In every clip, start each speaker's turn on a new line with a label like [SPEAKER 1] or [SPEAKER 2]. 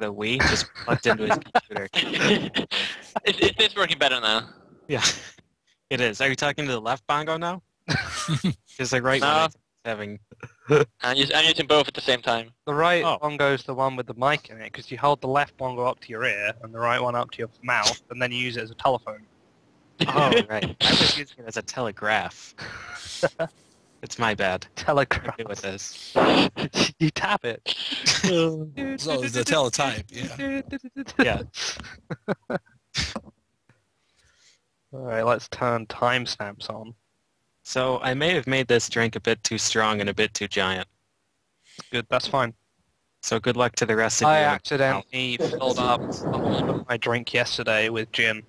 [SPEAKER 1] the Wii, just plugged into his computer.
[SPEAKER 2] It's working better now.
[SPEAKER 1] Yeah, it is. Are you talking to the left bongo now? Because the right
[SPEAKER 2] No.
[SPEAKER 1] one is having...
[SPEAKER 2] I'm using both at the same time.
[SPEAKER 3] The right
[SPEAKER 1] Oh.
[SPEAKER 3] bongo is the one with the mic in it, because you hold the left bongo up to your ear and the right one up to your mouth, and then you use it as a telephone.
[SPEAKER 1] Oh, right. I was using it as a telegraph. It's my bad.
[SPEAKER 3] Telegraph.
[SPEAKER 1] With this.
[SPEAKER 3] You tap it.
[SPEAKER 4] So it's the teletype, yeah.
[SPEAKER 1] Yeah.
[SPEAKER 3] Alright, let's turn timestamps on.
[SPEAKER 1] So I may have made this drink a bit too strong and a bit too giant.
[SPEAKER 3] Good, that's fine.
[SPEAKER 1] So good luck to the rest of you.
[SPEAKER 3] I accidentally filled up a lot of my drink yesterday with gin.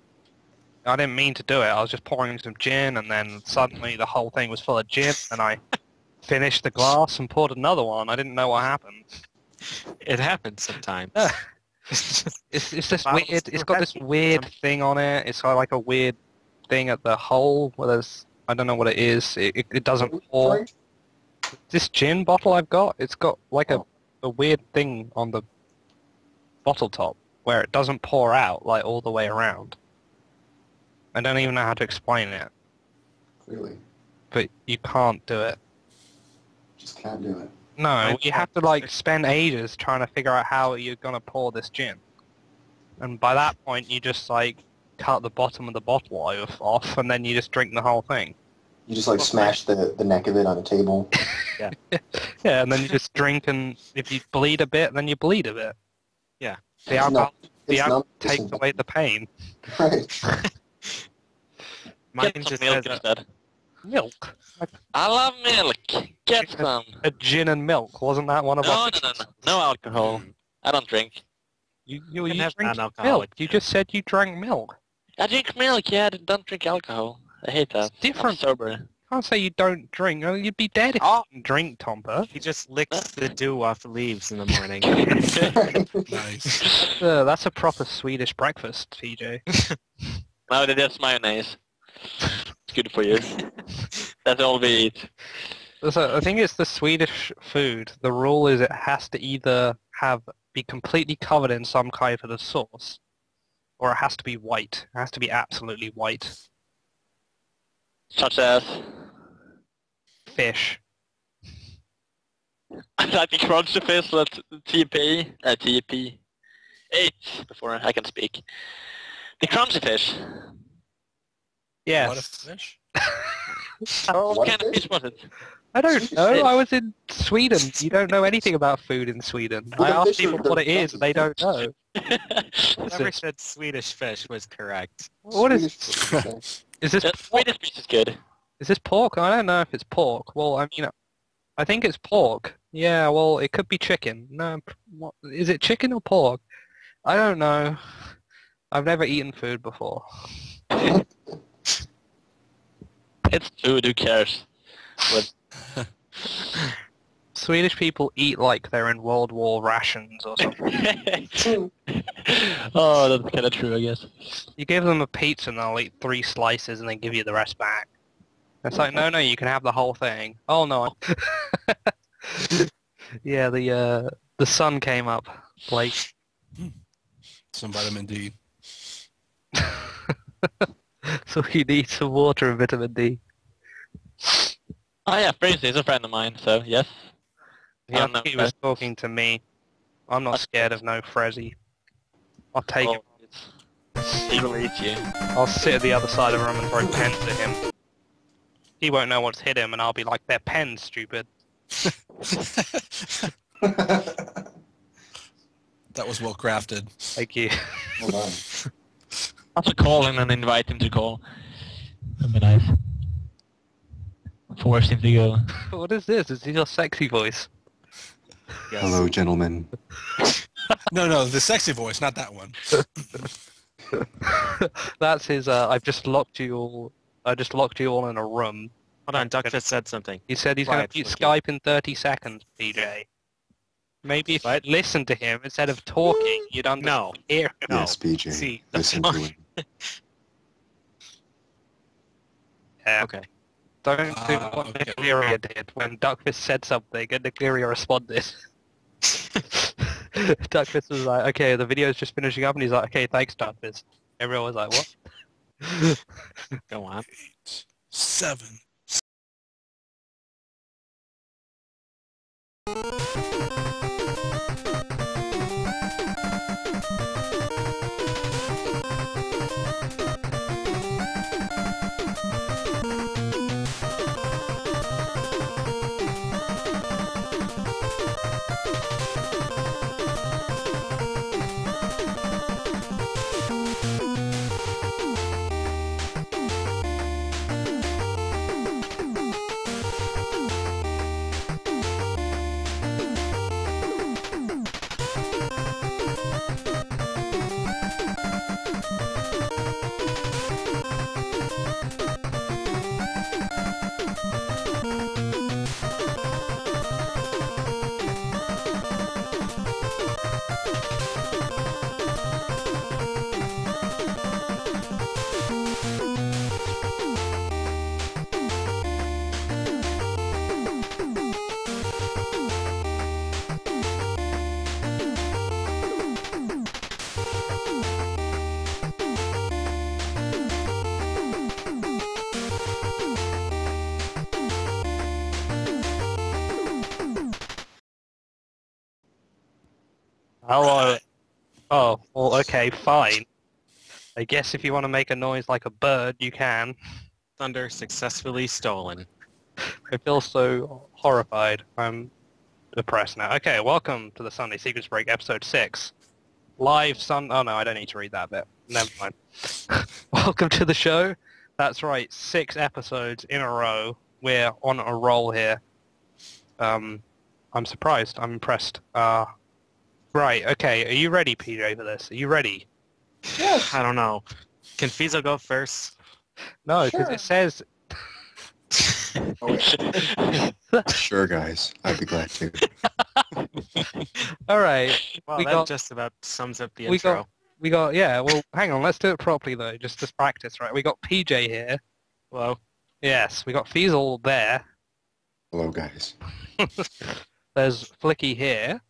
[SPEAKER 3] I didn't mean to do it. I was just pouring some gin, and then suddenly the whole thing was full of gin, and I finished the glass and poured another one. I didn't know what happened.
[SPEAKER 1] It happens sometimes.
[SPEAKER 3] It's this weird. It's got this weird thing on it. It's got like a weird thing at the hole where there's. I don't know what it is. It doesn't pour. This gin bottle I've got, it's got like a weird thing on the bottle top where it doesn't pour out like all the way around. I don't even know how to explain it.
[SPEAKER 5] Clearly.
[SPEAKER 3] But you can't do it.
[SPEAKER 5] Just can't do it.
[SPEAKER 3] No, you have to like spend ages trying to figure out how you're gonna pour this gin. And by that point you just like cut the bottom of the bottle off and then you just drink the whole thing.
[SPEAKER 5] You just like smash the neck of it on a table.
[SPEAKER 3] Yeah, and then you just drink, and if you bleed a bit, then you bleed a bit.
[SPEAKER 1] Yeah.
[SPEAKER 3] The alcohol takes away the pain.
[SPEAKER 5] Right.
[SPEAKER 1] Mine
[SPEAKER 2] Get some
[SPEAKER 1] just
[SPEAKER 2] milk
[SPEAKER 1] has
[SPEAKER 2] instead.
[SPEAKER 3] Milk?
[SPEAKER 2] I love milk. Get some.
[SPEAKER 3] A gin and milk, wasn't that one of
[SPEAKER 2] No,
[SPEAKER 3] our...
[SPEAKER 2] no alcohol. I don't drink.
[SPEAKER 3] You
[SPEAKER 1] can have
[SPEAKER 3] drink
[SPEAKER 1] non-alcoholic
[SPEAKER 3] milk. You just said you drank milk.
[SPEAKER 2] I drink milk, yeah, I don't drink alcohol. I hate that.
[SPEAKER 3] It's different.
[SPEAKER 2] I'm sober.
[SPEAKER 3] You can't say you don't drink. Oh, you'd be dead if you didn't drink, Tompa.
[SPEAKER 1] He just licks the dew off the leaves in the morning.
[SPEAKER 4] Nice.
[SPEAKER 3] That's a proper Swedish breakfast, TJ.
[SPEAKER 2] No, that's mayonnaise. It's good for you. That's all we eat.
[SPEAKER 3] I think it's the Swedish food. The rule is it has to either be completely covered in some kind of sauce, or it has to be white. It has to be absolutely white.
[SPEAKER 2] Such as...
[SPEAKER 3] Fish.
[SPEAKER 2] like the crunchy fish that TP 8 before I can speak. The crunchy fish.
[SPEAKER 3] Yes.
[SPEAKER 4] What a fish?
[SPEAKER 2] What kind of fish was it?
[SPEAKER 3] I don't know. I was in Sweden. You don't know anything about food in Sweden. I ask people what it is, and they don't know.
[SPEAKER 1] Whoever said Swedish fish was correct.
[SPEAKER 3] What is... Is this
[SPEAKER 2] The
[SPEAKER 3] pork?
[SPEAKER 2] Swedish fish is good.
[SPEAKER 3] Is this pork? I don't know if it's pork. Well, I mean, I think it's pork. Yeah, well, it could be chicken. No, is it chicken or pork? I don't know. I've never eaten food before.
[SPEAKER 2] It's food, who cares? But
[SPEAKER 3] Swedish people eat like they're in World War rations or something.
[SPEAKER 2] oh, that's kind of true, I guess.
[SPEAKER 3] You give them a pizza and they'll eat 3 slices and then give you the rest back. It's like, no, you can have the whole thing. Oh, no. Yeah, the sun came up, Blake.
[SPEAKER 4] Some vitamin D.
[SPEAKER 3] So you need some water and vitamin D.
[SPEAKER 2] Oh yeah, Fraser is a friend of mine, so yes.
[SPEAKER 3] Yeah,
[SPEAKER 2] no,
[SPEAKER 3] he was talking to me. I'm not scared of no Frezzy. I'll take him.
[SPEAKER 2] He will eat you.
[SPEAKER 3] I'll sit at the other side of the room and throw pens at him. He won't know what's hit him, and I'll be like, they're pens, stupid.
[SPEAKER 4] That was well crafted.
[SPEAKER 3] Thank you.
[SPEAKER 5] Hold on.
[SPEAKER 2] I have to call him and invite him to call. That'd be nice. Force him to go.
[SPEAKER 3] What is this? Is this your sexy voice?
[SPEAKER 1] Yes.
[SPEAKER 5] Hello, gentlemen.
[SPEAKER 4] No, the sexy voice, not that one.
[SPEAKER 3] That's his, I just locked you all in a room.
[SPEAKER 1] Hold on, Duck just said something.
[SPEAKER 3] He said he's going
[SPEAKER 1] Right,
[SPEAKER 3] to mute
[SPEAKER 1] okay.
[SPEAKER 3] Skype in 30 seconds, PJ. Maybe if you listen to him instead of talking, you'd
[SPEAKER 1] No.
[SPEAKER 3] hear him.
[SPEAKER 1] No.
[SPEAKER 5] Yes, BJ.
[SPEAKER 1] See, that's
[SPEAKER 5] Listen to
[SPEAKER 1] fine.
[SPEAKER 5] him.
[SPEAKER 3] Yeah.
[SPEAKER 1] Okay.
[SPEAKER 3] Don't do what
[SPEAKER 4] okay.
[SPEAKER 3] Nigeria did when Duckfist said something and Nigeria responded. Duckfist was like, okay, the video's just finishing up, and he's like, okay, thanks, Duckfist. Everyone was like, what?
[SPEAKER 1] Go on.
[SPEAKER 4] 8, 7.
[SPEAKER 3] Hello. Oh, well, okay, fine. I guess if you want to make a noise like a bird, you can.
[SPEAKER 1] Thunder successfully stolen.
[SPEAKER 3] I feel so horrified. I'm depressed now. Okay, welcome to the Sunday Secrets Break, episode 6. Live Sun... Oh, no, I don't need to read that bit. Never mind. Welcome to the show. That's right, 6 episodes in a row. We're on a roll here. I'm surprised. I'm impressed. Right, okay. Are you ready, PJ, for this? Are you ready?
[SPEAKER 5] Yes.
[SPEAKER 1] I don't know. Can Fizo go first?
[SPEAKER 3] No, because it says...
[SPEAKER 5] Oh, yeah. Sure, guys. I'd be glad to.
[SPEAKER 3] All right.
[SPEAKER 1] Well,
[SPEAKER 3] We
[SPEAKER 1] that
[SPEAKER 3] got-
[SPEAKER 1] just about sums up the
[SPEAKER 3] we
[SPEAKER 1] intro.
[SPEAKER 3] yeah, well, hang on. Let's do it properly, though, just to practice, right? We got PJ here.
[SPEAKER 1] Hello.
[SPEAKER 3] Yes, we got Fiesel there.
[SPEAKER 5] Hello, guys.
[SPEAKER 3] There's Flicky here.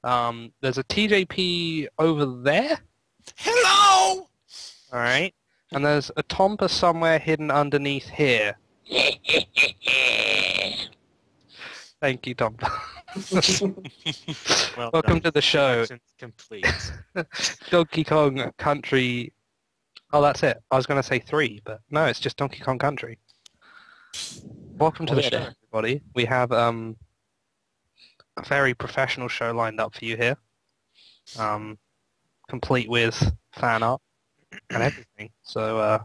[SPEAKER 3] There's a TJP over there.
[SPEAKER 4] Hello!
[SPEAKER 3] All right. And there's a Tompa somewhere hidden underneath here. Thank you, Tompa.
[SPEAKER 1] Well
[SPEAKER 3] Welcome
[SPEAKER 1] done.
[SPEAKER 3] to the show.
[SPEAKER 1] Introduction's complete.
[SPEAKER 3] Donkey Kong Country. Oh, that's it. I was going to say 3, but no, it's just Donkey Kong Country. Welcome to the show, everybody. We have a very professional show lined up for you here, complete with fan art and everything. So,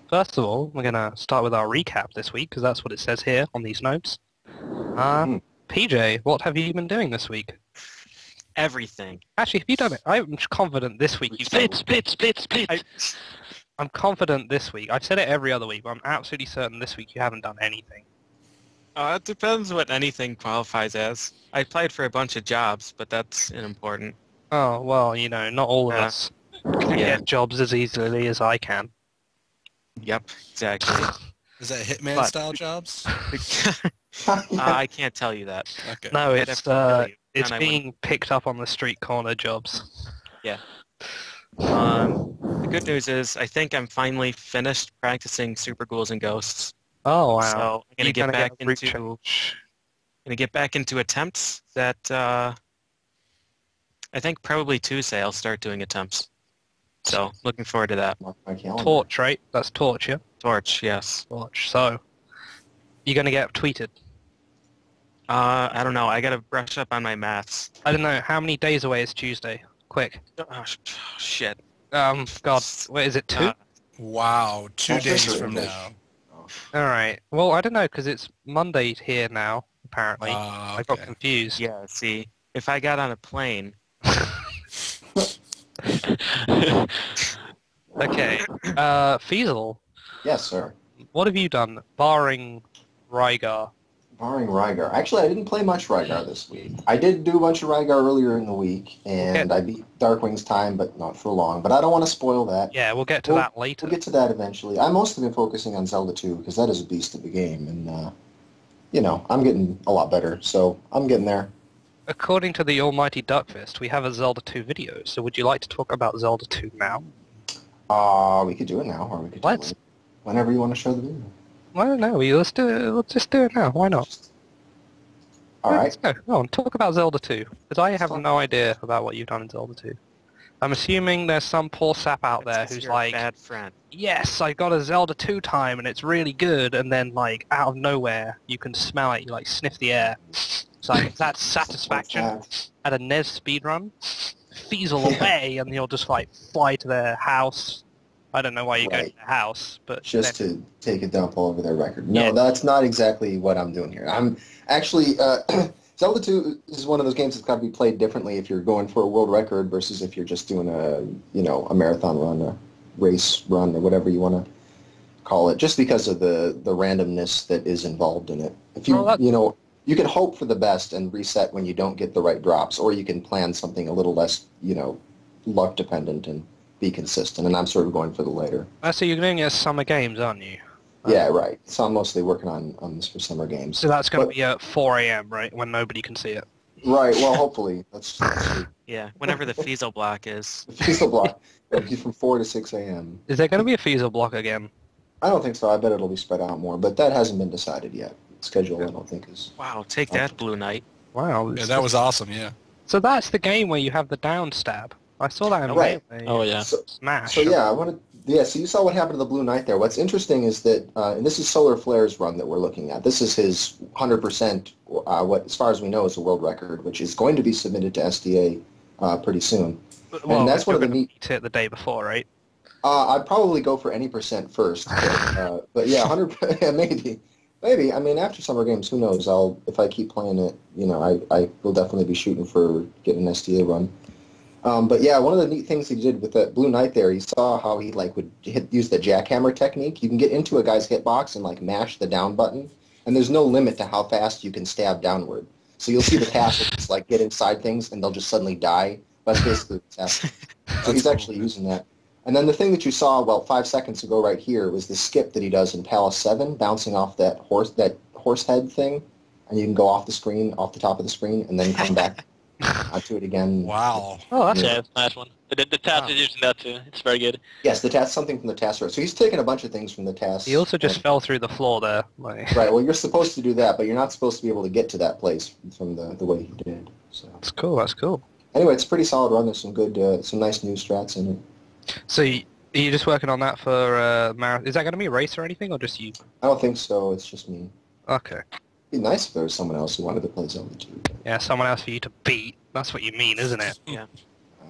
[SPEAKER 3] first of all, we're going to start with our recap this week, because that's what it says here on these notes. PJ, what have you been doing this week?
[SPEAKER 1] Everything.
[SPEAKER 3] Actually, have you done it? I'm confident this week you've done
[SPEAKER 2] Split.
[SPEAKER 3] I'm confident this week. I've said it every other week, but I'm absolutely certain this week you haven't done anything.
[SPEAKER 1] It depends what anything qualifies as. I applied for a bunch of jobs, but that's unimportant.
[SPEAKER 3] Oh, well, you know, not all of us can
[SPEAKER 1] Yeah.
[SPEAKER 3] get jobs as easily as I can.
[SPEAKER 1] Yep, exactly.
[SPEAKER 4] Is that Hitman
[SPEAKER 1] But-
[SPEAKER 4] style jobs?
[SPEAKER 1] I can't tell you that.
[SPEAKER 4] Okay.
[SPEAKER 3] No,
[SPEAKER 1] I'd have
[SPEAKER 3] it's
[SPEAKER 1] to tell you,
[SPEAKER 3] it's
[SPEAKER 1] and I
[SPEAKER 3] being picked up on the street corner jobs.
[SPEAKER 1] The good news is I think I'm finally finished practicing Super Ghouls and Ghosts.
[SPEAKER 3] Oh, wow.
[SPEAKER 1] So I'm
[SPEAKER 3] You're
[SPEAKER 1] gonna
[SPEAKER 3] gonna
[SPEAKER 1] get back
[SPEAKER 3] get a route
[SPEAKER 1] into
[SPEAKER 3] change.
[SPEAKER 1] attempts that I think probably Tuesday I'll start doing attempts. So looking forward to that.
[SPEAKER 5] Mark my calendar.
[SPEAKER 3] Torch, right? That's Torch, yeah?
[SPEAKER 1] Torch, yes.
[SPEAKER 3] Torch. So, you're going to get tweeted.
[SPEAKER 1] I don't know. I gotta brush up on my maths.
[SPEAKER 3] I don't know. How many days away is Tuesday? Quick.
[SPEAKER 1] Oh, shit.
[SPEAKER 3] God, what is it, 2?
[SPEAKER 1] Uh,
[SPEAKER 4] Wow, 2
[SPEAKER 5] That's
[SPEAKER 4] days
[SPEAKER 5] just
[SPEAKER 4] from
[SPEAKER 5] English.
[SPEAKER 4] now.
[SPEAKER 3] Alright. Well, I don't know, because it's Monday here now, apparently. I got
[SPEAKER 4] Okay.
[SPEAKER 3] confused.
[SPEAKER 1] Yeah, see, if I got on a plane,
[SPEAKER 3] Okay. Fiesel,
[SPEAKER 5] Yes, sir.
[SPEAKER 3] what have you done, barring Rygar?
[SPEAKER 5] Barring Rygar. Actually, I didn't play much Rygar this week. I did do a bunch of Rygar earlier in the week, and I beat Darkwing's time, but not for long. But I don't want to spoil that.
[SPEAKER 3] Yeah, we'll get to
[SPEAKER 5] Well,
[SPEAKER 3] that later.
[SPEAKER 5] We'll get to that eventually. I've mostly been focusing on Zelda 2, because that is a beast of a game, and, you know, I'm getting a lot better, so I'm getting there.
[SPEAKER 3] according to the almighty Duckfist, we have a Zelda 2 video, so would you like to talk about Zelda 2 now?
[SPEAKER 5] We could do it now, or we could do
[SPEAKER 3] Let's.
[SPEAKER 5] it whenever you want to show the video.
[SPEAKER 3] I don't know, let's do it, let's just do it now, why not?
[SPEAKER 5] All right.
[SPEAKER 3] Let's go, go on, talk about Zelda 2, because I have no idea about what you've done in Zelda 2. I'm assuming there's some poor sap out there
[SPEAKER 1] That's 'cause
[SPEAKER 3] who's
[SPEAKER 1] you're a
[SPEAKER 3] like,
[SPEAKER 1] bad friend.
[SPEAKER 3] yes, I got a Zelda 2 time and it's really good, and then like out of nowhere you can smell it, you like sniff the air. It's like, that's satisfaction
[SPEAKER 5] What's
[SPEAKER 3] at a NES speedrun. Feasel away and you'll just like fly to their house. I don't know why you go to
[SPEAKER 5] Right.
[SPEAKER 3] their house, but
[SPEAKER 5] Just to take a dump all over their record. No,
[SPEAKER 3] Yeah.
[SPEAKER 5] that's not exactly what I'm doing here. I'm actually Zelda 2 is one of those games that's got to be played differently if you're going for a world record versus if you're just doing a marathon run, a race run, or whatever you want to call it. Just because of the randomness that is involved in it. If you
[SPEAKER 3] Well, that-
[SPEAKER 5] you can hope for the best and reset when you don't get the right drops, or you can plan something a little less luck dependent and be consistent. And I'm sort of going for the later.
[SPEAKER 3] so you're doing it as summer games, aren't you?
[SPEAKER 5] Yeah, right. So I'm mostly working on this for summer games.
[SPEAKER 3] So that's going to
[SPEAKER 5] But-
[SPEAKER 3] be at 4 a.m., right, when nobody can see it.
[SPEAKER 5] Right. Well, hopefully that's
[SPEAKER 1] Yeah, whenever the Fiesel block is.
[SPEAKER 5] the Fiesel block. It'll be from 4 to 6 a.m.
[SPEAKER 3] Is there going to be a Feasel block again?
[SPEAKER 5] I don't think so. I bet it'll be spread out more, but that hasn't been decided yet. Schedule, I don't think is.
[SPEAKER 1] Wow, take that, Blue Knight.
[SPEAKER 3] Wow.
[SPEAKER 4] Yeah, that was awesome. Yeah.
[SPEAKER 3] So that's the game where you have the down stab. I saw that in
[SPEAKER 5] Right.
[SPEAKER 3] Melee
[SPEAKER 2] Oh yeah.
[SPEAKER 5] So,
[SPEAKER 3] Smash.
[SPEAKER 5] so yeah, I wanted. Yeah, so you saw what happened to the Blue Knight there. What's interesting is that, and this is Solar Flare's run that we're looking at. This is his 100%, what as far as we know is a world record, which is going to be submitted to SDA pretty soon.
[SPEAKER 3] Well,
[SPEAKER 5] that's one of the
[SPEAKER 3] you're gonna
[SPEAKER 5] neat-
[SPEAKER 3] beat it the day before, right?
[SPEAKER 5] I'd probably go for any percent first, but yeah, 100. Yeah, maybe. I mean, after summer games, who knows? If I keep playing it, I will definitely be shooting for getting an SDA run. But yeah, one of the neat things he did with that Blue Knight there, he saw how he would use the jackhammer technique. You can get into a guy's hitbox and mash the down button, and there's no limit to how fast you can stab downward. So you'll see the tassels just get inside things, and they'll just suddenly die. That's basically what's happening. So he's actually using that. And then the thing that you saw, 5 seconds ago right here, was the skip that he does in Palace 7, bouncing off that horse head thing, and you can go off the top of the screen, and then come back onto it again.
[SPEAKER 4] Wow.
[SPEAKER 3] Oh, that's
[SPEAKER 2] Yeah, it's a nice one. The TAS is using that too. It's very good.
[SPEAKER 5] Yes, the TAS, something from the TAS. So he's taken a bunch of things from the TAS.
[SPEAKER 3] He also just fell through the floor there. Like,
[SPEAKER 5] Right, well, you're supposed to do that, but you're not supposed to be able to get to that place from the way he did. So
[SPEAKER 3] that's cool. That's cool.
[SPEAKER 5] anyway, it's a pretty solid run. There's some good, some nice new strats in it.
[SPEAKER 3] So are you just working on that for marathon? Is that going to be a race or anything, or just you?
[SPEAKER 5] I don't think so. It's just me.
[SPEAKER 3] Okay.
[SPEAKER 5] It'd be nice if there was someone else who wanted to play Zelda 2. But
[SPEAKER 3] Yeah, someone else for you to beat. That's what you mean, isn't it?
[SPEAKER 5] I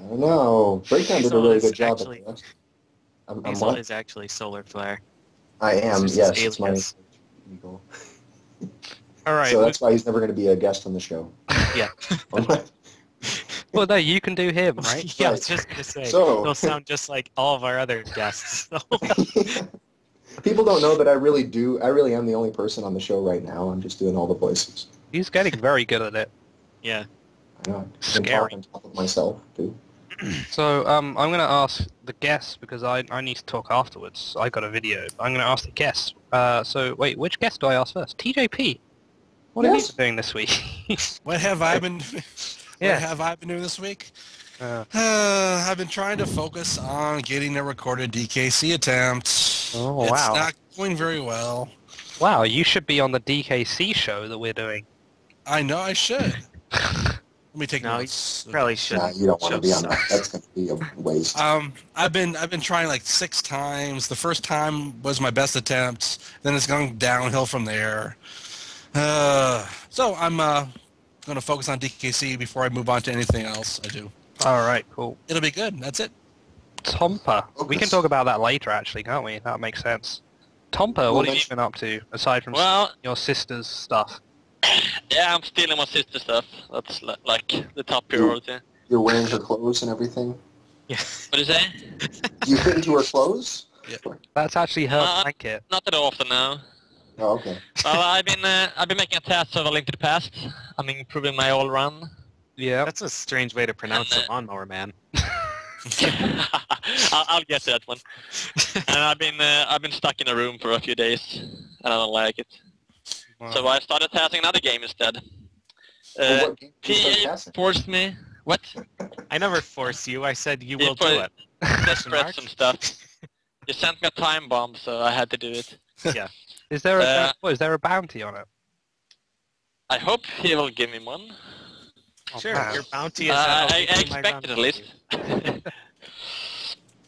[SPEAKER 5] don't know. Breakdown did a really good job
[SPEAKER 1] Actually-
[SPEAKER 5] at that. I'm
[SPEAKER 1] Fiesel
[SPEAKER 5] what?
[SPEAKER 1] is actually Solar Flare.
[SPEAKER 5] I am,
[SPEAKER 1] It's
[SPEAKER 5] yes.
[SPEAKER 1] just
[SPEAKER 5] It's my
[SPEAKER 1] alias.
[SPEAKER 5] ego.
[SPEAKER 3] All right.
[SPEAKER 5] So that's why he's never going to be a guest on the show.
[SPEAKER 1] Yeah.
[SPEAKER 3] Well, no, you can do him, right?
[SPEAKER 1] Yeah, I
[SPEAKER 5] Right.
[SPEAKER 1] was just going to say,
[SPEAKER 5] So-
[SPEAKER 1] he'll sound just like all of our other guests. So.
[SPEAKER 5] People don't know that I really am the only person on the show right now. I'm just doing all the voices.
[SPEAKER 3] He's getting very good at it.
[SPEAKER 1] Yeah.
[SPEAKER 5] I know. I've been
[SPEAKER 3] Scary.
[SPEAKER 5] talking on top of myself, too.
[SPEAKER 3] So I'm going to ask the guests, because I need to talk afterwards. I got a video. I'm going to ask the guests. So wait, which guest do I ask first? TJP. What have you
[SPEAKER 5] Yes.
[SPEAKER 3] been doing this week?
[SPEAKER 4] What have I been?
[SPEAKER 3] Yeah.
[SPEAKER 4] What have I been doing this week?
[SPEAKER 3] Uh,
[SPEAKER 4] I've been trying to focus on getting a recorded DKC attempt.
[SPEAKER 3] Oh,
[SPEAKER 4] It's
[SPEAKER 3] wow.
[SPEAKER 4] not going very well.
[SPEAKER 3] wow, you should be on the DKC show that we're doing.
[SPEAKER 4] I know I should. Let me take
[SPEAKER 1] No,
[SPEAKER 4] notes.
[SPEAKER 1] Probably should.
[SPEAKER 5] Nah, you don't want to be on that. That's going to be a waste.
[SPEAKER 4] I've been trying like 6 times. The first time was my best attempt. Then it's gone downhill from there. So I'm going to focus on DKC before I move on to anything else I do.
[SPEAKER 3] All right, cool.
[SPEAKER 4] It'll be good. That's it.
[SPEAKER 3] Tompa. We can
[SPEAKER 5] Focus.
[SPEAKER 3] talk about that later, actually, can't we? That makes sense. Tompa,
[SPEAKER 5] Well,
[SPEAKER 3] what have you
[SPEAKER 5] that's-
[SPEAKER 3] been up to, aside from
[SPEAKER 2] Well,
[SPEAKER 3] your sister's stuff?
[SPEAKER 2] yeah, I'm stealing my sister's stuff. That's like the top priority.
[SPEAKER 5] You're wearing her clothes and everything.
[SPEAKER 1] Yeah.
[SPEAKER 2] What do you say?
[SPEAKER 5] You fit into her clothes?
[SPEAKER 3] That's actually her blanket.
[SPEAKER 2] Not that often now.
[SPEAKER 5] Oh, okay.
[SPEAKER 2] Well, I've been making a test of A Link to the Past. I'm improving my all run.
[SPEAKER 3] Yeah.
[SPEAKER 1] That's a strange way to pronounce the lawnmower man.
[SPEAKER 2] I'll get to that one. And I've been stuck in a room for a few days, and I don't like it.
[SPEAKER 3] Wow.
[SPEAKER 2] So I started testing another game instead.
[SPEAKER 5] Well, what game did you start
[SPEAKER 2] PA
[SPEAKER 5] casting?
[SPEAKER 2] forced me. What?
[SPEAKER 1] I never force you. I said you will
[SPEAKER 2] put
[SPEAKER 1] do it.
[SPEAKER 2] Desperate and stuff. You sent me a time bomb, so I had to do it.
[SPEAKER 1] Yeah.
[SPEAKER 3] Is there is there a bounty on it?
[SPEAKER 2] I hope he will give me one.
[SPEAKER 1] Sure,
[SPEAKER 3] man.
[SPEAKER 1] your bounty is
[SPEAKER 2] I expect it at least.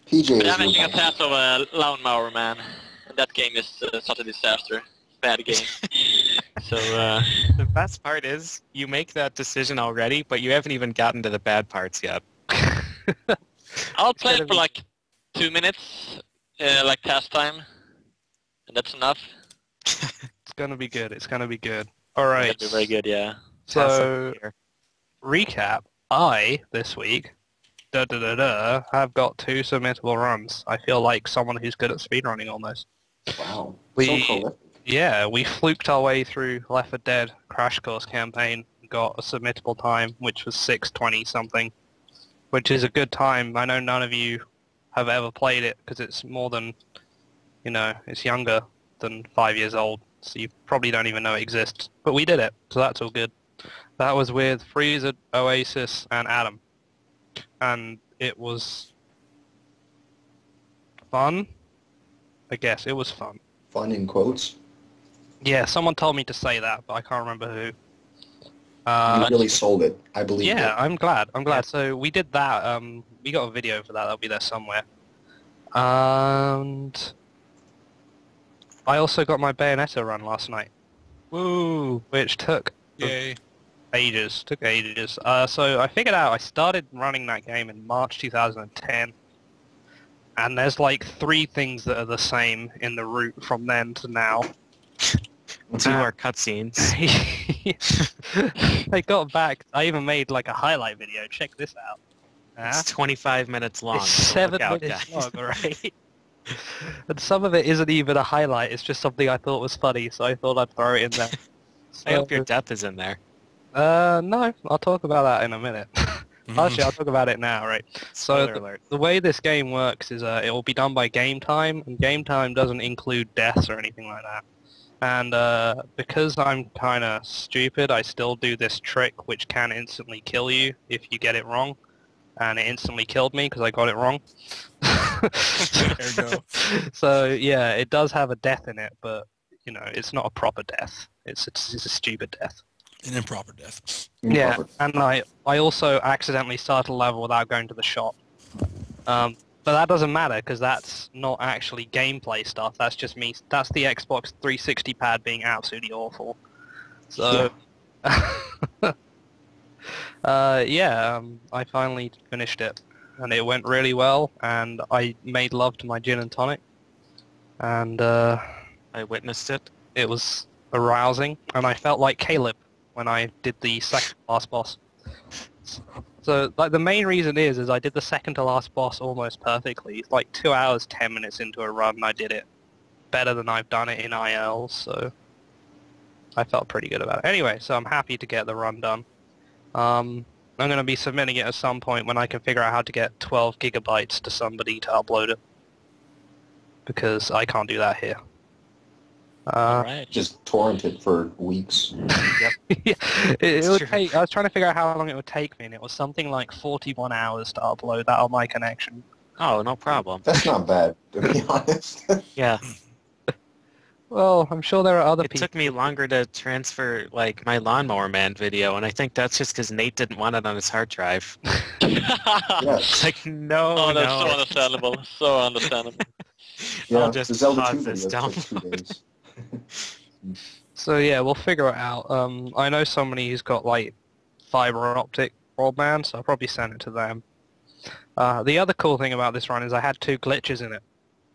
[SPEAKER 5] PJ
[SPEAKER 2] But
[SPEAKER 5] is
[SPEAKER 2] I'm making a
[SPEAKER 5] your
[SPEAKER 2] task of a Lawnmower Man. That game is such a disaster. Bad game. So,
[SPEAKER 1] the best part is you make that decision already, but you haven't even gotten to the bad parts yet.
[SPEAKER 2] I'll play
[SPEAKER 1] gonna
[SPEAKER 2] it for
[SPEAKER 1] be-
[SPEAKER 2] like 2 minutes, like task time. And that's enough.
[SPEAKER 3] It's gonna be good. It's gonna be good. All right.
[SPEAKER 2] That'd be very good, yeah.
[SPEAKER 3] So
[SPEAKER 1] Here.
[SPEAKER 3] recap. This week have got 2 submittable runs. I feel like someone who's good at speedrunning almost.
[SPEAKER 5] wow.
[SPEAKER 3] We-
[SPEAKER 5] So prolific.
[SPEAKER 3] Yeah, we fluked our way through Left 4 Dead Crash Course campaign, got a submittable time, which was 6:20 something, which is a good time. I know none of you have ever played it because it's more than, it's younger than 5 years old, so you probably don't even know it exists. But we did it, so that's all good. That was with Freezer, Oasis, and Adam, and it was fun. I guess it was fun.
[SPEAKER 5] Fun in quotes.
[SPEAKER 3] Yeah, someone told me to say that, but I can't remember who.
[SPEAKER 5] You really sold it. I believe
[SPEAKER 3] Yeah,
[SPEAKER 5] it.
[SPEAKER 3] I'm glad. So we did that. We got a video for that. That'll be there somewhere. And I also got my Bayonetta run last night. Woo! Which took
[SPEAKER 4] Yay.
[SPEAKER 3] ages. So I figured out I started running that game in March 2010. And there's like 3 things that are the same in the route from then to now.
[SPEAKER 1] 2 are cutscenes.
[SPEAKER 3] I got back. I even made like a highlight video. Check this out.
[SPEAKER 1] It's 25 minutes long.
[SPEAKER 3] It's
[SPEAKER 1] so
[SPEAKER 3] 7
[SPEAKER 1] look out,
[SPEAKER 3] minutes
[SPEAKER 1] guys.
[SPEAKER 3] long, right? And some of it isn't even a highlight. It's just something I thought was funny, so I thought I'd throw it in there.
[SPEAKER 1] I hope your death is in there.
[SPEAKER 3] No, I'll talk about that in a minute. Actually, I'll talk about it now, right?
[SPEAKER 1] Spoiler
[SPEAKER 3] So
[SPEAKER 1] alert.
[SPEAKER 3] the way this game works is it will be done by game time, and game time doesn't include deaths or anything like that. And because I'm kind of stupid, I still do this trick which can instantly kill you if you get it wrong. And it instantly killed me because I got it wrong.
[SPEAKER 4] There you go.
[SPEAKER 3] So yeah, it does have a death in it, but it's not a proper death. It's a stupid death.
[SPEAKER 4] An improper death.
[SPEAKER 3] Yeah,
[SPEAKER 5] Improper.
[SPEAKER 3] and I also accidentally started a level without going to the shop. But that doesn't matter because that's not actually gameplay stuff. That's just me. That's the Xbox 360 pad being absolutely awful. So, I finally finished it, and it went really well. And I made love to my gin and tonic, and
[SPEAKER 1] I witnessed it.
[SPEAKER 3] it was arousing. And I felt like Caleb when I did the second last boss. So, like, the main reason is I did the second to last boss almost perfectly. It's like 2 hours, 10 minutes into a run, and I did it better than I've done it in IL, so I felt pretty good about it. Anyway, so I'm happy to get the run done. I'm going to be submitting it at some point when I can figure out how to get 12 gigabytes to somebody to upload it, because I can't do that here.
[SPEAKER 2] Alright.
[SPEAKER 5] Just torrent it for weeks.
[SPEAKER 3] It would
[SPEAKER 1] true.
[SPEAKER 3] take. I was trying to figure out how long it would take me, and it was something like 41 hours to upload that on my connection.
[SPEAKER 1] Oh, no problem.
[SPEAKER 5] That's not bad, to be honest.
[SPEAKER 1] Yeah,
[SPEAKER 3] Well, I'm sure there are other
[SPEAKER 1] it
[SPEAKER 3] people.
[SPEAKER 1] took me longer to transfer like my Lawnmower Man video, and I think that's just because Nate didn't want it on his hard drive.
[SPEAKER 5] Yes.
[SPEAKER 1] It's like, no,
[SPEAKER 2] Oh, that's so
[SPEAKER 1] no.
[SPEAKER 2] understandable. So understandable.
[SPEAKER 5] Yeah,
[SPEAKER 1] I'll just
[SPEAKER 5] the Zelda
[SPEAKER 1] pause
[SPEAKER 5] 2
[SPEAKER 1] this
[SPEAKER 5] video took
[SPEAKER 1] download.
[SPEAKER 5] 2 days.
[SPEAKER 3] So yeah, we'll figure it out. I know somebody who's got like fiber optic broadband, so I'll probably send it to them. The other cool thing about this run is I had 2 glitches in it,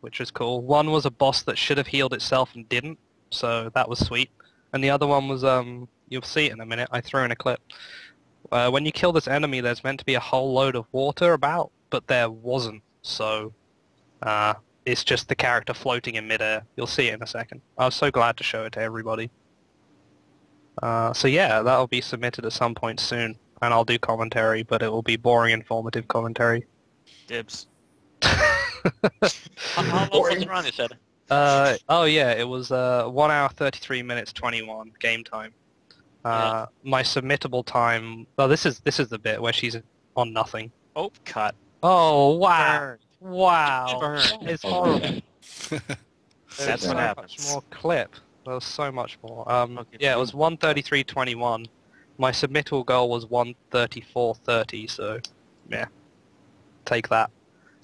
[SPEAKER 3] which was cool. One was a boss that should have healed itself and didn't, so that was sweet. And the other one was, you'll see it in a minute, I threw in a clip. When you kill this enemy, there's meant to be a whole load of water about, but there wasn't, so it's just the character floating in midair. You'll see it in a second. I was so glad to show it to everybody. So yeah, that'll be submitted at some point soon, and I'll do commentary, but it will be boring, informative commentary.
[SPEAKER 1] Dibs.
[SPEAKER 2] How long was the run, you said?
[SPEAKER 3] Oh yeah, it was 1 hour 33 minutes 21 game time. My submittable time. Well, this is the bit where she's on nothing.
[SPEAKER 1] Oh, cut.
[SPEAKER 3] Oh wow!
[SPEAKER 1] Burn.
[SPEAKER 3] Wow!
[SPEAKER 1] Burn.
[SPEAKER 3] It's horrible.
[SPEAKER 1] That's
[SPEAKER 3] so
[SPEAKER 1] what
[SPEAKER 3] much
[SPEAKER 1] happens.
[SPEAKER 3] more clip. There was so much more.
[SPEAKER 1] Okay,
[SPEAKER 3] Yeah, it was 1:33.21. My submittal goal was 1:34.30. So, yeah, take that.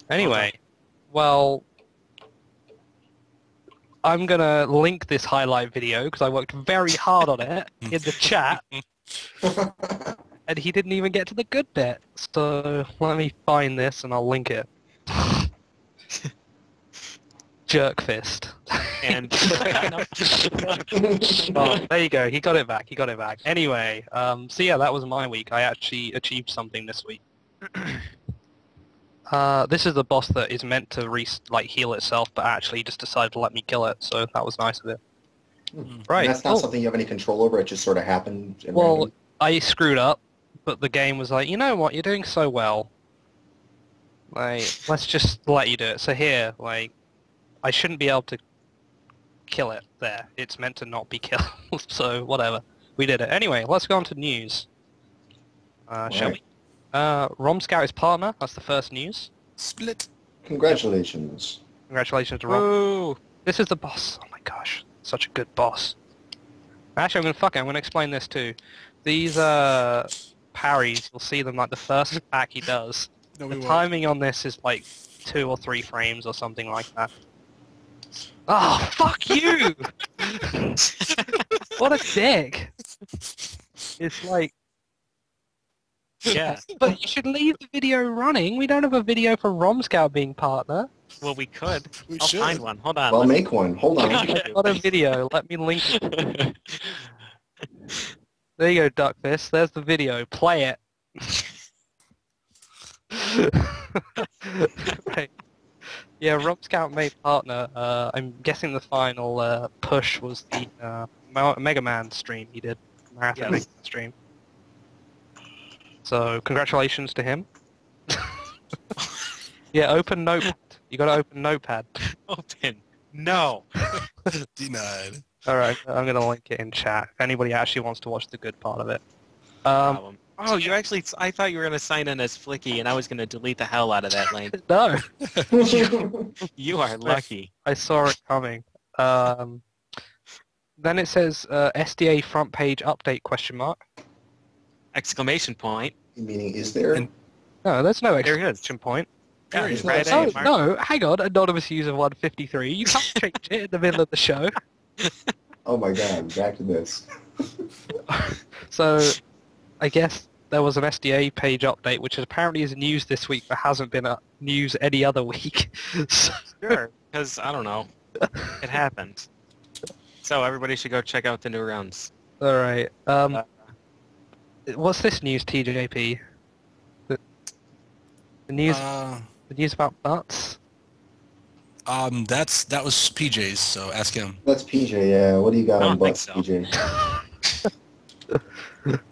[SPEAKER 3] Anyway, well, I'm gonna link this highlight video because I worked very hard on it in the chat, and he didn't even get to the good bit. So let me find this and I'll link it. Jerk fist.
[SPEAKER 1] And
[SPEAKER 3] Oh, there you go. He got it back. He got it back. Anyway, so yeah, that was my week. I actually achieved something this week. This is the boss that is meant to heal itself, but actually just decided to let me kill it. So that was nice of it. Right.
[SPEAKER 5] And that's not something you have any control over. It just sort of happened.
[SPEAKER 3] Well,
[SPEAKER 5] randomly?
[SPEAKER 3] I screwed up, but the game was like, you know what? You're doing so well. Like, let's just let you do it. So here, like, I shouldn't be able to kill it there. It's meant to not be killed. So whatever. We did it. Anyway, let's go on to news. Shall we? Rom Scout is partner. That's the first news.
[SPEAKER 4] Split.
[SPEAKER 5] Congratulations.
[SPEAKER 3] Congratulations to Rom.
[SPEAKER 1] woo!
[SPEAKER 3] This is the boss. Oh my gosh, such a good boss. Actually, I'm gonna explain this too. These parries, you'll see them like the first attack he does.
[SPEAKER 4] No,
[SPEAKER 3] The
[SPEAKER 4] we won't.
[SPEAKER 3] timing on this is like 2 or 3 frames or something like that. Oh, fuck you! What a dick! It's like,
[SPEAKER 1] Yeah.
[SPEAKER 3] but you should leave the video running. We don't have a video for Rom Scout being partner.
[SPEAKER 1] Well, we could.
[SPEAKER 4] We
[SPEAKER 1] I'll
[SPEAKER 4] should.
[SPEAKER 1] find one. Hold on.
[SPEAKER 5] Well,
[SPEAKER 1] let me-
[SPEAKER 5] make one. Hold on.
[SPEAKER 3] I've got a video. Let me link it. There you go, Duckfist. There's the video. Play it. Right. Yeah, Rom Scout made partner. I'm guessing the final push was the Mega Man stream he did. Marathon
[SPEAKER 1] Yes.
[SPEAKER 3] Mega Man stream. So, congratulations to him. Yeah, open Notepad. You gotta open Notepad.
[SPEAKER 1] Open. No.
[SPEAKER 4] Denied.
[SPEAKER 3] Alright, I'm gonna link it in chat if anybody actually wants to watch the good part of it.
[SPEAKER 1] Problem. Oh, you actually... I thought you were going to sign in as Flicky, and I was going to delete the hell out of that link.
[SPEAKER 3] No,
[SPEAKER 1] You are lucky.
[SPEAKER 3] I saw it coming. Then it says SDA front page update question mark.
[SPEAKER 1] Exclamation point.
[SPEAKER 5] Meaning, is there?
[SPEAKER 4] And-
[SPEAKER 3] No, there's no
[SPEAKER 1] There it is.
[SPEAKER 3] exclamation point.
[SPEAKER 1] Yeah,
[SPEAKER 4] Period.
[SPEAKER 1] it's right
[SPEAKER 3] Oh,
[SPEAKER 1] at Mark.
[SPEAKER 3] no, hang on, anonymous user 153. You can't change it in the middle of the show.
[SPEAKER 5] Oh my god, back to this.
[SPEAKER 3] So, I guess there was an SDA page update, which apparently is news this week, but hasn't been news any other week. So,
[SPEAKER 1] Sure, because, I don't know. It happened. So everybody should go check out the new rounds.
[SPEAKER 3] all right. What's this news, TJP? The news, the news about butts?
[SPEAKER 4] That was PJ's, so ask him.
[SPEAKER 5] That's PJ, yeah. What do you got
[SPEAKER 1] I
[SPEAKER 5] on
[SPEAKER 1] don't think
[SPEAKER 5] butts,
[SPEAKER 1] so.
[SPEAKER 5] PJ?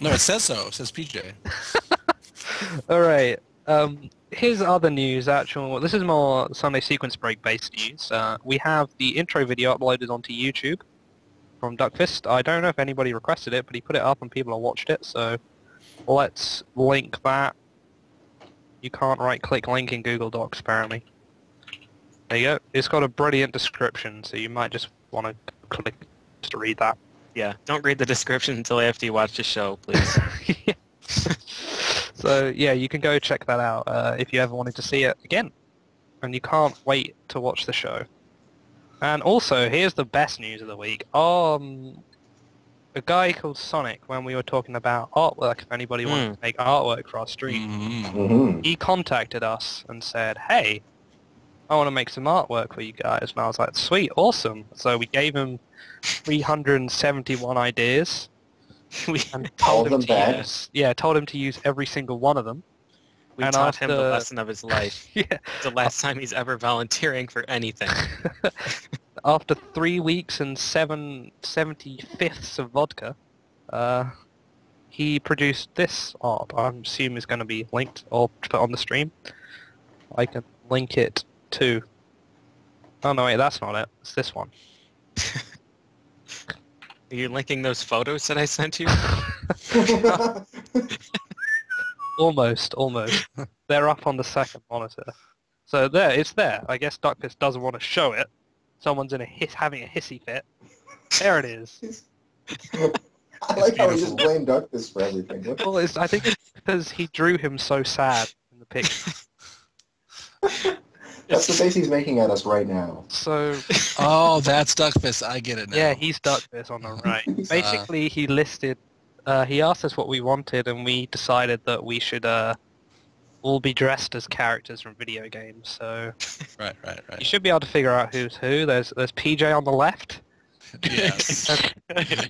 [SPEAKER 4] No, it says so. It says PJ.
[SPEAKER 3] All right. Here's other news. This is more Sunday Sequence Break based news. We have the intro video uploaded onto YouTube from Duckfist. I don't know if anybody requested it, but he put it up and people have watched it. So let's link that. You can't right-click link in Google Docs apparently. There you go. It's got a brilliant description, so you might just want to click to read that.
[SPEAKER 1] Yeah, don't read the description until after you watch the show, please.
[SPEAKER 3] So yeah, you can go check that out if you ever wanted to see it again, and you can't wait to watch the show. And also, here's the best news of the week. A guy called Sonic, when we were talking about artwork, if anybody wanted to make artwork for our stream,
[SPEAKER 4] Mm-hmm.
[SPEAKER 5] Mm-hmm.
[SPEAKER 3] he contacted us and said, "Hey, I want to make some artwork for you guys." And I was like, "Sweet, awesome!" So we gave him 371 ideas.
[SPEAKER 1] we
[SPEAKER 3] And
[SPEAKER 5] All
[SPEAKER 3] told
[SPEAKER 5] of
[SPEAKER 3] him
[SPEAKER 5] them
[SPEAKER 3] to
[SPEAKER 5] bad?
[SPEAKER 3] told him to use every single one of them.
[SPEAKER 1] we
[SPEAKER 3] And
[SPEAKER 1] taught him the
[SPEAKER 3] after-
[SPEAKER 1] lesson of his life.
[SPEAKER 3] Yeah.
[SPEAKER 1] It's the last time he's ever volunteering for anything.
[SPEAKER 3] After 3 weeks and 75ths of vodka, he produced this art. I assume is going to be linked or put on the stream. I can link it too. Oh no, wait, that's not it. It's this one.
[SPEAKER 1] Are you linking those photos that I sent you?
[SPEAKER 3] Almost. They're up on the second monitor. So it's there. I guess Duckfist doesn't want to show it. Someone's having a hissy fit. There it is.
[SPEAKER 5] I like how we just blame Duckfist for everything.
[SPEAKER 3] Well, I think it's because he drew him so sad in the picture.
[SPEAKER 5] That's the face he's making at us right now.
[SPEAKER 3] So,
[SPEAKER 4] Oh, that's Duckfist. I get it now.
[SPEAKER 3] yeah, he's Duckfist on the right. Basically, he listed, he asked us what we wanted, and we decided that we should all be dressed as characters from video games. So
[SPEAKER 4] Right.
[SPEAKER 3] you should be able to figure out who's who. There's PJ on the left.
[SPEAKER 4] Yes.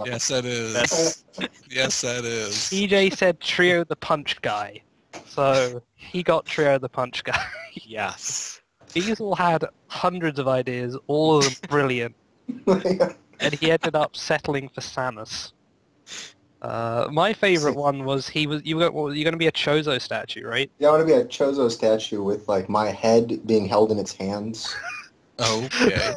[SPEAKER 4] Yes, that is. Yes, that is.
[SPEAKER 3] PJ said Trio the Punch Guy. So he got Trio the Punch Guy.
[SPEAKER 1] Yes.
[SPEAKER 3] Diesel had hundreds of ideas, all of them brilliant, and he ended up settling for Samus. My favorite one was you're going to be a Chozo statue, right?
[SPEAKER 5] Yeah, I want to be a Chozo statue with like my head being held in its hands.
[SPEAKER 4] Okay.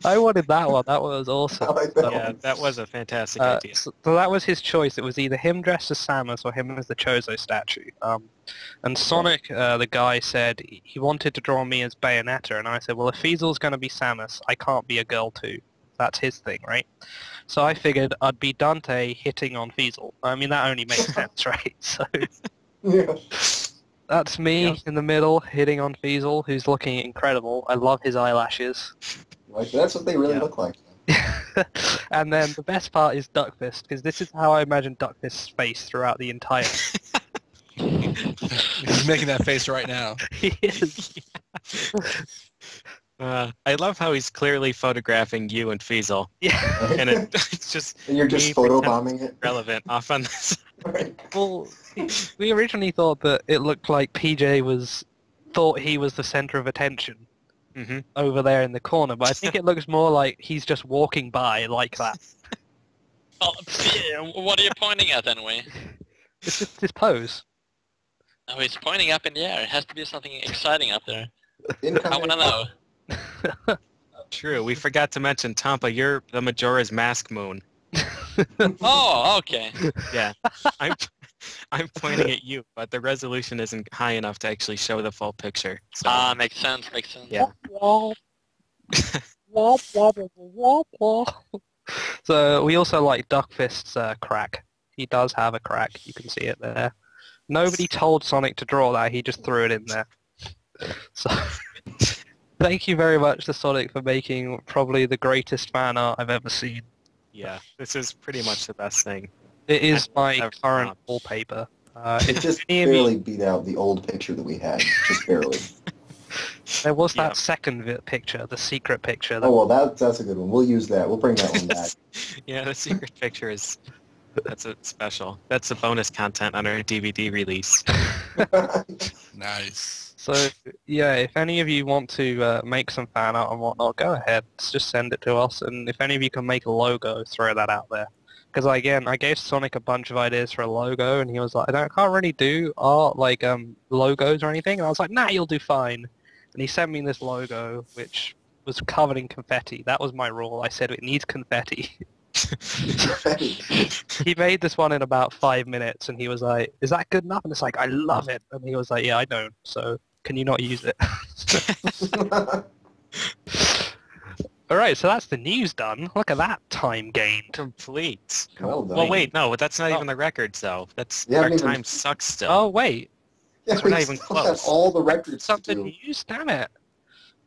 [SPEAKER 3] I wanted that one. That one was
[SPEAKER 5] I
[SPEAKER 3] awesome.
[SPEAKER 5] like that
[SPEAKER 1] Yeah,
[SPEAKER 5] one.
[SPEAKER 1] that was a fantastic idea.
[SPEAKER 3] So that was his choice. It was either him dressed as Samus or him as the Chozo statue. And Sonic, the guy, said he wanted to draw me as Bayonetta, and I said, well, if Fiesel's going to be Samus, I can't be a girl too. That's his thing, right? So I figured I'd be Dante hitting on Fiesel. I mean, that only makes sense, right? So
[SPEAKER 5] Yeah.
[SPEAKER 3] that's me in the middle hitting on Fiesel, who's looking incredible. I love his eyelashes.
[SPEAKER 5] Like that's what they really look like.
[SPEAKER 3] And then the best part is Duckfist, because this is how I imagine Duckfist's face throughout the entire...
[SPEAKER 4] He's making that face right now.
[SPEAKER 3] He is.
[SPEAKER 1] I love how he's clearly photographing you and Fiesel,
[SPEAKER 3] Yeah.
[SPEAKER 1] and it's just
[SPEAKER 5] And you're just
[SPEAKER 1] me
[SPEAKER 5] photobombing it.
[SPEAKER 1] relevant off on this.
[SPEAKER 5] Right.
[SPEAKER 3] Well, we originally thought that it looked like PJ thought he was the center of attention
[SPEAKER 1] Hmm.
[SPEAKER 3] over there in the corner, but I think it looks more like he's just walking by like that.
[SPEAKER 2] Oh, yeah, what are you pointing at anyway?
[SPEAKER 3] It's just his pose.
[SPEAKER 2] Oh, he's pointing up in the air. It has to be something exciting up there. I
[SPEAKER 5] Incoming.
[SPEAKER 2] want to know.
[SPEAKER 1] True. We forgot to mention Tampa. You're the Majora's Mask moon.
[SPEAKER 2] Oh, okay.
[SPEAKER 1] Yeah, I'm pointing at you, but the resolution isn't high enough to actually show the full picture. So
[SPEAKER 2] Makes sense, makes sense.
[SPEAKER 1] yeah.
[SPEAKER 3] So we also like Duckfist's crack. He does have a crack. You can see it there. Nobody told Sonic to draw that. He just threw it in there. So thank you very much to Sonic for making probably the greatest fan art I've ever seen.
[SPEAKER 1] Yeah, this is pretty much the best thing.
[SPEAKER 3] It is my
[SPEAKER 1] Ever.
[SPEAKER 3] current wallpaper.
[SPEAKER 5] It just
[SPEAKER 3] any of you-
[SPEAKER 5] barely beat out the old picture that we had. Just barely.
[SPEAKER 3] There was
[SPEAKER 1] Yeah.
[SPEAKER 3] that second picture, the secret picture. That,
[SPEAKER 5] Oh, well, that's a good one. We'll use that. We'll bring that one back.
[SPEAKER 1] Yeah, the secret picture that's a special. That's the bonus content on our DVD release.
[SPEAKER 4] Nice.
[SPEAKER 3] So, yeah, if any of you want to make some fan art and whatnot, go ahead. Just send it to us. And if any of you can make a logo, throw that out there. Because, again, I gave Sonic a bunch of ideas for a logo, and he was like, I can't really do art, like, logos or anything. And I was like, nah, you'll do fine. And he sent me this logo, which was covered in confetti. That was my rule. I said it needs confetti. He made this one in about 5 minutes, and he was like, is that good enough? And it's like, I love it. And he was like, yeah, I don't. So can you not use it? All right, so that's the news done. Look at that time gained.
[SPEAKER 1] Complete.
[SPEAKER 5] Well done.
[SPEAKER 1] Well, wait, no, that's not even the records, though. That's
[SPEAKER 5] You
[SPEAKER 1] our
[SPEAKER 5] haven't even-
[SPEAKER 1] time sucks still.
[SPEAKER 3] Oh, wait.
[SPEAKER 5] Yeah,
[SPEAKER 1] We're
[SPEAKER 5] we
[SPEAKER 1] not even
[SPEAKER 5] still have
[SPEAKER 1] close.
[SPEAKER 5] all the records to
[SPEAKER 3] Something
[SPEAKER 5] do.
[SPEAKER 3] news? Damn it.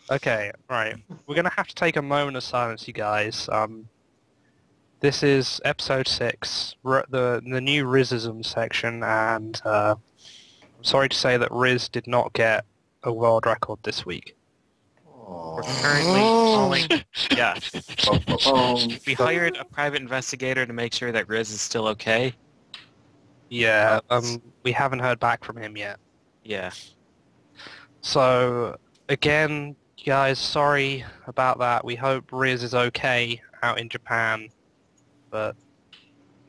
[SPEAKER 3] Okay, right. We're going to have to take a moment of silence, you guys. This is episode 6, the new Rizism section, and I'm sorry to say that Riz did not get a world record this week.
[SPEAKER 1] We're currently calling. Yeah,
[SPEAKER 5] Aw.
[SPEAKER 1] we hired a private investigator to make sure that Riz is still okay.
[SPEAKER 3] Yeah, we haven't heard back from him yet.
[SPEAKER 1] Yeah.
[SPEAKER 3] So, again, guys, sorry about that. We hope Riz is okay out in Japan, but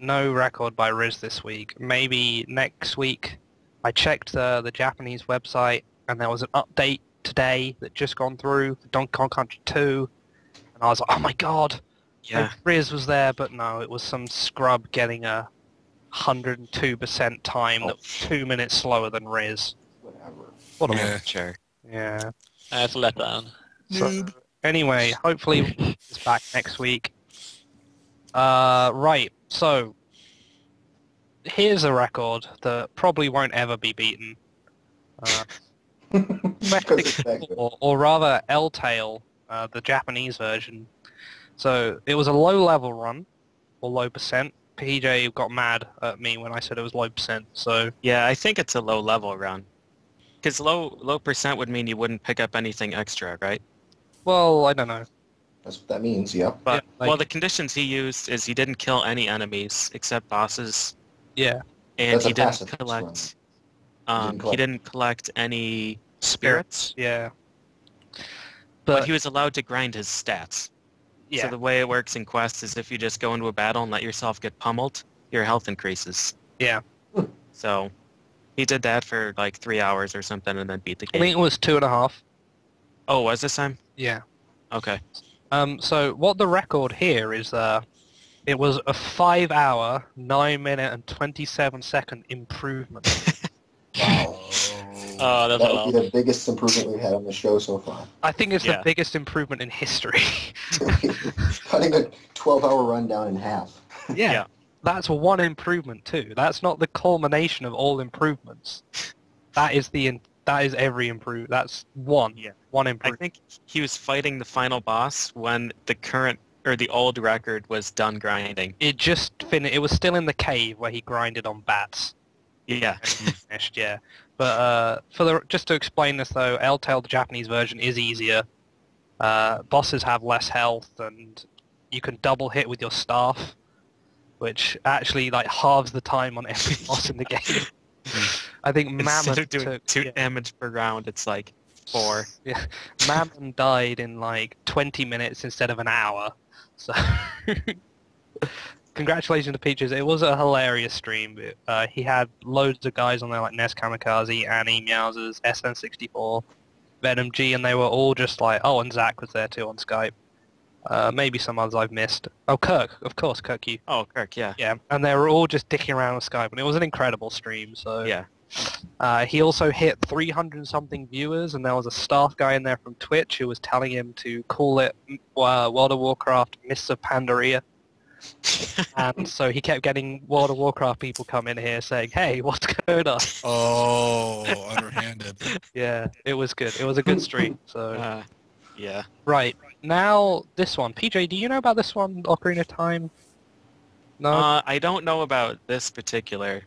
[SPEAKER 3] no record by Riz this week. Maybe next week. I checked the Japanese website, and there was an update today that just gone through for Donkey Kong Country 2, and I was like, oh my god,
[SPEAKER 1] Yeah.
[SPEAKER 3] Riz was there, but no, it was some scrub getting a 102% time that was 2 minutes slower than Riz.
[SPEAKER 5] Whatever.
[SPEAKER 3] What a
[SPEAKER 4] Yeah.
[SPEAKER 1] Sure.
[SPEAKER 3] yeah.
[SPEAKER 2] That's a letdown.
[SPEAKER 3] So,
[SPEAKER 4] Noob.
[SPEAKER 3] anyway, hopefully it's back next week. Right, so here's a record that probably won't ever be beaten.
[SPEAKER 5] Because it's that good.
[SPEAKER 3] or rather L-Tail, the Japanese version. So it was a low-level run, or low percent. PJ got mad at me when I said it was low percent, so...
[SPEAKER 1] Yeah, I think it's a low level run. Because low percent would mean you wouldn't pick up anything extra, right?
[SPEAKER 3] Well, I don't know.
[SPEAKER 5] That's what that means, yep.
[SPEAKER 1] But
[SPEAKER 3] Yeah, like-
[SPEAKER 1] well, the conditions he used is he didn't kill any enemies except bosses,
[SPEAKER 3] Yeah.
[SPEAKER 1] and
[SPEAKER 5] That's a
[SPEAKER 1] he didn't
[SPEAKER 5] pacifist
[SPEAKER 1] collect.
[SPEAKER 5] run.
[SPEAKER 1] He didn't collect any spirits,
[SPEAKER 3] Yeah.
[SPEAKER 1] but he was allowed to grind his stats.
[SPEAKER 3] yeah.
[SPEAKER 1] So the way it works in Quest is if you just go into a battle and let yourself get pummeled, your health increases.
[SPEAKER 3] Yeah.
[SPEAKER 1] So he did that for like 3 hours or something and then beat the
[SPEAKER 3] I
[SPEAKER 1] game.
[SPEAKER 3] think it was 2.5.
[SPEAKER 1] Oh, was this time?
[SPEAKER 3] Yeah.
[SPEAKER 1] Okay.
[SPEAKER 3] So what the record here is, it was a 5-hour, 9-minute, and 27-second improvement.
[SPEAKER 5] Wow.
[SPEAKER 2] Oh, that's
[SPEAKER 5] That
[SPEAKER 2] a
[SPEAKER 5] would be
[SPEAKER 2] lot.
[SPEAKER 5] the biggest improvement we've had on the show so far.
[SPEAKER 3] I think it's the
[SPEAKER 1] Yeah.
[SPEAKER 3] biggest improvement in history.
[SPEAKER 5] Cutting a 12-hour run down in half.
[SPEAKER 1] Yeah.
[SPEAKER 3] That's one improvement too. That's not the culmination of all improvements. That is every improve. That's one.
[SPEAKER 1] Yeah.
[SPEAKER 3] One
[SPEAKER 1] I
[SPEAKER 3] improvement.
[SPEAKER 1] think he was fighting the final boss when the old record was done grinding.
[SPEAKER 3] It just finished. It was still in the cave where he grinded on bats.
[SPEAKER 1] Yeah.
[SPEAKER 3] Finished, yeah. But just to explain this though, L-Tail, the Japanese version, is easier. Bosses have less health, and you can double hit with your staff, which actually like halves the time on every boss in the game. I think
[SPEAKER 1] Instead
[SPEAKER 3] Mammon
[SPEAKER 1] of doing
[SPEAKER 3] took
[SPEAKER 1] 2
[SPEAKER 3] yeah,
[SPEAKER 1] damage per round, it's like 4.
[SPEAKER 3] yeah, Mammon died in like 20 minutes instead of an hour. So congratulations to Peaches. It was a hilarious stream. He had loads of guys on there like Ness Kamikaze, Annie, Meowsers, SN64, Venom G, and they were all just like, oh, and Zach was there too on Skype. Maybe some others I've missed. Oh, Kirk, of course, Kirk you.
[SPEAKER 1] Oh, Kirk, yeah.
[SPEAKER 3] Yeah, and they were all just dicking around with Skype, and it was an incredible stream, so...
[SPEAKER 1] Yeah.
[SPEAKER 3] He also hit 300-something viewers, and there was a staff guy in there from Twitch who was telling him to call it World of Warcraft Mists of Pandaria. And so he kept getting World of Warcraft people come in here saying, hey, what's going on?
[SPEAKER 4] Oh, underhanded.
[SPEAKER 3] Yeah, it was good. It was a good stream. So
[SPEAKER 1] Yeah.
[SPEAKER 3] Right, now this one. PJ, do you know about this one, Ocarina of Time? No?
[SPEAKER 1] I don't know about this particular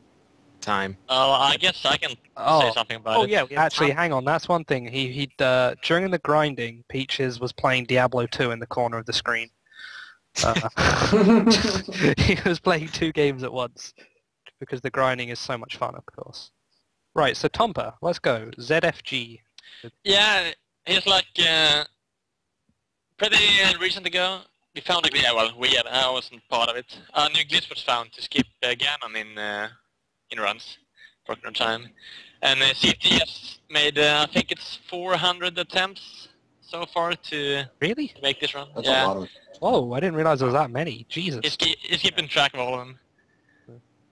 [SPEAKER 1] time.
[SPEAKER 2] Oh, I guess I can
[SPEAKER 3] Oh.
[SPEAKER 2] say something about it.
[SPEAKER 1] Yeah. We have
[SPEAKER 3] Actually,
[SPEAKER 1] Tom-
[SPEAKER 3] hang on. That's one thing. He during the grinding, Peaches was playing Diablo 2 in the corner of the screen. He was playing 2 games at once because the grinding is so much fun, of course. Right, so Tompa, let's go. ZFG.
[SPEAKER 2] Yeah, it's like pretty recent ago. We found I wasn't part of it. A new glitch was found to skip Ganon in runs for a time. And CTS made, I think it's 400 attempts so far to
[SPEAKER 3] Really?
[SPEAKER 2] make this run.
[SPEAKER 5] That's
[SPEAKER 2] yeah,
[SPEAKER 5] a lot of...
[SPEAKER 3] Whoa, I didn't realize there was that many. Jesus.
[SPEAKER 2] he's keeping track of all of them.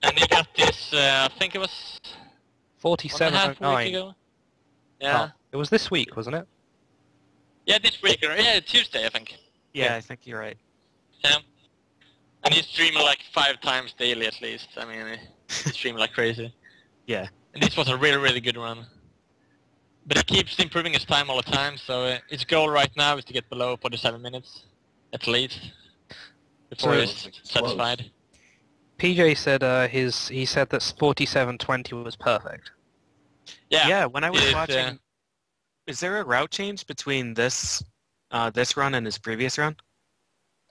[SPEAKER 2] And he got this, I think it was 1.5 week
[SPEAKER 3] 4709.
[SPEAKER 2] ago. Yeah.
[SPEAKER 3] Oh, it was this week, wasn't it?
[SPEAKER 2] Yeah, this week, or yeah, Tuesday, I think.
[SPEAKER 1] Yeah, I think you're right.
[SPEAKER 2] Yeah. And he's streaming like 5 times daily at least. I mean, he's streaming like crazy.
[SPEAKER 1] Yeah.
[SPEAKER 2] And this was a really, really good run. But he keeps improving his time all the time, so his goal right now is to get below 47 minutes, at least, before
[SPEAKER 3] So-
[SPEAKER 2] he's satisfied.
[SPEAKER 3] PJ said he said that 4720 was perfect.
[SPEAKER 2] Yeah,
[SPEAKER 1] when I was
[SPEAKER 2] If,
[SPEAKER 1] watching... Is there a route change between this run and his previous run?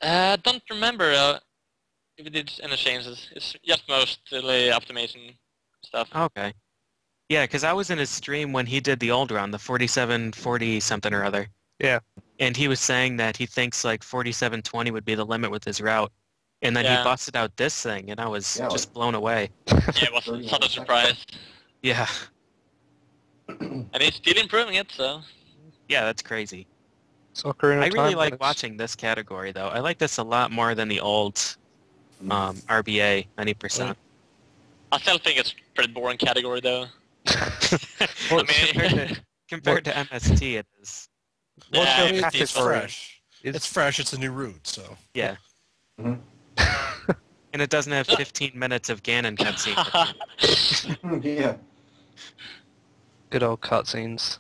[SPEAKER 2] I don't remember if he did any changes. It's just mostly optimization stuff.
[SPEAKER 1] Okay. Yeah, because I was in his stream when he did the old run, the 4740 something or other.
[SPEAKER 3] Yeah.
[SPEAKER 1] And he was saying that he thinks like 4720 would be the limit with his route. And then
[SPEAKER 2] Yeah.
[SPEAKER 1] he busted out this thing, and I was
[SPEAKER 5] Yeah,
[SPEAKER 1] just blown away.
[SPEAKER 2] Yeah, it was not a surprise.
[SPEAKER 1] Yeah.
[SPEAKER 2] And he's still improving it, so...
[SPEAKER 1] Yeah, that's crazy.
[SPEAKER 3] Ocarina of
[SPEAKER 1] I
[SPEAKER 3] Time
[SPEAKER 1] really like
[SPEAKER 3] minutes.
[SPEAKER 1] watching this category, though. I like this a lot more than the old RBA, 90%.
[SPEAKER 2] I still think it's a pretty boring category, though.
[SPEAKER 1] Well, compared to MST, it is.
[SPEAKER 3] What's
[SPEAKER 2] Yeah,
[SPEAKER 3] your
[SPEAKER 2] it's
[SPEAKER 4] It's
[SPEAKER 3] category?
[SPEAKER 4] fresh. It's fresh. It's a new route. So
[SPEAKER 1] Yeah.
[SPEAKER 5] Mhm.
[SPEAKER 1] And it doesn't have 15 minutes of Ganon cutscene.
[SPEAKER 5] Yeah.
[SPEAKER 3] Good old cutscenes.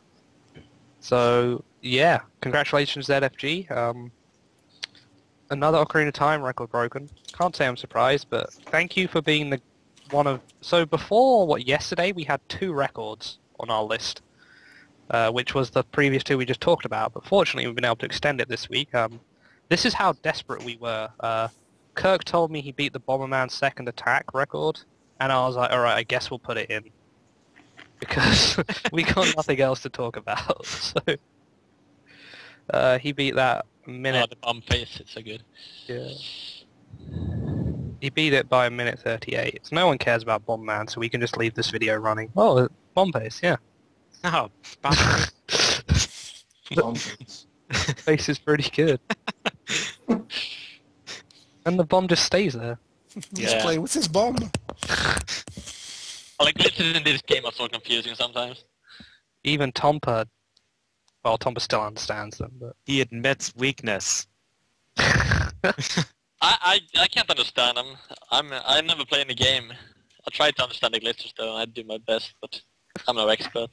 [SPEAKER 3] So yeah, congratulations ZFG. Another Ocarina of Time record broken. Can't say I'm surprised, but thank you for being the one of. So before yesterday we had 2 records on our list, which was the previous 2 we just talked about. But fortunately, we've been able to extend it this week. This is how desperate we were. Kirk told me he beat the Bomberman's second attack record, and I was like, all right, I guess we'll put it in because we got nothing else to talk about. So he beat that minute.
[SPEAKER 2] Oh, the bomb face, it's so good.
[SPEAKER 3] Yeah. He beat it by 1:38. So no one cares about Bomberman, so we can just leave this video running. Oh, bomb pace, yeah.
[SPEAKER 1] Oh, bummer.
[SPEAKER 3] Pace is pretty good. And the bomb just stays there.
[SPEAKER 4] he's
[SPEAKER 2] Yeah.
[SPEAKER 4] playing with his bomb.
[SPEAKER 2] Like, glitches in this game are so confusing sometimes.
[SPEAKER 3] Even Tompa, well, Tompa still understands them, but...
[SPEAKER 1] He admits weakness.
[SPEAKER 2] I can't understand them. I never play in the game. I try to understand the glitches though. I do my best, but I'm no expert.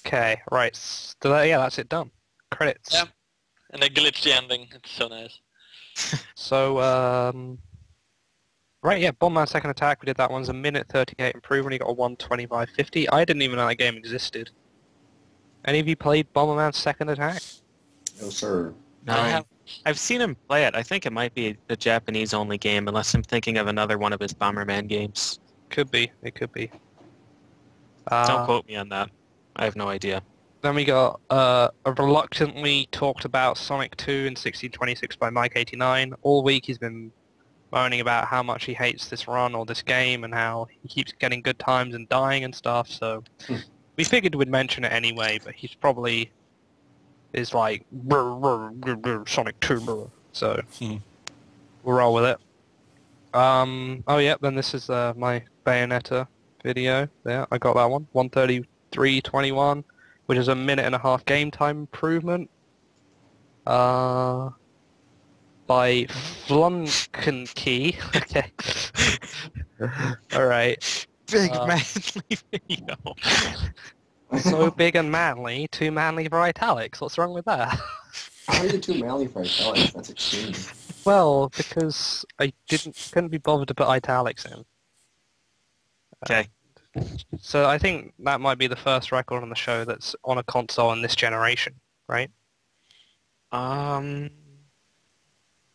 [SPEAKER 3] Okay, right. So yeah, that's it done. Credits.
[SPEAKER 2] Yeah. And the glitchy ending, it's so nice.
[SPEAKER 3] So, right, yeah, Bomberman Second Attack, we did that one. It's a 1:38 improvement. He got a 1:25.50. I didn't even know that game existed. Any of you played Bomberman Second Attack?
[SPEAKER 5] No, sir.
[SPEAKER 1] No, I've seen him play it. I think it might be a Japanese-only game, unless I'm thinking of another one of his Bomberman games.
[SPEAKER 3] Could be. It could be.
[SPEAKER 1] Don't quote me on that. I have no idea.
[SPEAKER 3] Then we got a reluctantly talked about Sonic 2 in 1626 by Mike89. All week he's been moaning about how much he hates this run or this game and how he keeps getting good times and dying and stuff, so we figured we'd mention it anyway, but he's probably is like, "Brr, brr, brr, brr, Sonic 2, brr." So we'll roll with it. Oh yeah, then this is my Bayonetta video. There, I got that one. 1:33.21. Which is a 1.5 game time improvement. By Flunkenkey. Okay. Alright.
[SPEAKER 1] Big manly video.
[SPEAKER 3] So big and manly, too manly for italics. What's wrong with that?
[SPEAKER 5] How are you too manly for italics? That's extreme.
[SPEAKER 3] Well, because I couldn't be bothered to put italics in.
[SPEAKER 1] Okay.
[SPEAKER 3] So I think that might be the first record on the show that's on a console in this generation, right?
[SPEAKER 1] Skyrim.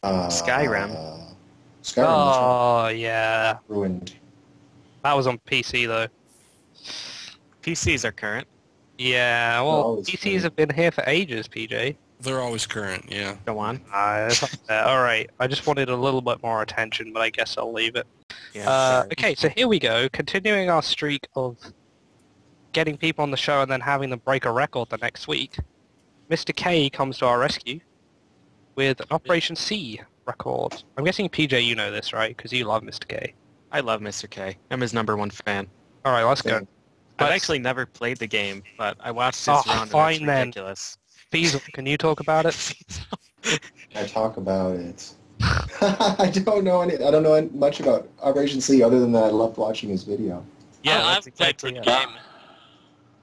[SPEAKER 5] Skyrim. That's
[SPEAKER 3] Oh, yeah.
[SPEAKER 5] ruined.
[SPEAKER 3] That was on PC, though.
[SPEAKER 1] PCs are current.
[SPEAKER 3] Yeah,
[SPEAKER 5] They're
[SPEAKER 3] well,
[SPEAKER 5] always
[SPEAKER 3] PCs
[SPEAKER 5] current.
[SPEAKER 3] have been here for ages, PJ.
[SPEAKER 4] They're always current. Yeah.
[SPEAKER 1] Go on.
[SPEAKER 3] Alright, I just wanted a little bit more attention, but I guess I'll leave it.
[SPEAKER 1] Yeah. sorry.
[SPEAKER 3] Okay, so here we go, continuing our streak of getting people on the show and then having them break a record the next week. Mr. K comes to our rescue with an Operation C record. I'm guessing, PJ, you know this, right? Because you love Mr. K.
[SPEAKER 1] I love Mr. K. I'm his #1 fan.
[SPEAKER 3] Alright, let's go.
[SPEAKER 5] Same.
[SPEAKER 1] I've
[SPEAKER 3] Let's-
[SPEAKER 1] actually never played the game, but I watched his
[SPEAKER 3] Oh,
[SPEAKER 1] run and
[SPEAKER 3] fine
[SPEAKER 1] it's
[SPEAKER 3] then.
[SPEAKER 1] ridiculous.
[SPEAKER 3] Feasel, can you talk about it?
[SPEAKER 5] I talk about it. I don't know much about Operation C other than that I loved watching his video.
[SPEAKER 1] Yeah,
[SPEAKER 2] I've
[SPEAKER 1] that's
[SPEAKER 2] played
[SPEAKER 1] exactly
[SPEAKER 2] through
[SPEAKER 1] it.
[SPEAKER 2] the game.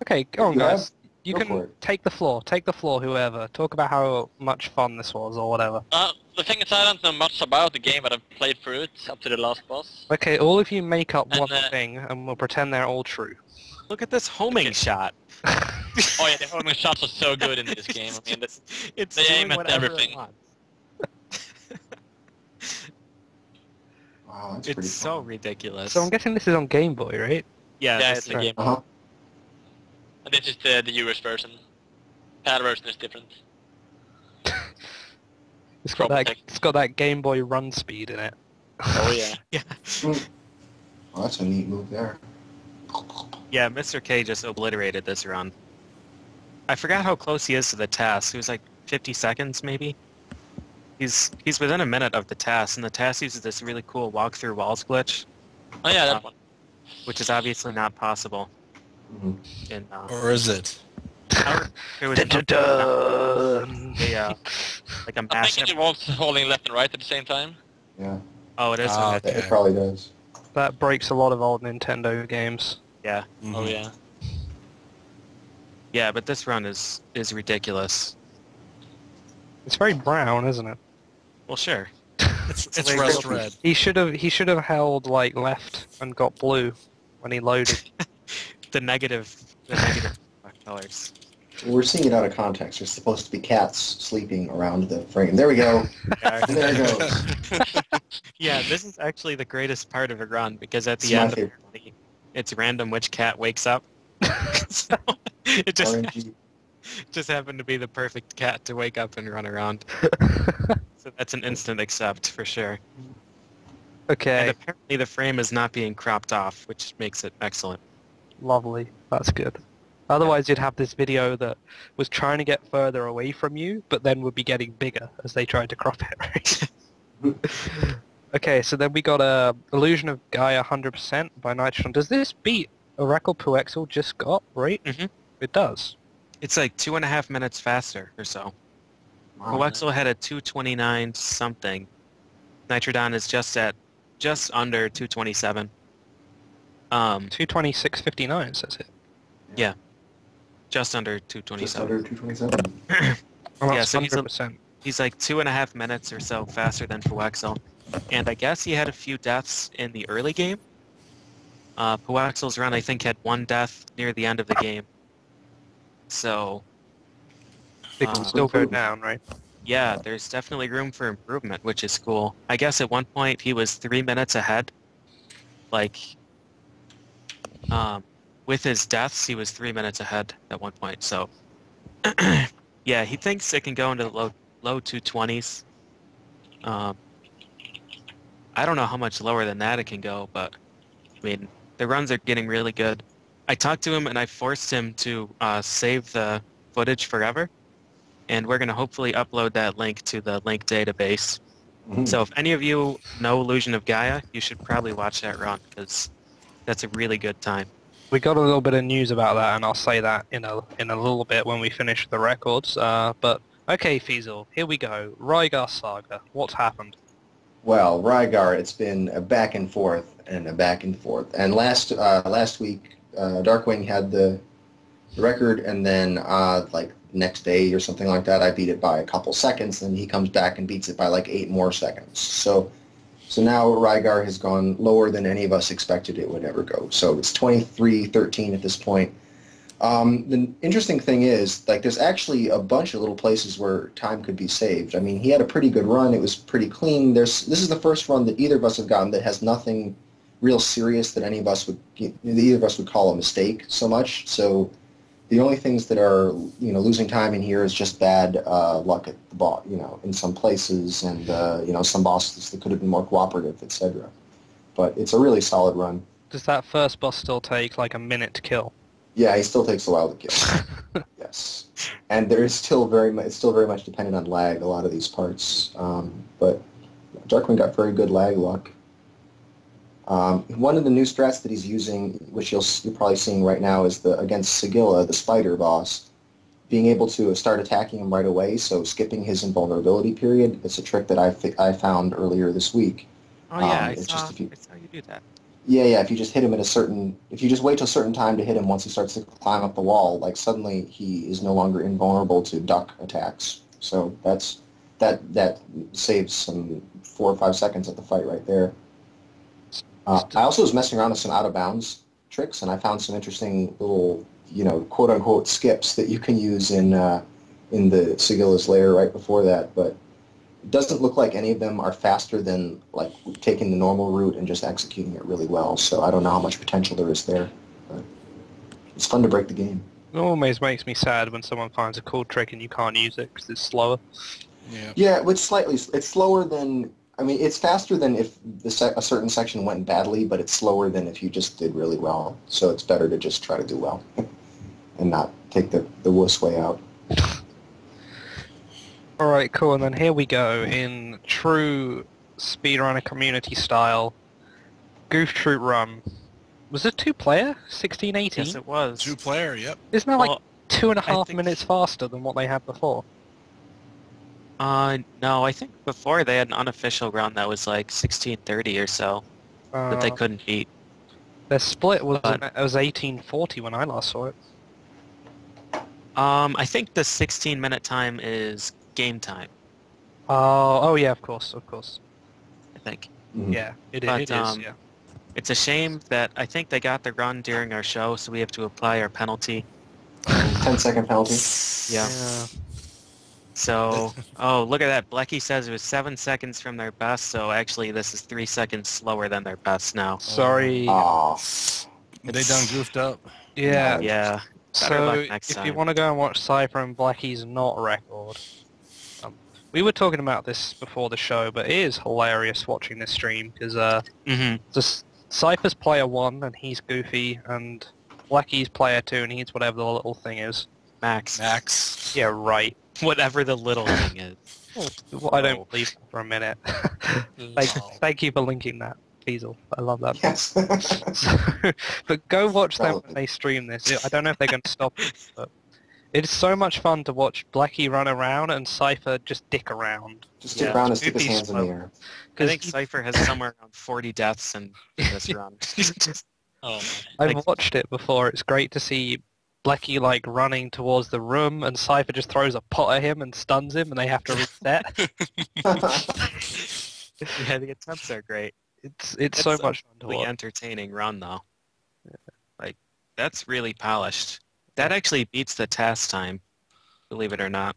[SPEAKER 3] Okay, go on,
[SPEAKER 5] You have?
[SPEAKER 3] guys. You
[SPEAKER 5] Go for
[SPEAKER 3] can
[SPEAKER 5] it.
[SPEAKER 3] take the floor. Take the floor, whoever. Talk about how much fun this was or whatever.
[SPEAKER 2] The thing is, I don't know much about the game, but I've played through it up to the last boss.
[SPEAKER 3] Okay, all of you make up
[SPEAKER 2] And,
[SPEAKER 3] one thing, and we'll pretend they're all true.
[SPEAKER 1] Look at this homing
[SPEAKER 2] Okay.
[SPEAKER 1] shot.
[SPEAKER 2] Oh yeah, the homing shots are so good in this game. I mean,
[SPEAKER 1] It's
[SPEAKER 2] they
[SPEAKER 1] doing
[SPEAKER 2] aim at
[SPEAKER 1] whatever it
[SPEAKER 2] everything.
[SPEAKER 1] wants.
[SPEAKER 5] Wow, that's pretty
[SPEAKER 1] It's so
[SPEAKER 5] fun.
[SPEAKER 1] ridiculous.
[SPEAKER 3] So I'm guessing this is on Game Boy, right?
[SPEAKER 1] Yeah,
[SPEAKER 2] yeah,
[SPEAKER 1] that's
[SPEAKER 2] it's the
[SPEAKER 1] right.
[SPEAKER 2] game.
[SPEAKER 5] Uh-huh.
[SPEAKER 2] And this is the US version. PAL version is different.
[SPEAKER 3] It's got that.
[SPEAKER 2] Probably.
[SPEAKER 3] It's got that Game Boy run speed in it.
[SPEAKER 2] Oh yeah.
[SPEAKER 1] Yeah.
[SPEAKER 5] Oh, that's a neat move there.
[SPEAKER 1] Yeah, Mr. K just obliterated this run. I forgot how close he is to the task. It was like 50 seconds, maybe? He's within a minute of the task, and the task uses this really cool walk-through walls glitch.
[SPEAKER 2] Oh yeah, that one.
[SPEAKER 1] which is obviously not possible.
[SPEAKER 5] Mhm.
[SPEAKER 1] In
[SPEAKER 4] Or is it?
[SPEAKER 1] there was like a
[SPEAKER 2] I
[SPEAKER 1] mash.
[SPEAKER 2] think it involves holding left and right at the same time.
[SPEAKER 5] Yeah,
[SPEAKER 1] Oh, it is.
[SPEAKER 4] Ah,
[SPEAKER 1] Okay.
[SPEAKER 5] it probably does.
[SPEAKER 3] That breaks a lot of old Nintendo games.
[SPEAKER 1] Yeah,
[SPEAKER 4] Mhm.
[SPEAKER 2] Oh yeah.
[SPEAKER 1] yeah, but this run is ridiculous.
[SPEAKER 3] It's very brown, isn't it?
[SPEAKER 1] Well, sure.
[SPEAKER 4] It's
[SPEAKER 1] like
[SPEAKER 4] rust
[SPEAKER 1] real-
[SPEAKER 4] red.
[SPEAKER 3] He should have held like left and got blue when he loaded.
[SPEAKER 1] The negative colors.
[SPEAKER 5] We're seeing it out of context. There's supposed to be cats sleeping around the frame. There we go. There it goes.
[SPEAKER 1] Yeah, this is actually the greatest part of the run because at
[SPEAKER 5] It's
[SPEAKER 1] the
[SPEAKER 5] my
[SPEAKER 1] end,
[SPEAKER 5] favorite.
[SPEAKER 1] apparently, it's random which cat wakes up. So it
[SPEAKER 5] RNG.
[SPEAKER 1] just happened to be the perfect cat to wake up and run around. So that's an instant accept for sure. And
[SPEAKER 3] Okay,
[SPEAKER 1] apparently the frame is not being cropped off, which makes it excellent.
[SPEAKER 3] lovely. That's good. Otherwise, you'd have this video that was trying to get further away from you, but then would be getting bigger as they tried to crop it. Right? Okay, so then we got Illusion of Gaia 100% by Nitron. Does this beat a record Puexel just got, right?
[SPEAKER 1] Mhm.
[SPEAKER 3] It does.
[SPEAKER 1] It's like 2.5 minutes faster or so.
[SPEAKER 5] Wow.
[SPEAKER 1] Coexel had a 229 something. Nitrodon is just under 227.
[SPEAKER 3] 226.59 says it.
[SPEAKER 1] Just under
[SPEAKER 5] Just
[SPEAKER 1] 227.
[SPEAKER 5] under 227.
[SPEAKER 3] Well,
[SPEAKER 1] Yeah,
[SPEAKER 3] that's
[SPEAKER 1] so he's a-
[SPEAKER 3] 100%.
[SPEAKER 1] He's like 2.5 minutes or so faster than Puexel. And I guess he had a few deaths in the early game. Puexel's run, I think, had one death near the end of the game. So,
[SPEAKER 3] It can still go down, right?
[SPEAKER 1] yeah, there's definitely room for improvement, which is cool. I guess at one point he was 3 minutes ahead. Like, with his deaths, he was 3 minutes ahead at one point. So, yeah, he thinks it can go into the low 220s. I don't know how much lower than that it can go, but I mean, the runs are getting really good. I talked to him and I forced him to save the footage forever, and we're going to hopefully upload that link to the link database.
[SPEAKER 5] Mhm.
[SPEAKER 1] So if any of you know Illusion of Gaia, you should probably watch that run because that's a really good time.
[SPEAKER 3] We got a little bit of news about that, and I'll say that in a little bit when we finish the records. But okay, Feasel, here we go. Rygar Saga. What's happened?
[SPEAKER 5] Well, Rygar, it's been a back and forth and a back and forth. And last week, Darkwing had the record, and then like next day or something like that, I beat it by a couple seconds, and he comes back and beats it by like 8 more seconds. So now Rygar has gone lower than any of us expected it would ever go. So it's 23-13 at this point. The interesting thing is, like, there's actually a bunch of little places where time could be saved. I mean, he had a pretty good run. It was pretty clean. This is the first run that either of us have gotten that has nothing real serious that either of us would call a mistake so much. So the only things that are, losing time in here is just bad luck at the boss, in some places, and some bosses that could have been more cooperative, etc. But it's a really solid run.
[SPEAKER 3] Does that first boss still take like a minute to kill?
[SPEAKER 5] Yeah, he still takes a while to kill. Yes, and there is still it's still very much dependent on lag. A lot of these parts, but Darkwing got very good lag luck. One of the new strats that he's using, which you're probably seeing right now, is against Sigilla, the spider boss, being able to start attacking him right away. So skipping his invulnerability period. It's a trick that I found earlier this week.
[SPEAKER 1] Oh yeah, I
[SPEAKER 5] it's
[SPEAKER 1] saw
[SPEAKER 5] just if you-
[SPEAKER 1] you do that.
[SPEAKER 5] Yeah, if you just hit him if you just wait till a certain time to hit him once he starts to climb up the wall, like suddenly he is no longer invulnerable to duck attacks. So that saves some 4 or 5 seconds of the fight right there. I also was messing around with some out of bounds tricks, and I found some interesting little, quote unquote skips that you can use in the Sigilla's lair right before that, but it doesn't look like any of them are faster than like taking the normal route and just executing it really well. So I don't know how much potential there is there. But it's fun to break the game.
[SPEAKER 3] It always makes me sad when someone finds a cool trick and you can't use it because it's slower.
[SPEAKER 4] Yeah.
[SPEAKER 5] Yeah, it's slower than. I mean, it's faster than if a certain section went badly, but it's slower than if you just did really well. So it's better to just try to do well and not take the wuss way out.
[SPEAKER 3] Alright, cool, and then here we go, in true speedrunner community style. Goof Troop run. Was it 2-player? 1618?
[SPEAKER 1] Yes, it was.
[SPEAKER 4] 2-player, yep.
[SPEAKER 3] Isn't that like
[SPEAKER 1] Well,
[SPEAKER 3] 2.5
[SPEAKER 1] think-
[SPEAKER 3] minutes faster than what they had before?
[SPEAKER 1] No, I think before they had an unofficial run that was like 1630 or so that they couldn't beat.
[SPEAKER 3] Their split was
[SPEAKER 1] But-
[SPEAKER 3] it was 1840 when I last saw it.
[SPEAKER 1] I think the 16-minute time is game time,
[SPEAKER 3] Oh yeah, of course.
[SPEAKER 1] I think.
[SPEAKER 5] Mhm.
[SPEAKER 3] Yeah, it
[SPEAKER 1] But,
[SPEAKER 3] is. Yeah.
[SPEAKER 1] It's a shame that I think they got the run during our show, so we have to apply our penalty.
[SPEAKER 5] 10-second penalty.
[SPEAKER 1] Yeah. So, oh, look at that. Blecky says it was 7 seconds from their best, so actually this is 3 seconds slower than their best now.
[SPEAKER 3] Sorry.
[SPEAKER 5] Aw.
[SPEAKER 4] They done goofed up.
[SPEAKER 3] Yeah.
[SPEAKER 1] Yeah. Better
[SPEAKER 3] So
[SPEAKER 1] luck next
[SPEAKER 3] if you
[SPEAKER 1] time.
[SPEAKER 3] want to go and watch Cypher and Blackie's not record, we were talking about this before the show, but it is hilarious watching this stream because
[SPEAKER 1] Mm-hmm.
[SPEAKER 3] just Cypher's player 1 and he's goofy, and Blackie's player 2 and he's whatever the little thing is.
[SPEAKER 1] Max.
[SPEAKER 4] Max.
[SPEAKER 3] Yeah, right.
[SPEAKER 1] Whatever the little thing is.
[SPEAKER 3] Well, I don't believe that for a minute. Thank you for linking that, Diesel. I love that.
[SPEAKER 5] Yes.
[SPEAKER 3] So, but go watch them when
[SPEAKER 5] Relevant.
[SPEAKER 3] they stream this. I don't know if they're going to stop it, but it's so much fun to watch Blackie run around and Cypher just dick around.
[SPEAKER 5] Just stick
[SPEAKER 1] Yeah.
[SPEAKER 5] around and stick his
[SPEAKER 3] Goofy
[SPEAKER 5] hands in the
[SPEAKER 3] slow.
[SPEAKER 5] air.
[SPEAKER 1] I think Cypher has somewhere around 40 deaths in this run.
[SPEAKER 2] Oh, man.
[SPEAKER 3] I've
[SPEAKER 1] like-
[SPEAKER 3] watched it before. It's great to see Blackie like running towards the room and Cypher just throws a pot at him and stuns him and they have to reset.
[SPEAKER 1] Yeah, the attempts are great.
[SPEAKER 3] It's so
[SPEAKER 1] That's
[SPEAKER 3] much fun to
[SPEAKER 1] Really
[SPEAKER 3] watch.
[SPEAKER 1] entertaining run, though. Like, that's really polished. That actually beats the task time, believe it or not.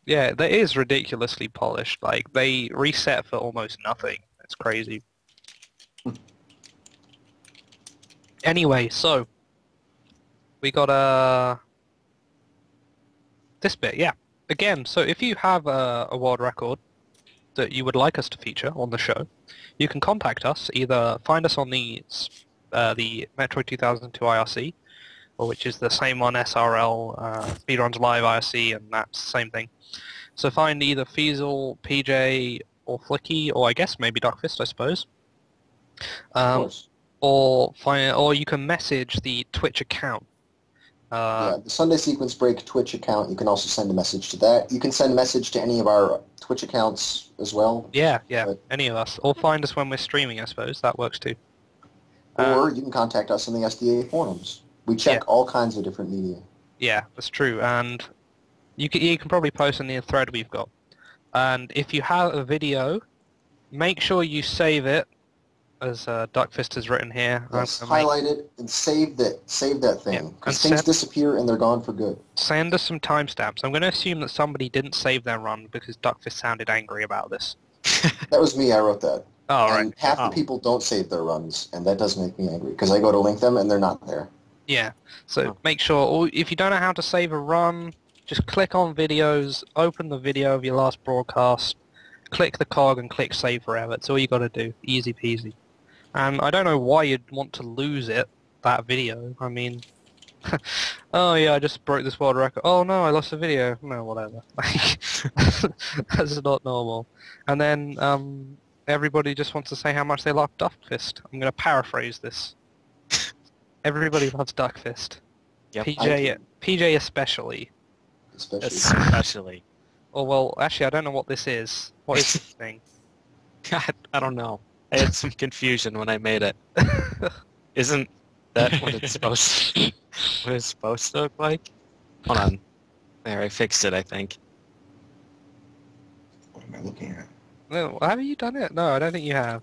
[SPEAKER 3] Yeah, that is ridiculously polished. Like they reset for almost nothing. It's crazy. Anyway, so we got this bit, yeah. Again, so if you have a world record that you would like us to feature on the show, you can contact us. Either find us on the Metroid 2002 IRC, or which is the same on SRL, Speedruns Live IRC, and that's the same thing. So find either Feasel, PJ, or Flicky, or I guess maybe Duckfist, I suppose.
[SPEAKER 5] Of course.
[SPEAKER 3] Or you can message the Twitch account.
[SPEAKER 5] Yeah, the Sunday Sequence Break Twitch account, you can also send a message to that. You can send a message to any of our Twitch accounts as well.
[SPEAKER 3] Yeah,
[SPEAKER 5] But-
[SPEAKER 3] any of us. Or find us when we're streaming, I suppose. That works too.
[SPEAKER 5] Or you can contact us in the SDA forums. We check all kinds of different media.
[SPEAKER 3] Yeah, that's true. And you can probably post in the thread we've got. And if you have a video, make sure you save it, as Duckfist has written here.
[SPEAKER 5] Yes,
[SPEAKER 3] And
[SPEAKER 5] highlight it and save that thing.
[SPEAKER 3] Yeah,
[SPEAKER 5] Because
[SPEAKER 3] and
[SPEAKER 5] things
[SPEAKER 3] set-
[SPEAKER 5] disappear and they're gone for good.
[SPEAKER 3] send us some timestamps. I'm going to assume that somebody didn't save their run because Duckfist sounded angry about this.
[SPEAKER 5] That was me, I wrote that.
[SPEAKER 3] Oh,
[SPEAKER 5] And
[SPEAKER 3] right.
[SPEAKER 5] half
[SPEAKER 1] Oh.
[SPEAKER 5] the people don't save their runs, and that does make me angry, because I go to link them and they're not there.
[SPEAKER 3] Yeah. So
[SPEAKER 1] Oh.
[SPEAKER 3] make sure, or if you don't know how to save a run, just click on videos, open the video of your last broadcast, click the cog and click save forever. That's all you got to do. Easy peasy. And I don't know why you'd want to lose it, that video. I mean, oh yeah, I just broke this world record. Oh no, I lost the video. No, whatever. Like, that's not normal. And then everybody just wants to say how much they love Duckfist. I'm going to paraphrase this. Everybody loves Duckfist.
[SPEAKER 1] Yep.
[SPEAKER 3] PJ especially.
[SPEAKER 5] Especially.
[SPEAKER 1] Especially.
[SPEAKER 3] Oh well, actually I don't know what this is. What is this thing?
[SPEAKER 1] God, I don't know. I had some confusion when I made it. Isn't that what it's supposed to, what it's supposed to look like? Hold on. There, I fixed it, I think.
[SPEAKER 5] What am I looking at?
[SPEAKER 3] No, have you done it? No, I don't think you have.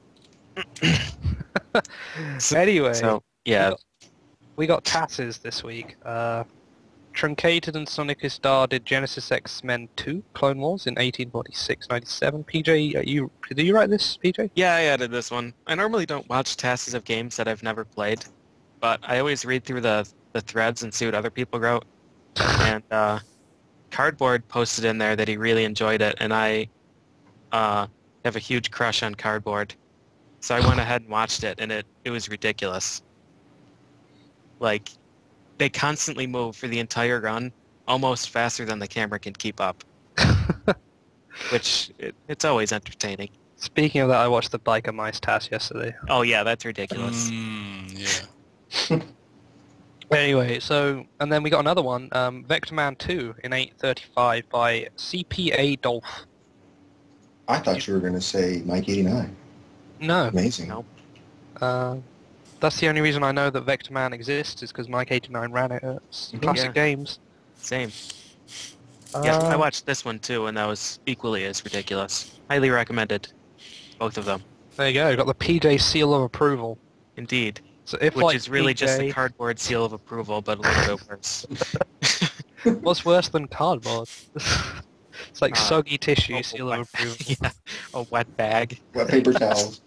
[SPEAKER 3] Anyway,
[SPEAKER 1] So, yeah.
[SPEAKER 3] we got TASes this week. Truncated and Sonic Star did Genesis X-Men 2 Clone Wars in 1846-97. PJ, did you write this, PJ?
[SPEAKER 1] Yeah, I added this one. I normally don't watch tasks of games that I've never played, but I always read through the threads and see what other people wrote. And Cardboard posted in there that he really enjoyed it, and I have a huge crush on Cardboard. So I went ahead and watched it, and it was ridiculous. Like, they constantly move for the entire run, almost faster than the camera can keep up. Which, it's always entertaining.
[SPEAKER 3] Speaking of that, I watched the Biker Mice task yesterday.
[SPEAKER 1] Oh yeah, that's ridiculous.
[SPEAKER 4] Yeah.
[SPEAKER 3] Anyway, so, and then we got another one, Vector Man 2 in 835 by CPA Dolph.
[SPEAKER 5] I thought you were going to say Mike 89.
[SPEAKER 3] No.
[SPEAKER 5] Amazing.
[SPEAKER 1] Nope.
[SPEAKER 3] That's the only reason I know that Vector Man exists is because Mike 89 ran it at Classic
[SPEAKER 1] Yeah.
[SPEAKER 3] Games.
[SPEAKER 1] Same. Yeah, I watched this one too, and that was equally as ridiculous. Highly recommended. Both of them.
[SPEAKER 3] There you go, got the PJ seal of approval.
[SPEAKER 1] Indeed.
[SPEAKER 3] So if
[SPEAKER 1] Which
[SPEAKER 3] like
[SPEAKER 1] is really just a
[SPEAKER 3] PJ
[SPEAKER 1] cardboard seal of approval, but a little bit worse.
[SPEAKER 3] What's worse than cardboard? It's like soggy tissue seal of approval.
[SPEAKER 1] Yeah, a wet bag.
[SPEAKER 5] Wet paper towels.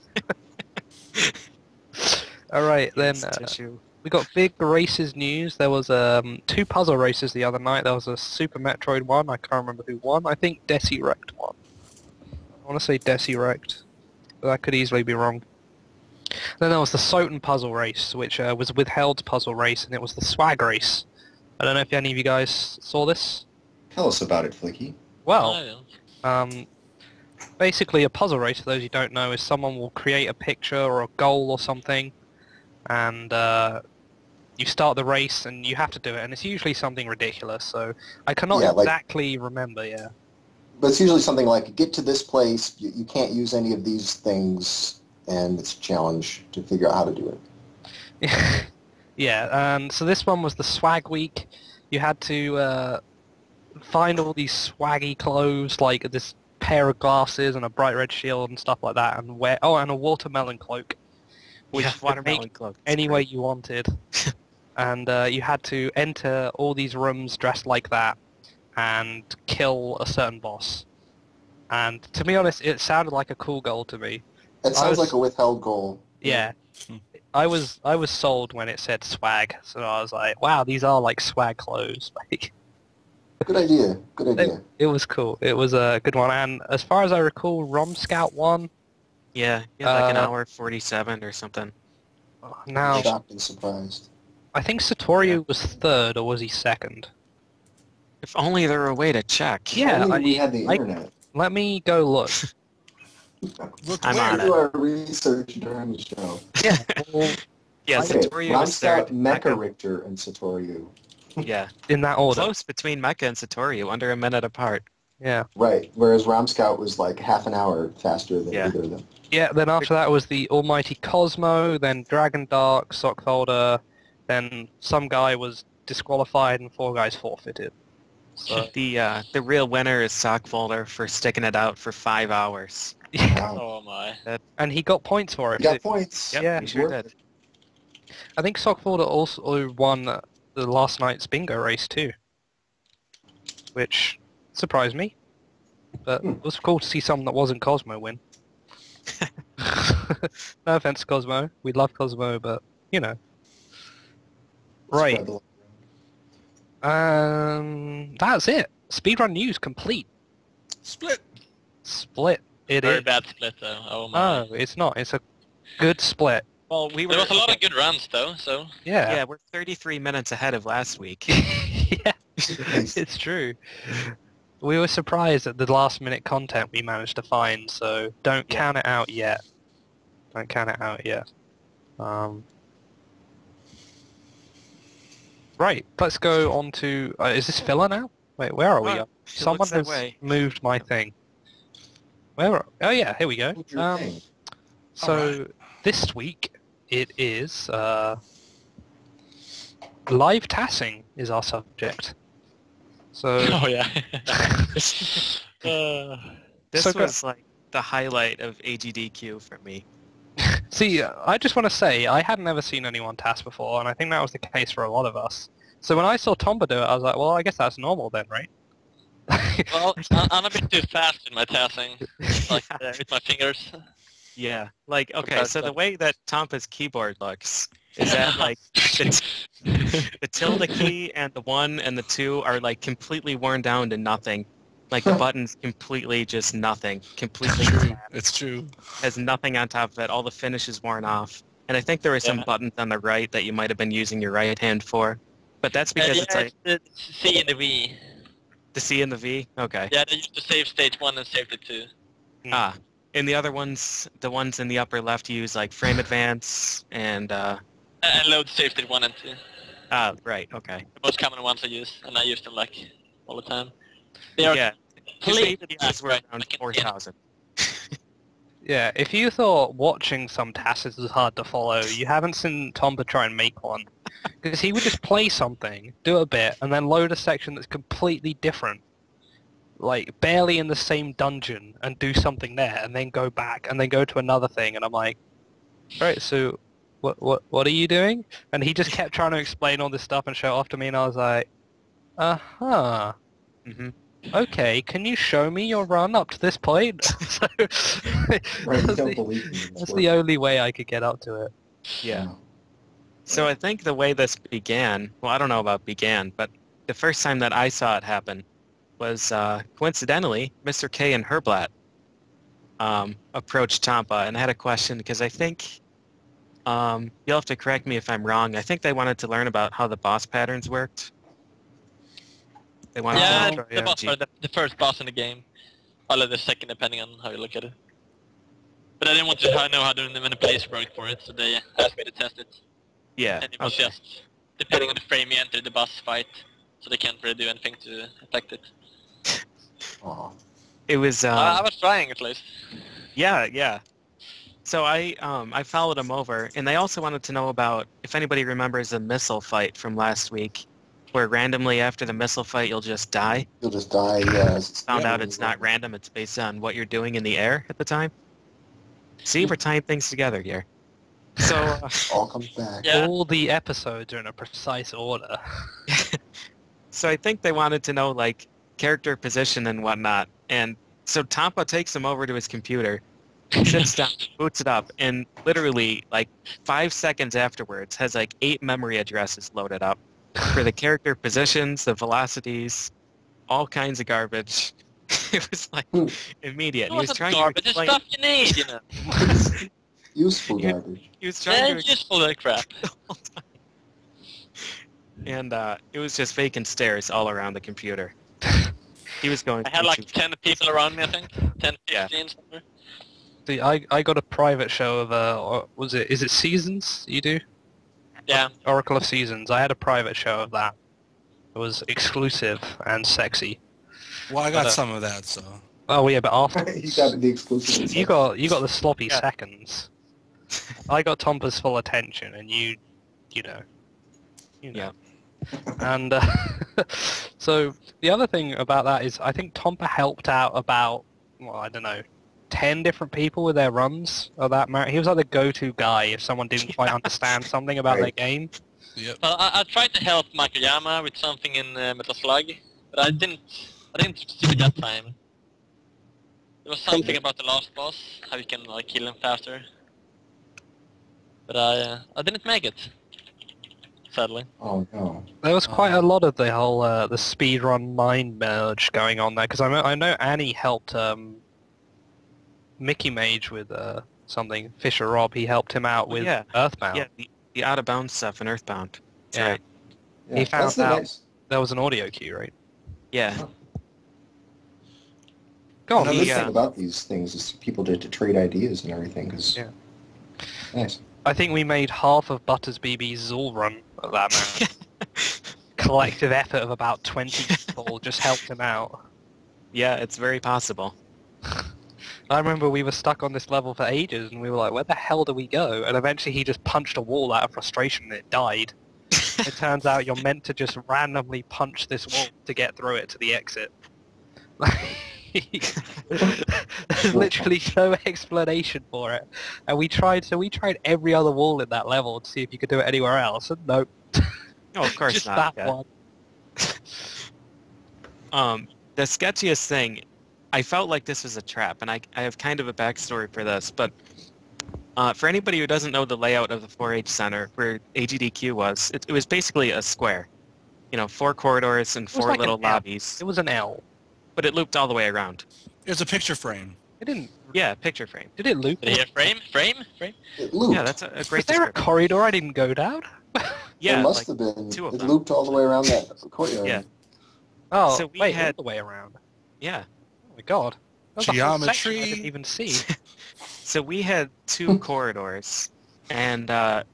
[SPEAKER 3] Alright, then
[SPEAKER 1] Tissue.
[SPEAKER 3] we got big races news. There was 2 puzzle races the other night. There was a Super Metroid one. I can't remember who won. I think Desi Wrecked won. I want to say Desi Wrecked, but that could easily be wrong. Then there was the Soten puzzle race, which was Withheld's puzzle race, and it was the Swag race. I don't know if any of you guys saw this.
[SPEAKER 5] Tell us about it, Flicky.
[SPEAKER 3] Well, basically a puzzle race, for those who don't know, is someone will create a picture or a goal or something, and you start the race and you have to do it, and it's usually something ridiculous, so I cannot exactly remember,
[SPEAKER 5] But it's usually something like, get to this place, you can't use any of these things, and it's a challenge to figure out how to do it.
[SPEAKER 3] Yeah, so this one was the Swag Week. You had to find all these swaggy clothes, like this pair of glasses and a bright red shield and stuff like that, and wear and a watermelon cloak, which
[SPEAKER 1] Yeah,
[SPEAKER 3] you could
[SPEAKER 1] watermelon
[SPEAKER 3] make
[SPEAKER 1] cloak.
[SPEAKER 3] any way you wanted. And you had to enter all these rooms dressed like that and kill a certain boss. And to be honest, it sounded like a cool goal to me.
[SPEAKER 5] It sounds like a withheld goal.
[SPEAKER 3] Yeah. I was sold when it said swag, so I was like, wow, these are like swag clothes. Like,
[SPEAKER 5] Good idea. Good idea.
[SPEAKER 3] it was cool. It was a good one. And as far as I recall, Rom Scout won.
[SPEAKER 1] Yeah, like an hour 47 or something.
[SPEAKER 3] Now,
[SPEAKER 5] Shocked and surprised.
[SPEAKER 3] I think Satoru was third, or was he second?
[SPEAKER 1] If only there were a way to check.
[SPEAKER 3] Yeah,
[SPEAKER 5] Only we had the internet.
[SPEAKER 3] Let me go look.
[SPEAKER 4] Look
[SPEAKER 1] I'm
[SPEAKER 4] where?
[SPEAKER 1] on
[SPEAKER 5] We do our research during the show.
[SPEAKER 3] Yeah, well,
[SPEAKER 1] Yeah,
[SPEAKER 5] Okay,
[SPEAKER 1] Satoru was third.
[SPEAKER 5] Mecha Richter and Satoru.
[SPEAKER 1] Yeah,
[SPEAKER 3] in that order.
[SPEAKER 1] close between Mecha and Satoru, under a minute apart.
[SPEAKER 3] Yeah.
[SPEAKER 5] Right, whereas Ram Scout was like half an hour faster than
[SPEAKER 1] Yeah.
[SPEAKER 5] either of them.
[SPEAKER 3] Yeah, then after that was the Almighty Cosmo, then Dragon Dark, Sockfolder, then some guy was disqualified and 4 guys forfeited. So,
[SPEAKER 1] The real winner is Sockfolder for sticking it out for 5 hours.
[SPEAKER 3] yeah,
[SPEAKER 5] Wow.
[SPEAKER 2] Oh my.
[SPEAKER 3] and he got points for it.
[SPEAKER 5] You got points.
[SPEAKER 1] Yep,
[SPEAKER 3] Yeah.
[SPEAKER 1] he sure did.
[SPEAKER 3] I think Sockfolder also won the last night's bingo race too, which surprised me. But it was cool to see someone that wasn't Cosmo win. No offense, Cosmo. We love Cosmo, but you know. Right.
[SPEAKER 5] Spread the love.
[SPEAKER 3] That's it. Speedrun news complete.
[SPEAKER 4] Split.
[SPEAKER 3] Split. It
[SPEAKER 2] Very
[SPEAKER 3] is.
[SPEAKER 2] bad split though. Oh my.
[SPEAKER 3] No, it's not. It's a good split.
[SPEAKER 1] Well, we were.
[SPEAKER 2] There was a lot of good runs though, so.
[SPEAKER 3] Yeah.
[SPEAKER 1] Yeah, we're 33 minutes ahead of last week.
[SPEAKER 3] Yeah. It's true. We were surprised at the last minute content we managed to find, so don't count it out yet. Don't count it out yet. Right, let's go on to... is this filler now? Wait, where are we?
[SPEAKER 1] It
[SPEAKER 3] Someone
[SPEAKER 1] looks that
[SPEAKER 3] has
[SPEAKER 1] way.
[SPEAKER 3] moved my thing. Where? Oh yeah, here we go.
[SPEAKER 5] What's your thing?
[SPEAKER 3] So this week it is live tassing is our subject. So
[SPEAKER 2] Oh yeah.
[SPEAKER 1] This
[SPEAKER 3] So
[SPEAKER 1] was like the highlight of AGDQ for me.
[SPEAKER 3] see, I just want to say I hadn't ever seen anyone task before, and I think that was the case for a lot of us. So when I saw Tomba do it, I was like, well, I guess that's normal then, right?
[SPEAKER 2] Well, I'm a bit too fast in my tassing, like with my fingers.
[SPEAKER 1] Yeah, like, okay, so the way that Tompa's keyboard looks is that, like, the tilde key and the 1 and the 2 are, like, completely worn down to nothing. Like, the button's completely just nothing. Completely flat.
[SPEAKER 4] It's true.
[SPEAKER 1] Has nothing on top of it. All the finish is worn off. And I think there were some buttons on the right that you might have been using your right hand for. But that's because it's like
[SPEAKER 2] it's C and the V.
[SPEAKER 1] the C and the V? Okay.
[SPEAKER 2] Yeah, they used to save stage 1 and save the 2.
[SPEAKER 1] Ah. And the other ones, the ones in the upper left, use like frame advance and
[SPEAKER 2] And load safety 1 and 2.
[SPEAKER 1] right, okay.
[SPEAKER 2] The most common ones I use, and I use them like all the time. They are
[SPEAKER 1] Yeah,
[SPEAKER 2] completely
[SPEAKER 1] these were around
[SPEAKER 2] like in
[SPEAKER 1] 4,000.
[SPEAKER 3] Yeah, if you thought watching some tasks was hard to follow, you haven't seen Tomba try and make one. Because he would just play something, do a bit, and then load a section that's completely different. Like, barely in the same dungeon, and do something there, and then go back, and then go to another thing, and I'm like, right, so what are you doing? And he just kept trying to explain all this stuff and show it off to me, and I was like, uh-huh.
[SPEAKER 1] Mm-hmm.
[SPEAKER 3] Okay, can you show me your run up to this point? So,
[SPEAKER 5] Right, you
[SPEAKER 3] that's,
[SPEAKER 5] don't
[SPEAKER 3] the,
[SPEAKER 5] believe me.
[SPEAKER 3] that's the only way I could get up to it.
[SPEAKER 1] Yeah. So I think the way this began, well, I don't know about began, but the first time that I saw it happen was coincidentally, Mr. K and Herblat approached Tampa and had a question because I think, you'll have to correct me if I'm wrong, I think they wanted to learn about how the boss patterns worked. They wanted
[SPEAKER 2] Yeah,
[SPEAKER 1] to try
[SPEAKER 2] the boss
[SPEAKER 1] RNG.
[SPEAKER 2] are the first boss in the game. Or the second, depending on how you look at it. But I didn't want to know how the manipulation worked for it, so they asked me to test it.
[SPEAKER 1] Yeah,
[SPEAKER 2] And it was
[SPEAKER 1] okay.
[SPEAKER 2] just, depending on the frame you enter the boss fight, so they can't really do anything to affect it.
[SPEAKER 5] Aw.
[SPEAKER 1] It was,
[SPEAKER 2] I was trying at least.
[SPEAKER 1] yeah. So I followed them over, and they also wanted to know about, if anybody remembers the missile fight from last week, where randomly after the missile fight you'll just die.
[SPEAKER 5] You'll just die, yeah.
[SPEAKER 1] Found out it's not random, it's based on what you're doing in the air at the time. See, we're tying things together here. So,
[SPEAKER 5] All comes back.
[SPEAKER 2] Yeah.
[SPEAKER 3] All the episodes are in a precise order.
[SPEAKER 1] so I think they wanted to know, like, character position and whatnot. And so Tampa takes him over to his computer, sits down, boots it up, and literally, like, 5 seconds afterwards has, like, 8 memory addresses loaded up for the character positions, the velocities, all kinds of garbage. It was, like, immediate.
[SPEAKER 2] It
[SPEAKER 1] He was
[SPEAKER 2] wasn't
[SPEAKER 1] trying
[SPEAKER 2] garbage,
[SPEAKER 1] to
[SPEAKER 2] it's
[SPEAKER 1] explain...
[SPEAKER 2] stuff you need, you know.
[SPEAKER 5] Useful
[SPEAKER 1] You-
[SPEAKER 5] garbage.
[SPEAKER 1] He was trying
[SPEAKER 2] Yeah,
[SPEAKER 1] to
[SPEAKER 2] useful that crap.
[SPEAKER 1] the whole time. And it was just vacant stares all around the computer. He was going...
[SPEAKER 2] I had like
[SPEAKER 1] through-
[SPEAKER 2] 10 people around me, I think. 10, 15
[SPEAKER 1] Yeah.
[SPEAKER 2] somewhere.
[SPEAKER 3] See, I got a private show of is it Seasons you do?
[SPEAKER 2] Yeah.
[SPEAKER 3] Oracle of Seasons. I had a private show of that. It was exclusive and sexy.
[SPEAKER 4] Well, I got
[SPEAKER 3] But,
[SPEAKER 4] some of that, so.
[SPEAKER 3] Oh yeah, but
[SPEAKER 5] You
[SPEAKER 3] afterwards,
[SPEAKER 5] got the exclusive.
[SPEAKER 3] you got the sloppy
[SPEAKER 1] Yeah.
[SPEAKER 3] seconds. I got Tompa's full attention, and you know.
[SPEAKER 1] Yeah.
[SPEAKER 3] And so the other thing about that is, I think Tompa helped out about, well, I don't know, 10 different people with their runs of that marathon. He was like the go-to guy if someone didn't quite understand something about
[SPEAKER 5] Right.
[SPEAKER 3] their game.
[SPEAKER 4] Yep.
[SPEAKER 2] Well, I tried to help Michael Yama with something in Metal Slug, but I didn't succeed that time. There was something about the last boss, how you can like kill him faster. But I didn't make it, sadly.
[SPEAKER 5] Oh no.
[SPEAKER 3] There was quite a lot of the whole the speedrun mind merge going on there, because I know Annie helped Mickey Mage with something. Fisher Rob, he helped him out with
[SPEAKER 1] yeah.
[SPEAKER 3] Earthbound.
[SPEAKER 1] Yeah, the out of bounds stuff in Earthbound. That's
[SPEAKER 3] Yeah.
[SPEAKER 1] right.
[SPEAKER 5] Yeah,
[SPEAKER 3] He found
[SPEAKER 5] that's the
[SPEAKER 3] out-
[SPEAKER 5] nice.
[SPEAKER 3] There was an audio cue, right?
[SPEAKER 1] Yeah.
[SPEAKER 3] Go on,
[SPEAKER 5] Another
[SPEAKER 1] he,
[SPEAKER 5] thing about these things is people to trade ideas and everything. Cause
[SPEAKER 3] Yeah.
[SPEAKER 5] Nice.
[SPEAKER 3] I think we made half of Butters BB's Zool run of that man. Collective effort of about 20 people just helped him out.
[SPEAKER 1] Yeah, it's very possible.
[SPEAKER 3] I remember we were stuck on this level for ages, and we were like, where the hell do we go? And eventually he just punched a wall out of frustration, and it died. It turns out you're meant to just randomly punch this wall to get through it to the exit. There's literally no explanation for it. And we tried every other wall in that level to see if you could do it anywhere else, and nope.
[SPEAKER 1] No, of course
[SPEAKER 3] Just
[SPEAKER 1] not.
[SPEAKER 3] that
[SPEAKER 1] yeah.
[SPEAKER 3] one.
[SPEAKER 1] The sketchiest thing, I felt like this was a trap, and I have kind of a backstory for this, but for anybody who doesn't know the layout of the 4-H Center, where AGDQ was, it was basically a square. 4 corridors and 4
[SPEAKER 3] like
[SPEAKER 1] little
[SPEAKER 3] an L.
[SPEAKER 1] lobbies,
[SPEAKER 3] It was an L.
[SPEAKER 1] but it looped all the way around.
[SPEAKER 4] There's a picture frame.
[SPEAKER 3] It didn't.
[SPEAKER 1] Yeah, picture frame.
[SPEAKER 3] Did it loop?
[SPEAKER 2] Did he have frame?
[SPEAKER 5] It looped.
[SPEAKER 1] Yeah, that's a
[SPEAKER 3] Was
[SPEAKER 1] great
[SPEAKER 3] there a
[SPEAKER 1] description.
[SPEAKER 3] corridor I didn't go down?
[SPEAKER 1] Yeah,
[SPEAKER 5] it must
[SPEAKER 1] like,
[SPEAKER 5] have been.
[SPEAKER 1] 2 of
[SPEAKER 5] It
[SPEAKER 1] them.
[SPEAKER 5] looped all the way around that courtyard.
[SPEAKER 1] Yeah.
[SPEAKER 3] Oh,
[SPEAKER 1] So we
[SPEAKER 3] wait,
[SPEAKER 1] had-
[SPEAKER 3] all the way around.
[SPEAKER 1] yeah.
[SPEAKER 3] Oh my god. That was a whole section
[SPEAKER 4] Geometry.
[SPEAKER 3] I didn't even see.
[SPEAKER 1] So we had two corridors, and the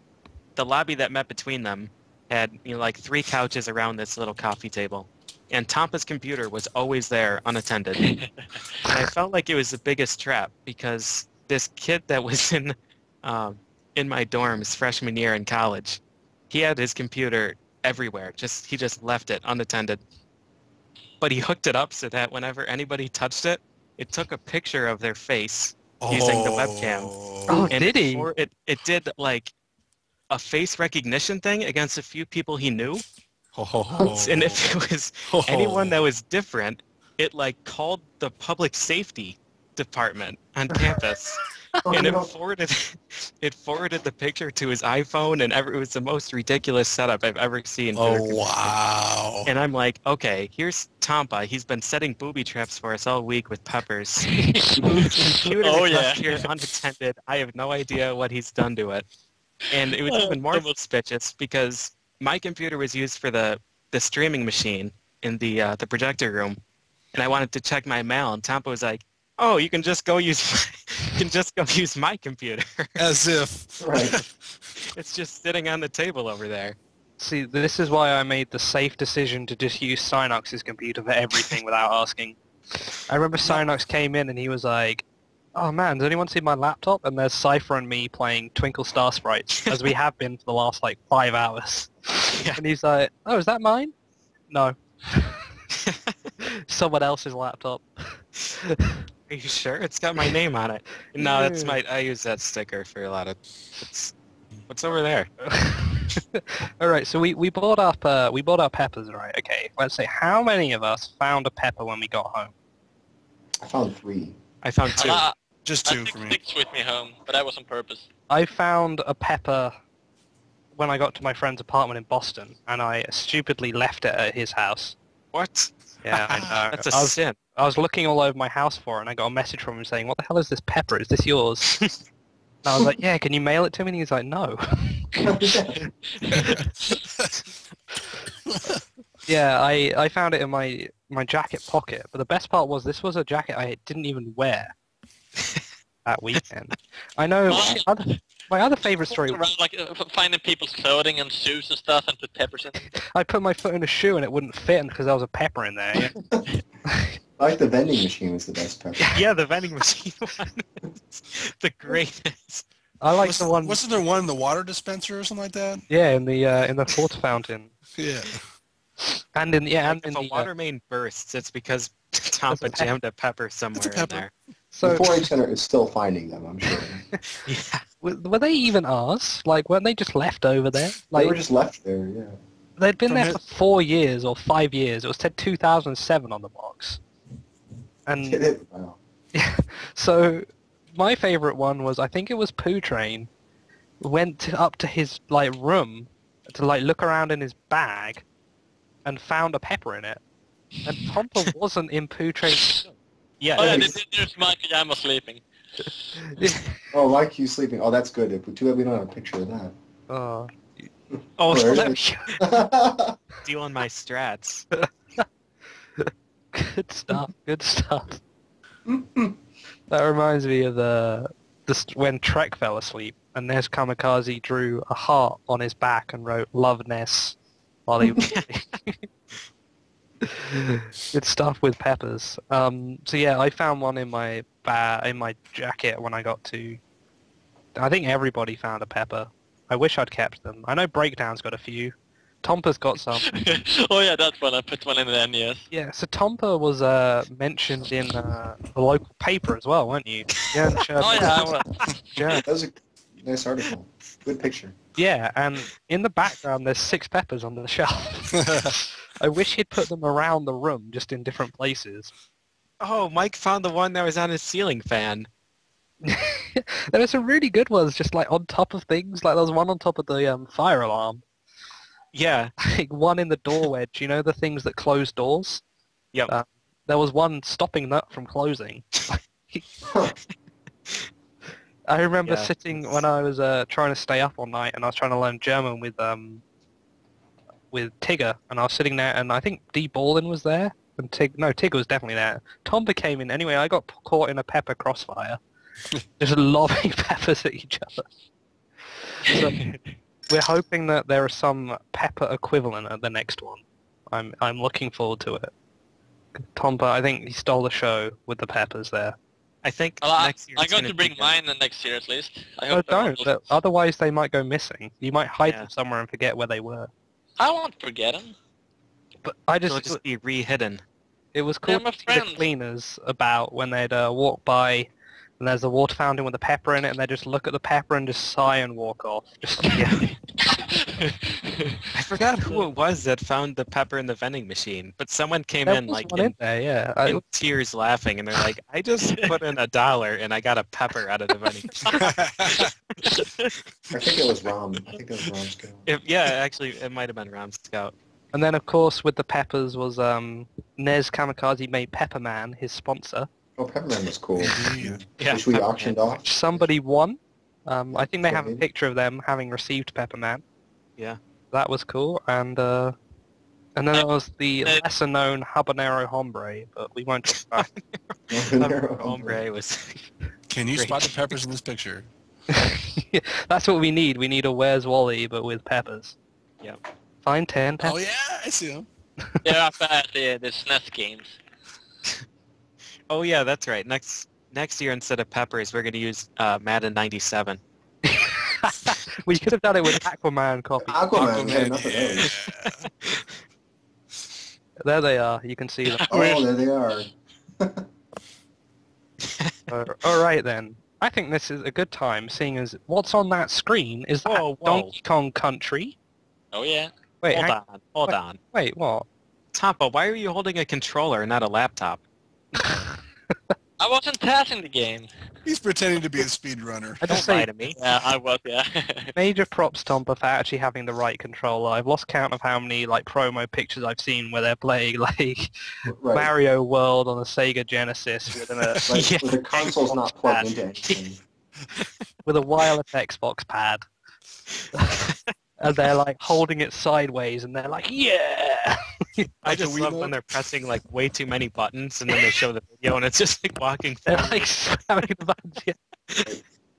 [SPEAKER 1] lobby that met between them had like 3 couches around this little coffee table. And Tampa's computer was always there, unattended. And I felt like it was the biggest trap because this kid that was in my dorms freshman year in college, he had his computer everywhere. He just left it unattended. But he hooked it up so that whenever anybody touched it, it took a picture of their face using the webcam.
[SPEAKER 3] Oh,
[SPEAKER 1] And
[SPEAKER 3] did he?
[SPEAKER 1] it did like a face recognition thing against a few people he knew. And if it was anyone that was different, it like called the public safety department on campus. And it forwarded the picture to his iPhone, and it was the most ridiculous setup I've ever seen.
[SPEAKER 4] Wow.
[SPEAKER 1] And I'm like, okay, here's Tampa. He's been setting booby traps for us all week with peppers. Computer left here unattended. I have no idea what he's done to it. And it was even more suspicious because my computer was used for the streaming machine in the projector room, and I wanted to check my mail, and Tampa was like, "Oh, you can just go use my computer."
[SPEAKER 4] As if.
[SPEAKER 5] Right.
[SPEAKER 1] It's just sitting on the table over there.
[SPEAKER 3] See, this is why I made the safe decision to just use Synox's computer for everything without asking. I remember Synox came in and he was like, "Oh man, does anyone see my laptop?" And there's Cypher and me playing Twinkle Star Sprites, as we have been for the last like 5 hours.
[SPEAKER 1] Yeah.
[SPEAKER 3] And he's like, "Oh, is that mine?" No. Someone else's laptop.
[SPEAKER 1] Are you sure? It's got my name on it. No, that's I use that sticker for a lot of... What's over there?
[SPEAKER 3] Alright, so we bought up peppers, right? Okay, let's say how many of us found a pepper when we got home?
[SPEAKER 5] I found 3.
[SPEAKER 1] I found 2.
[SPEAKER 4] Just
[SPEAKER 2] I
[SPEAKER 4] 2
[SPEAKER 2] took
[SPEAKER 4] for me.
[SPEAKER 2] 6 with me home, but that was on purpose.
[SPEAKER 3] I found a pepper when I got to my friend's apartment in Boston, and I stupidly left it at his house.
[SPEAKER 1] What?
[SPEAKER 3] Yeah, I know.
[SPEAKER 1] That's a
[SPEAKER 3] I was,
[SPEAKER 1] sin.
[SPEAKER 3] I was looking all over my house for it, and I got a message from him saying, "What the hell is this pepper? Is this yours?" And I was like, "Yeah, can you mail it to me?" And he's like, "No." Yeah, I found it in my jacket pocket, but the best part was this was a jacket I didn't even wear that weekend. I know my other favorite story.
[SPEAKER 2] Around, like finding people's clothing and shoes and stuff and put peppers in.
[SPEAKER 3] I put my foot in a shoe and it wouldn't fit because there was a pepper in there. Yeah?
[SPEAKER 5] I like the vending machine was the best pepper.
[SPEAKER 1] Yeah, the vending machine one. The greatest.
[SPEAKER 3] I like the one.
[SPEAKER 4] Wasn't there one in the water dispenser or something like that?
[SPEAKER 3] Yeah, in the water fountain.
[SPEAKER 4] Yeah.
[SPEAKER 3] And in
[SPEAKER 1] If a water main bursts, it's because Tampa jammed a pepper somewhere in there.
[SPEAKER 5] The 4-H Center is still finding them, I'm sure.
[SPEAKER 1] Yeah.
[SPEAKER 3] Were they even ours? Like, weren't they just left over there?
[SPEAKER 5] They
[SPEAKER 3] Like,
[SPEAKER 5] were just left there, yeah.
[SPEAKER 3] they'd been there for 4 years or 5 years. It was said 2007 on the box. And
[SPEAKER 5] Wow.
[SPEAKER 3] so my favorite one was, I think it was Poo Train, went up to his like room to like look around in his bag and found a pepper in it. And Tompa wasn't in Poo Train.
[SPEAKER 1] Yeah.
[SPEAKER 2] Oh yeah,
[SPEAKER 5] Yes.
[SPEAKER 2] there's my pajama sleeping.
[SPEAKER 5] Oh, like you sleeping. Oh, that's good. Too bad we don't have a picture of that.
[SPEAKER 3] Oh,
[SPEAKER 1] Oh,
[SPEAKER 5] Where
[SPEAKER 3] let
[SPEAKER 5] is
[SPEAKER 3] me-
[SPEAKER 5] it?
[SPEAKER 1] stealing my strats.
[SPEAKER 3] good stuff. Good stuff. That reminds me of when Trek fell asleep and Ness Kamikaze drew a heart on his back and wrote "Love Ness" while he was sleeping. Good stuff with peppers. So yeah, I found one in my jacket when I got to. I think everybody found a pepper. I wish I'd kept them. I know Breakdown's got a few. Tompa's got some.
[SPEAKER 2] Oh yeah, that one. I put one in the NES.
[SPEAKER 3] Yeah, so Tompa was mentioned in the local paper as well, weren't you? Yeah,
[SPEAKER 2] Oh yeah, well,
[SPEAKER 3] yeah.
[SPEAKER 5] That was a nice article. Good picture.
[SPEAKER 3] Yeah, and in the background there's 6 peppers on the shelf. I wish he'd put them around the room, just in different places.
[SPEAKER 1] Oh, Mike found the one that was on his ceiling fan.
[SPEAKER 3] There were some really good ones, just like on top of things. Like there was one on top of the fire alarm.
[SPEAKER 1] Yeah.
[SPEAKER 3] Like one in the door wedge, you know, the things that close doors?
[SPEAKER 1] Yep.
[SPEAKER 3] There was one stopping that from closing. I remember
[SPEAKER 1] Yeah,
[SPEAKER 3] sitting when I was trying to stay up all night and I was trying to learn German with Tigger, and I was sitting there and I think Dee Baldwin was there, And Tig was definitely there. Tomba came in. Anyway, I got caught in a pepper crossfire. Just lobbing peppers at each other. So, we're hoping that there is some pepper equivalent at the next one. I'm looking forward to it. Tomba, I think he stole the show with the peppers there.
[SPEAKER 1] I think
[SPEAKER 2] Well,
[SPEAKER 1] next year
[SPEAKER 2] I'm
[SPEAKER 1] it's
[SPEAKER 2] going
[SPEAKER 1] gonna
[SPEAKER 2] to bring
[SPEAKER 1] be good.
[SPEAKER 2] mine next year at least. I
[SPEAKER 3] No,
[SPEAKER 2] hope they're
[SPEAKER 3] don't.
[SPEAKER 2] not-
[SPEAKER 3] Otherwise, they might go missing. You might hide
[SPEAKER 1] Yeah.
[SPEAKER 3] them somewhere and forget where they were.
[SPEAKER 2] I won't forget them.
[SPEAKER 3] But I
[SPEAKER 1] They'll
[SPEAKER 3] just,
[SPEAKER 1] just be re-hidden.
[SPEAKER 3] it was
[SPEAKER 2] They're
[SPEAKER 3] cool
[SPEAKER 2] my
[SPEAKER 3] to see the
[SPEAKER 2] friends.
[SPEAKER 3] cleaners about when they'd walk by, and there's a water fountain with a pepper in it, and they just look at the pepper and just sigh and walk off. Just yeah.
[SPEAKER 1] I forgot who it was that found the pepper in the vending machine, but someone came
[SPEAKER 3] There
[SPEAKER 1] in
[SPEAKER 3] was
[SPEAKER 1] like
[SPEAKER 3] one in there, yeah.
[SPEAKER 1] in tears laughing, and they're like, I just put in $1 and I got a pepper out of the vending machine.
[SPEAKER 5] I think it was Rom. I think it was Rom's go.
[SPEAKER 1] Yeah, actually, it might have been Ram Scout.
[SPEAKER 3] And then, of course, with the peppers was Nez Kamikaze made Pepperman his sponsor,
[SPEAKER 5] Oh, Pepperman was cool.
[SPEAKER 4] Indeed.
[SPEAKER 1] Yeah,
[SPEAKER 5] Which we
[SPEAKER 1] Pepperman.
[SPEAKER 5] auctioned off.
[SPEAKER 3] which somebody won. I think they have a
[SPEAKER 5] Maybe.
[SPEAKER 3] picture of them having received Pepperman.
[SPEAKER 1] Yeah.
[SPEAKER 3] That was cool, and then there was the lesser-known Habanero Hombre, but we won't talk about
[SPEAKER 1] Hombre was...
[SPEAKER 4] Can you
[SPEAKER 1] Great.
[SPEAKER 4] spot the peppers in this picture?
[SPEAKER 3] it. That's what we need. We need a Where's Wally, but with peppers.
[SPEAKER 1] Yep.
[SPEAKER 3] Find 10 peppers.
[SPEAKER 4] Oh yeah, I see them.
[SPEAKER 2] They're up at the SNES games.
[SPEAKER 1] Oh yeah, that's right. Next year, instead of peppers, we're going to use Madden 97.
[SPEAKER 3] We could have done it with Aquaman copy.
[SPEAKER 5] Aquaman, yeah, enough of
[SPEAKER 4] yeah.
[SPEAKER 5] those.
[SPEAKER 3] There they are. You can see them.
[SPEAKER 5] Oh, there they are.
[SPEAKER 3] All right then. I think this is a good time, seeing as what's on that screen is that
[SPEAKER 1] Whoa, whoa.
[SPEAKER 3] Donkey Kong Country.
[SPEAKER 2] Oh yeah.
[SPEAKER 3] Wait,
[SPEAKER 1] Hold
[SPEAKER 3] wait.
[SPEAKER 1] on.
[SPEAKER 3] wait, what?
[SPEAKER 1] Tampa, why are you holding a controller and not a laptop?
[SPEAKER 2] I wasn't passing the game.
[SPEAKER 4] He's pretending to be a speedrunner.
[SPEAKER 3] I
[SPEAKER 1] Don't
[SPEAKER 3] just
[SPEAKER 1] lie
[SPEAKER 3] say
[SPEAKER 1] to me.
[SPEAKER 2] Yeah, I was, yeah.
[SPEAKER 3] major props, Tompa, for actually having the right controller. I've lost count of how many like promo pictures I've seen where they're playing like
[SPEAKER 5] Right.
[SPEAKER 3] Mario World on a Sega Genesis with
[SPEAKER 5] Like,
[SPEAKER 1] Yeah.
[SPEAKER 5] where the console's not plugged into anything.
[SPEAKER 3] with a wireless Xbox pad. And they're like holding it sideways and they're like, yeah!
[SPEAKER 1] I
[SPEAKER 4] Like a
[SPEAKER 1] just love
[SPEAKER 4] Wiimote?
[SPEAKER 1] when they're pressing like way too many buttons and then they show the video and it's just like walking
[SPEAKER 3] They're
[SPEAKER 1] forward.
[SPEAKER 3] like spamming the buttons. Yeah.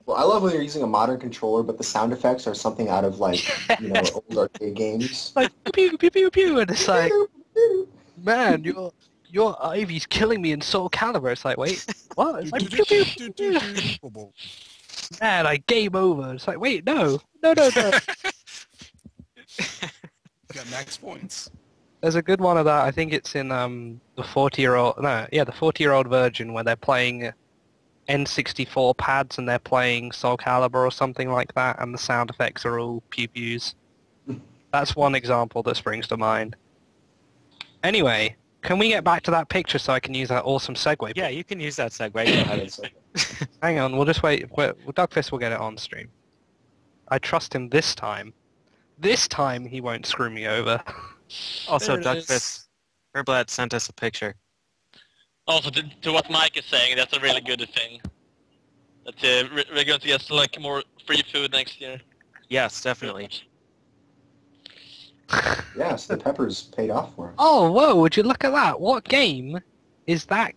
[SPEAKER 5] Well, I love when you're using a modern controller, but the sound effects are something out of like, you know, old arcade games.
[SPEAKER 3] Like pew pew pew pew, and it's like, man, your Ivy's killing me in Soul Calibur. It's like, wait, what? It's like, pew, pew, pew. Man, I game over. It's like, wait, no.
[SPEAKER 4] Got max points.
[SPEAKER 3] There's a good one of that. I think it's in the 40-year-old virgin where they're playing N64 pads and they're playing Soul Calibur or something like that, and the sound effects are all pew pews. That's one example that springs to mind. Anyway, can we get back to that picture so I can use that awesome segue?
[SPEAKER 1] Yeah, you can use that segue. Go ahead.
[SPEAKER 3] Hang on, we'll just wait. Dougfist will get it on stream. I trust him this time. This time he won't screw me over.
[SPEAKER 1] Also,
[SPEAKER 2] There it is.
[SPEAKER 1] Duckfist Herblat sent us a picture.
[SPEAKER 2] Also, to what Mike is saying, that's a really good thing. That we're going to get like more free food next year.
[SPEAKER 1] Yes, definitely.
[SPEAKER 5] Yes, the peppers paid off for us.
[SPEAKER 3] Oh, whoa, would you look at that? What game is that?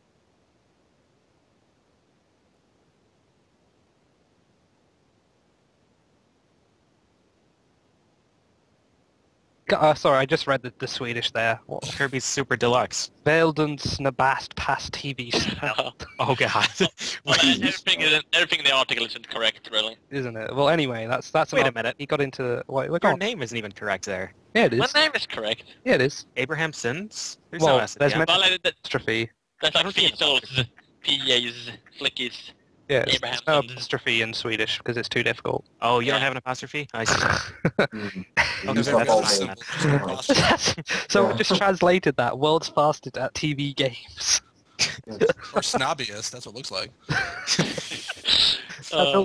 [SPEAKER 3] Sorry, I just read the Swedish there. What?
[SPEAKER 1] Kirby's Super Deluxe.
[SPEAKER 3] Velden Snabast past TV spell,
[SPEAKER 1] Oh god.
[SPEAKER 2] Well, everything in the article isn't correct, really.
[SPEAKER 3] isn't it? Well, anyway, that's
[SPEAKER 1] Wait a
[SPEAKER 3] enough.
[SPEAKER 1] minute.
[SPEAKER 3] He got into... Wait, go
[SPEAKER 1] Your
[SPEAKER 3] on.
[SPEAKER 1] name isn't even correct there.
[SPEAKER 3] Yeah, it
[SPEAKER 2] My
[SPEAKER 3] is.
[SPEAKER 2] name is correct.
[SPEAKER 3] Yeah, it is.
[SPEAKER 1] Abraham Sins? There's
[SPEAKER 3] Well,
[SPEAKER 1] no S at
[SPEAKER 3] there's
[SPEAKER 1] the end.
[SPEAKER 3] meant-
[SPEAKER 2] Well,
[SPEAKER 3] Apostrophe.
[SPEAKER 2] that's
[SPEAKER 1] I
[SPEAKER 2] like
[SPEAKER 1] don't think
[SPEAKER 2] Fiesels, PAs, Flickies.
[SPEAKER 3] Yeah, it's
[SPEAKER 2] Abraham
[SPEAKER 3] no
[SPEAKER 2] Sins.
[SPEAKER 3] apostrophe in Swedish because it's too difficult.
[SPEAKER 1] Oh, you don't
[SPEAKER 2] Yeah.
[SPEAKER 1] have an apostrophe? I see.
[SPEAKER 5] Mm.
[SPEAKER 1] Oh,
[SPEAKER 5] Use
[SPEAKER 1] there's
[SPEAKER 5] up
[SPEAKER 1] a
[SPEAKER 5] all
[SPEAKER 1] S.
[SPEAKER 5] the-
[SPEAKER 3] So
[SPEAKER 5] Yeah.
[SPEAKER 3] we just translated that. World's fastest at TV games.
[SPEAKER 4] Or snobbiest, that's what it looks like.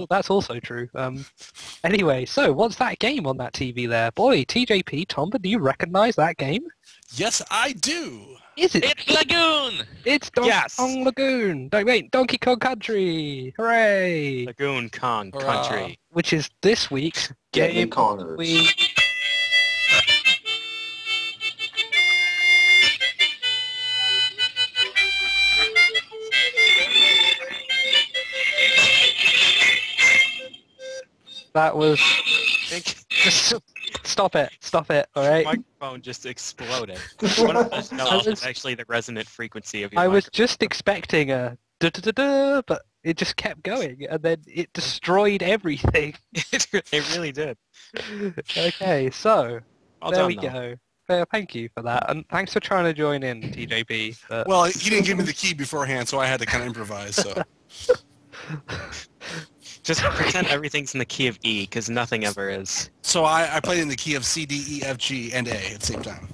[SPEAKER 3] That's also true. Anyway, so what's that game on that TV there? Boy, TJP, Tomba, do you recognize that game?
[SPEAKER 4] Yes, I do.
[SPEAKER 3] Is it?
[SPEAKER 2] It's Lagoon!
[SPEAKER 3] It's Donkey
[SPEAKER 1] Yes.
[SPEAKER 3] Kong Lagoon. Wait, Donkey Kong Country. Hooray!
[SPEAKER 1] Lagoon Kong
[SPEAKER 4] Hurrah.
[SPEAKER 1] Country.
[SPEAKER 3] Which is this week's
[SPEAKER 5] Getting
[SPEAKER 3] game
[SPEAKER 5] Kongers.
[SPEAKER 3] week. That was...
[SPEAKER 1] I think
[SPEAKER 3] Just stop it. Stop it, alright?
[SPEAKER 1] your microphone just exploded. One of those notes is actually the resonant frequency of your
[SPEAKER 3] I was
[SPEAKER 1] microphone.
[SPEAKER 3] just expecting a da-da-da-da, but it just kept going, and then it destroyed everything.
[SPEAKER 1] It really did.
[SPEAKER 3] Okay, so,
[SPEAKER 1] Well
[SPEAKER 3] there
[SPEAKER 1] done,
[SPEAKER 3] we
[SPEAKER 1] though.
[SPEAKER 3] go. Thank you for that, and thanks for trying to join in, TJP. But...
[SPEAKER 4] Well, he didn't give me the key beforehand, so I had to kind of improvise. So
[SPEAKER 1] Just pretend everything's in the key of E, because nothing ever is.
[SPEAKER 4] so I played in the key of C, D, E, F, G, and A at the same time.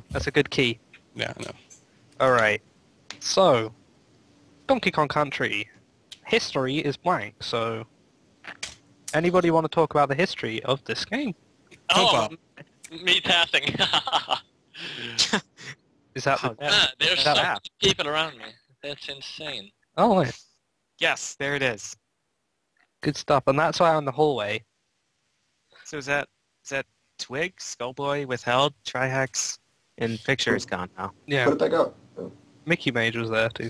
[SPEAKER 3] That's a good key.
[SPEAKER 4] Yeah, I know.
[SPEAKER 3] Alright, so, Donkey Kong Country. History is blank, so... Anybody want to talk about the history of this game?
[SPEAKER 2] Oh, me passing.
[SPEAKER 3] Is that
[SPEAKER 1] Oh,
[SPEAKER 3] the...
[SPEAKER 1] that-
[SPEAKER 2] There's
[SPEAKER 3] that
[SPEAKER 2] so
[SPEAKER 3] app.
[SPEAKER 2] many people around me. That's insane.
[SPEAKER 3] Oh, yeah.
[SPEAKER 1] Yes, there it is.
[SPEAKER 3] Good stuff, and that's why on the hallway.
[SPEAKER 1] So is that Twig, Skullboy, Withheld, Trihex, and Picture is gone now.
[SPEAKER 3] Yeah,
[SPEAKER 5] Put it back up.
[SPEAKER 3] Mickey Mage was there too.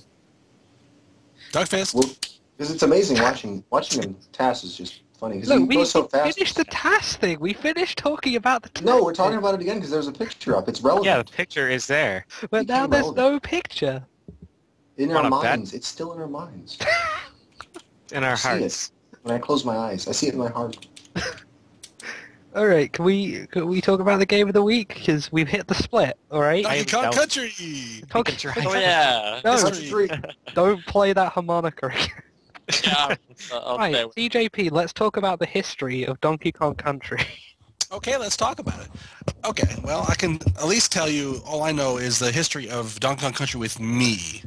[SPEAKER 4] Duckfist.
[SPEAKER 5] Well, because it's amazing watching him task is just funny because
[SPEAKER 3] Look,
[SPEAKER 5] he
[SPEAKER 3] we
[SPEAKER 5] goes so fast.
[SPEAKER 3] finished the task thing. We finished talking about the task.
[SPEAKER 5] No, we're talking about it again because there's a picture up. It's relevant.
[SPEAKER 1] Yeah, the picture is there.
[SPEAKER 3] But now
[SPEAKER 5] became
[SPEAKER 3] there's
[SPEAKER 5] relevant.
[SPEAKER 3] no picture.
[SPEAKER 5] In
[SPEAKER 1] Wanna
[SPEAKER 5] our
[SPEAKER 1] bet?
[SPEAKER 5] minds. It's still in our minds.
[SPEAKER 1] In our
[SPEAKER 5] See it.
[SPEAKER 1] hearts.
[SPEAKER 5] When I close my eyes, I see it in my heart.
[SPEAKER 3] All right, can we talk about the game of the week? Because we've hit the split. All right.
[SPEAKER 4] Donkey Kong
[SPEAKER 1] doubt-
[SPEAKER 4] Country.
[SPEAKER 3] Donkey
[SPEAKER 1] try.
[SPEAKER 3] Kong-
[SPEAKER 2] Oh yeah.
[SPEAKER 3] No,
[SPEAKER 5] Country 3.
[SPEAKER 3] don't play that harmonica again.
[SPEAKER 2] Yeah. I'll
[SPEAKER 3] Right,
[SPEAKER 2] play with
[SPEAKER 3] DJP, let's talk about the history of Donkey Kong Country.
[SPEAKER 4] Okay, let's talk about it. Okay, well, I can at least tell you all I know is the history of Donkey Kong Country with me.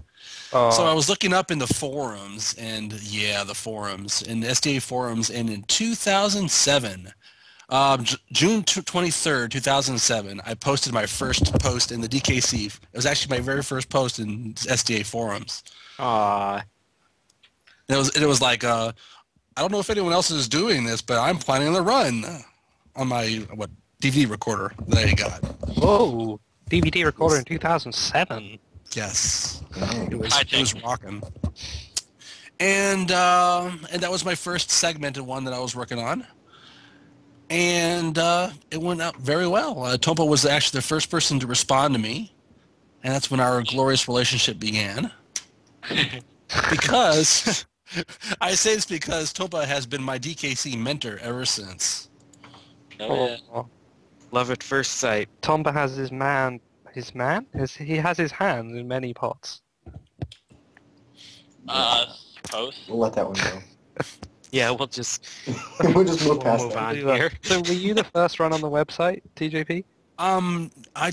[SPEAKER 4] So I was looking up in the forums, and yeah, the forums, in the SDA forums, and in 2007, June 23rd, 2007, I posted my first post in the DKC. It was actually my very first post in SDA forums.
[SPEAKER 1] Aw.
[SPEAKER 4] It was like, I don't know if anyone else is doing this, but I'm planning to run on my DVD recorder that I got.
[SPEAKER 3] Whoa, DVD recorder in 2007.
[SPEAKER 4] Yes.
[SPEAKER 5] Dang.
[SPEAKER 4] It was rocking. And that was my first segmented one that I was working on. And it went out very well. Tompa was actually the first person to respond to me. And that's when our glorious relationship began. Because, I say this because Tompa has been my DKC mentor ever since.
[SPEAKER 2] Oh, yeah.
[SPEAKER 3] Oh,
[SPEAKER 1] Love at first sight.
[SPEAKER 3] Tomba has he has his hands in many pots.
[SPEAKER 2] Suppose.
[SPEAKER 5] We'll let that one go.
[SPEAKER 1] Yeah, we'll just
[SPEAKER 5] We'll just move
[SPEAKER 1] we'll
[SPEAKER 5] past
[SPEAKER 1] move
[SPEAKER 5] that.
[SPEAKER 1] on here.
[SPEAKER 3] So were you the first run on the website, TJP?
[SPEAKER 4] I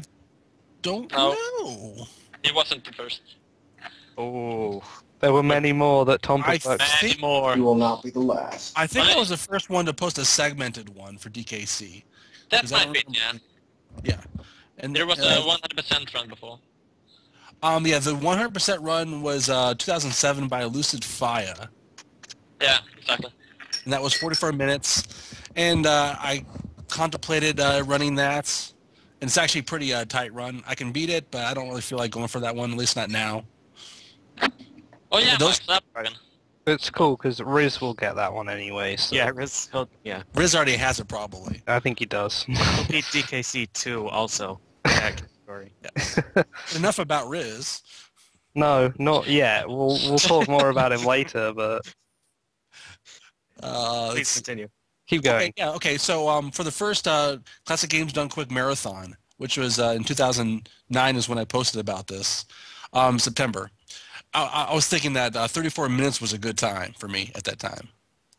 [SPEAKER 4] don't
[SPEAKER 2] No.
[SPEAKER 4] know.
[SPEAKER 2] He wasn't the first.
[SPEAKER 1] Oh,
[SPEAKER 3] There were many more that Tomba
[SPEAKER 4] I
[SPEAKER 3] worked.
[SPEAKER 2] Many
[SPEAKER 4] think-
[SPEAKER 2] more.
[SPEAKER 5] You will not be the last.
[SPEAKER 4] I think I was the first one to post a segmented one for DKC.
[SPEAKER 2] That
[SPEAKER 4] Is that
[SPEAKER 2] might be,
[SPEAKER 4] one-
[SPEAKER 2] yeah.
[SPEAKER 4] Yeah. And
[SPEAKER 2] There was a 100% run before.
[SPEAKER 4] yeah, the 100% run was 2007 by Lucid Fire,
[SPEAKER 2] Yeah, exactly.
[SPEAKER 4] and that was 44 minutes. And I contemplated running that, and it's actually a pretty tight run. I can beat it, but I don't really feel like going for that one, at least not now.
[SPEAKER 2] Oh yeah,
[SPEAKER 4] Those-
[SPEAKER 2] Snapdragon.
[SPEAKER 3] It's cool because Riz will get that one anyway. So
[SPEAKER 1] yeah, yeah.
[SPEAKER 4] Riz already has it probably.
[SPEAKER 3] I think he does.
[SPEAKER 1] He'll beat DKC 2 also. in that category.
[SPEAKER 4] Yes. Enough about Riz.
[SPEAKER 3] No, not yet. We'll talk more about him later, but
[SPEAKER 1] Please
[SPEAKER 4] Let's-
[SPEAKER 1] continue.
[SPEAKER 3] keep going.
[SPEAKER 4] Okay, yeah, okay. So for the first Classic Games Done Quick Marathon, which was in 2009 is when I posted about this, September. I was thinking that 34 minutes was a good time for me at that time.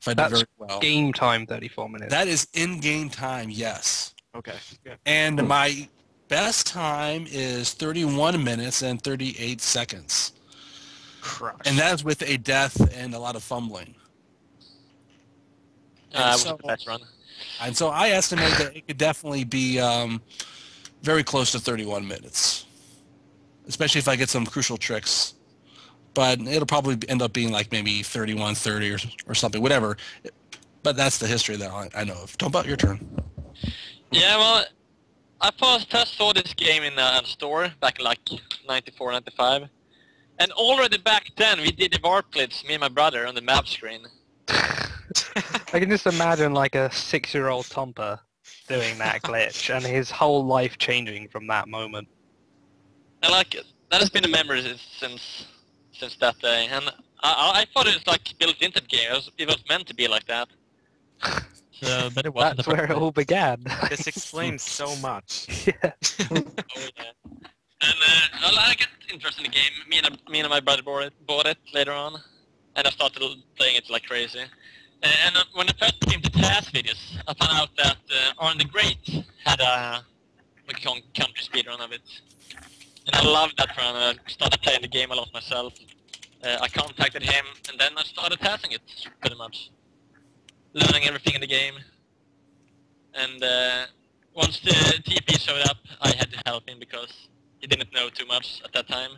[SPEAKER 4] If I did
[SPEAKER 3] That's
[SPEAKER 4] very well.
[SPEAKER 3] Game time, 34 minutes.
[SPEAKER 4] That is in-game time, yes.
[SPEAKER 1] Okay. Yeah.
[SPEAKER 4] And my best time is 31 minutes and 38 seconds.
[SPEAKER 1] Crush.
[SPEAKER 4] And that is with a death and a lot of fumbling.
[SPEAKER 2] Was
[SPEAKER 4] so-
[SPEAKER 2] the best run.
[SPEAKER 4] And so I estimate that it could definitely be very close to 31 minutes, especially if I get some crucial tricks. But it'll probably end up being like maybe 31, 30 or something, whatever. But that's the history that I know of. Talk about your turn.
[SPEAKER 2] Yeah, well, I first saw this game in a store back in like 94, 95. And already back then we did the warp glitch, me and my brother, on the map screen.
[SPEAKER 3] I can just imagine like a 6-year-old Tompa doing that glitch and his whole life changing from that moment.
[SPEAKER 2] I like it. That has been a memory since that day, and I thought it was like built into the game. It was meant to be like that. So, but it wasn't.
[SPEAKER 3] That's where it all began.
[SPEAKER 1] This explains so much.
[SPEAKER 3] Yeah.
[SPEAKER 2] Oh, yeah. And I got interested in the game. Me and my brother bought it later on, and I started playing it like crazy. And when I first came to TAS videos, I found out that Arne the Great had a country speedrun of it. And I loved that run, and I started playing the game a lot myself. I contacted him, and then I started passing it, pretty much. Learning everything in the game. And once the TP showed up, I had to help him because he didn't know too much at that time.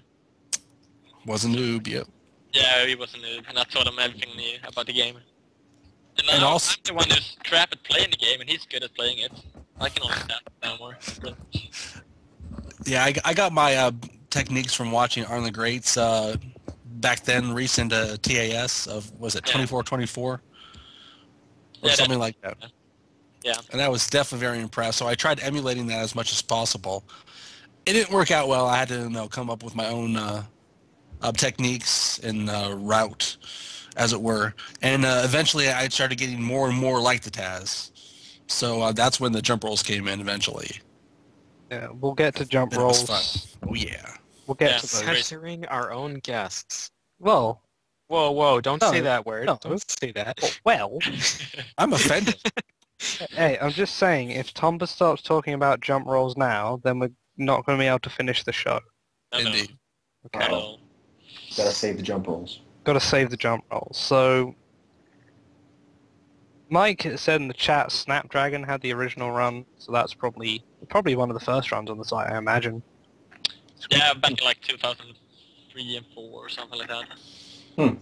[SPEAKER 4] Was a noob, yep.
[SPEAKER 2] Yeah, he was a noob, and I taught him everything he knew about the game. And
[SPEAKER 4] And
[SPEAKER 2] now
[SPEAKER 4] also-
[SPEAKER 2] I'm the one who's crap at playing the game, and he's good at playing it. I can only tap now more.
[SPEAKER 4] Yeah, I got my techniques from watching Arne the Great's back then recent TAS of, was it 2424? Or
[SPEAKER 2] Yeah,
[SPEAKER 4] something like that.
[SPEAKER 2] Yeah.
[SPEAKER 4] And I was definitely very impressed. So I tried emulating that as much as possible. It didn't work out well. I had to come up with my own techniques and route, as it were. And eventually I started getting more and more like the TAS. So that's when the jump rolls came in eventually.
[SPEAKER 3] Yeah, we'll get to jump
[SPEAKER 4] It was
[SPEAKER 3] rolls.
[SPEAKER 4] fun. Oh, yeah.
[SPEAKER 3] We'll get
[SPEAKER 2] Yeah.
[SPEAKER 3] to those.
[SPEAKER 1] Censoring our own guests.
[SPEAKER 3] Well,
[SPEAKER 1] Whoa, don't say
[SPEAKER 3] No,
[SPEAKER 1] that word.
[SPEAKER 3] no.
[SPEAKER 1] Don't say that.
[SPEAKER 3] well.
[SPEAKER 4] I'm offended.
[SPEAKER 3] Hey, I'm just saying, if Tomba starts talking about jump rolls now, then we're not going to be able to finish the show.
[SPEAKER 2] No,
[SPEAKER 4] Indeed.
[SPEAKER 3] Okay.
[SPEAKER 2] No.
[SPEAKER 5] Gotta save the jump rolls.
[SPEAKER 3] Got to save the jump rolls. So, Mike said in the chat Snapdragon had the original run, so that's probably one of the first runs on the site, I imagine.
[SPEAKER 2] Yeah, back in like 2003 and 4 or something like that.
[SPEAKER 5] Hmm.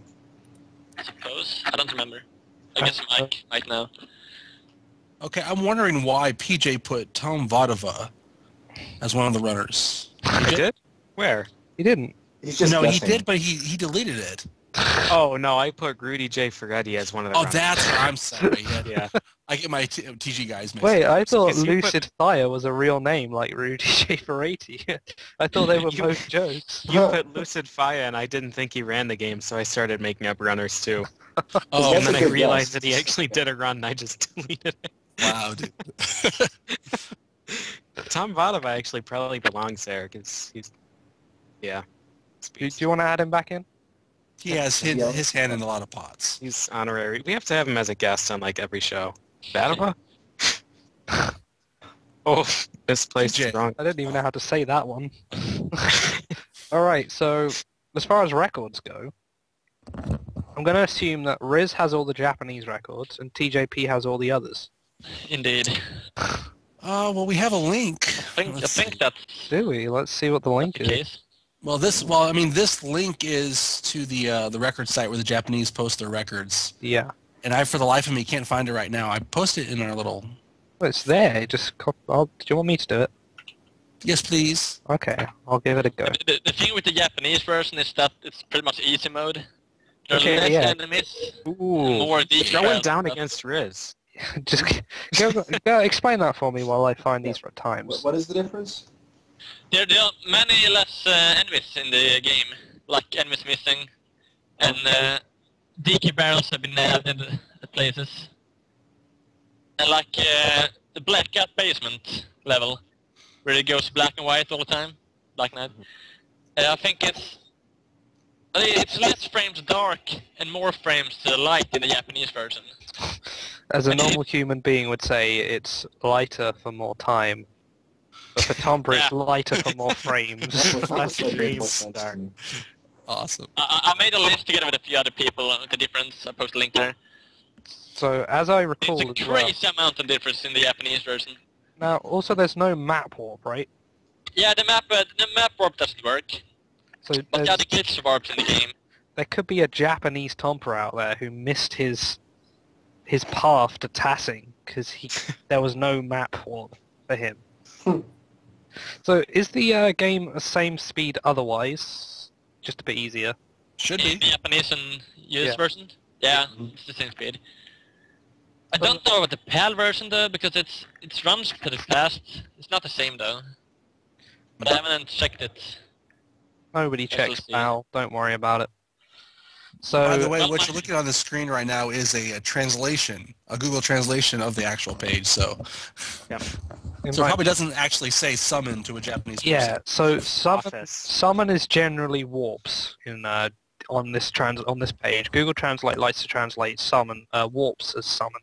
[SPEAKER 2] I suppose. I don't remember. I guess Mike might know.
[SPEAKER 4] Okay, I'm wondering why PJ put Tom Vodova as one of the runners.
[SPEAKER 1] I did? Where?
[SPEAKER 3] He didn't.
[SPEAKER 5] He's just
[SPEAKER 4] No,
[SPEAKER 5] guessing.
[SPEAKER 4] he did, but he deleted it.
[SPEAKER 1] Oh, no, I put Rudy J. Ferretti as one of the
[SPEAKER 4] Oh,
[SPEAKER 1] runners.
[SPEAKER 4] that's what I'm sorry. Yeah.
[SPEAKER 1] Yeah.
[SPEAKER 4] I get my TG guys mixed
[SPEAKER 3] Wait,
[SPEAKER 4] up.
[SPEAKER 3] I thought
[SPEAKER 1] Because you put-
[SPEAKER 3] Lucid Fire was a real name, like Rudy J. Ferretti. I thought they were
[SPEAKER 1] You-
[SPEAKER 3] both jokes.
[SPEAKER 1] You put Lucid Fire, and I didn't think he ran the game, so I started making up runners too.
[SPEAKER 4] Oh,
[SPEAKER 1] And
[SPEAKER 5] That's a
[SPEAKER 1] then I
[SPEAKER 5] good
[SPEAKER 1] realized
[SPEAKER 5] guess.
[SPEAKER 1] that he actually did a run, and I just deleted it.
[SPEAKER 4] wow, dude.
[SPEAKER 1] Tom Vodova actually probably belongs there, because he's... Yeah.
[SPEAKER 3] Do you want to add him back in?
[SPEAKER 4] He has his,
[SPEAKER 5] Yeah.
[SPEAKER 4] his hand in a lot of pots.
[SPEAKER 1] He's honorary. We have to have him as a guest on, like, every show. Vodova? Oh, this place
[SPEAKER 4] TJ.
[SPEAKER 1] is wrong.
[SPEAKER 3] I didn't even know how to say that one. Alright, so as far as records go, I'm going to assume that Riz has all the Japanese records and TJP has all the others.
[SPEAKER 2] Indeed.
[SPEAKER 4] Well, we have a link.
[SPEAKER 2] I
[SPEAKER 4] Let's
[SPEAKER 2] think
[SPEAKER 4] see.
[SPEAKER 2] that's
[SPEAKER 3] Do we? Let's see what the link
[SPEAKER 2] the
[SPEAKER 3] is.
[SPEAKER 2] case.
[SPEAKER 4] Well, this link is to the record site where the Japanese post their records,
[SPEAKER 3] Yeah.
[SPEAKER 4] and I, for the life of me, can't find it right now. I posted it in our little.
[SPEAKER 3] Well, it's there. Just do you want me to do it?
[SPEAKER 4] Yes, please.
[SPEAKER 3] Okay, I'll give it a go.
[SPEAKER 2] The thing with the Japanese version is that it's pretty much easy mode. There are
[SPEAKER 3] Okay,
[SPEAKER 2] less
[SPEAKER 3] yeah.
[SPEAKER 2] enemies,
[SPEAKER 3] Ooh.
[SPEAKER 2] more deep
[SPEAKER 1] Going
[SPEAKER 2] trails,
[SPEAKER 1] down
[SPEAKER 2] but-
[SPEAKER 1] against Riz.
[SPEAKER 3] Just go explain that for me while I find these times.
[SPEAKER 5] What is the difference?
[SPEAKER 2] There are many less enemies in the game, like enemies missing, and DK barrels have been added at places. And like the Black Cat basement level, where it goes black and white all the time, Black Knight. I think it's less frames dark and more frames light in the Japanese version.
[SPEAKER 3] As a normal human being would say, it's lighter for more time. But for Tomba, it's
[SPEAKER 2] Yeah.
[SPEAKER 3] lighter for more frames.
[SPEAKER 5] That
[SPEAKER 1] That's
[SPEAKER 5] would make more
[SPEAKER 1] dreams
[SPEAKER 5] sense
[SPEAKER 1] start.
[SPEAKER 5] to me.
[SPEAKER 4] Awesome.
[SPEAKER 2] I made a list together with a few other people, the difference. I posted a link there.
[SPEAKER 3] So, as I recall
[SPEAKER 2] It's a
[SPEAKER 3] as well...
[SPEAKER 2] crazy amount of difference in the Japanese version.
[SPEAKER 3] Now, also there's no map warp, right?
[SPEAKER 2] Yeah, the map warp doesn't work,
[SPEAKER 3] So
[SPEAKER 2] but the
[SPEAKER 3] there's-
[SPEAKER 2] other glitch warps in the game.
[SPEAKER 3] there could be a Japanese Tompa out there who missed his path to Tassing because there was no map warp for him.
[SPEAKER 5] Hmm.
[SPEAKER 3] So is the game the same speed otherwise? Just a bit easier.
[SPEAKER 4] Should
[SPEAKER 2] In
[SPEAKER 4] be.
[SPEAKER 2] the Japanese and US
[SPEAKER 3] Yeah.
[SPEAKER 2] version? Yeah,
[SPEAKER 5] Mhm.
[SPEAKER 2] it's the same speed. I don't know about the PAL version though, because it runs pretty fast. It's not the same though. But I haven't checked it.
[SPEAKER 3] Nobody
[SPEAKER 2] Guess we'll
[SPEAKER 3] checks
[SPEAKER 2] see.
[SPEAKER 3] PAL. Don't worry about it. So,
[SPEAKER 4] By the way, what you're looking on the screen right now is a translation, a Google translation of the actual page. So,
[SPEAKER 3] in
[SPEAKER 4] so it
[SPEAKER 3] my-
[SPEAKER 4] probably doesn't actually say summon to a Japanese person.
[SPEAKER 3] yeah. So
[SPEAKER 1] Office.
[SPEAKER 3] summon is generally warps in on this page. Google Translate likes to translate summon warps as summon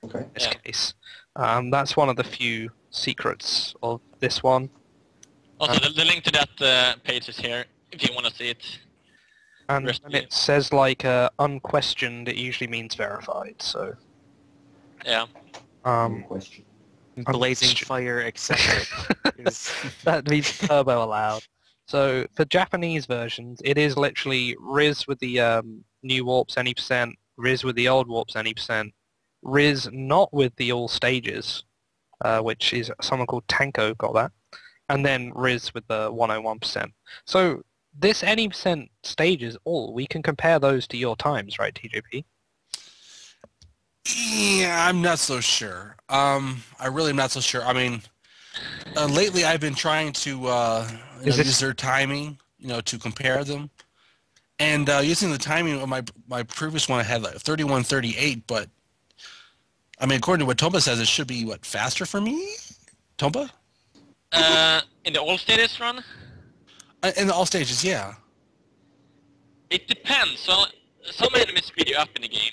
[SPEAKER 5] Okay.
[SPEAKER 3] in this
[SPEAKER 2] Yeah.
[SPEAKER 3] case. That's one of the few secrets of this one.
[SPEAKER 2] Also, the link to that page is here, if you want to see it.
[SPEAKER 3] And
[SPEAKER 2] Rest
[SPEAKER 3] when
[SPEAKER 2] of
[SPEAKER 3] it says like unquestioned, it usually means verified. So
[SPEAKER 2] Yeah.
[SPEAKER 5] Question.
[SPEAKER 1] Blazing fire accepted. is-
[SPEAKER 3] that means turbo allowed. So for Japanese versions, it is literally Riz with the new warps any percent, Riz with the old warps any percent, Riz not with the all stages, which is someone called Tanko got that, and then Riz with the 101%. So this any percent stages all, we can compare those to your times, right, TJP?
[SPEAKER 4] Yeah, I'm not so sure. I really am not so sure. I mean, lately I've been trying to use their timing, to compare them. And using the timing of my previous one, I had like 31:38, but I mean, according to what Tomba says, it should be, faster for me? Tomba?
[SPEAKER 2] In the all stages run,
[SPEAKER 4] In all stages, yeah.
[SPEAKER 2] it depends. So some enemies speed you up in the game.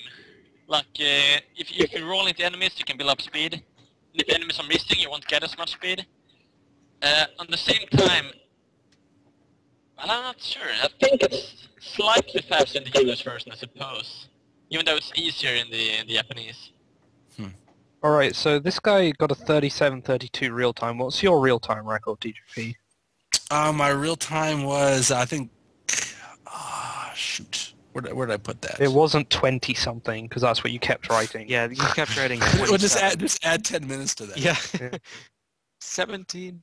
[SPEAKER 2] Like if you roll into enemies, you can build up speed. And if enemies are missing, you won't get as much speed. On the same time, well, I'm not sure. I think it's slightly faster in the US version, I suppose. Even though it's easier in the Japanese.
[SPEAKER 3] Alright, so this guy got a 37:32 real time. What's your real time record, TJP?
[SPEAKER 4] My real time was, I think, shoot. Where did I put that?
[SPEAKER 3] It wasn't 20 something because that's what you kept writing.
[SPEAKER 1] yeah, you kept writing.
[SPEAKER 4] Well, just
[SPEAKER 1] 27.
[SPEAKER 4] add 10 minutes to that.
[SPEAKER 1] Yeah. 17.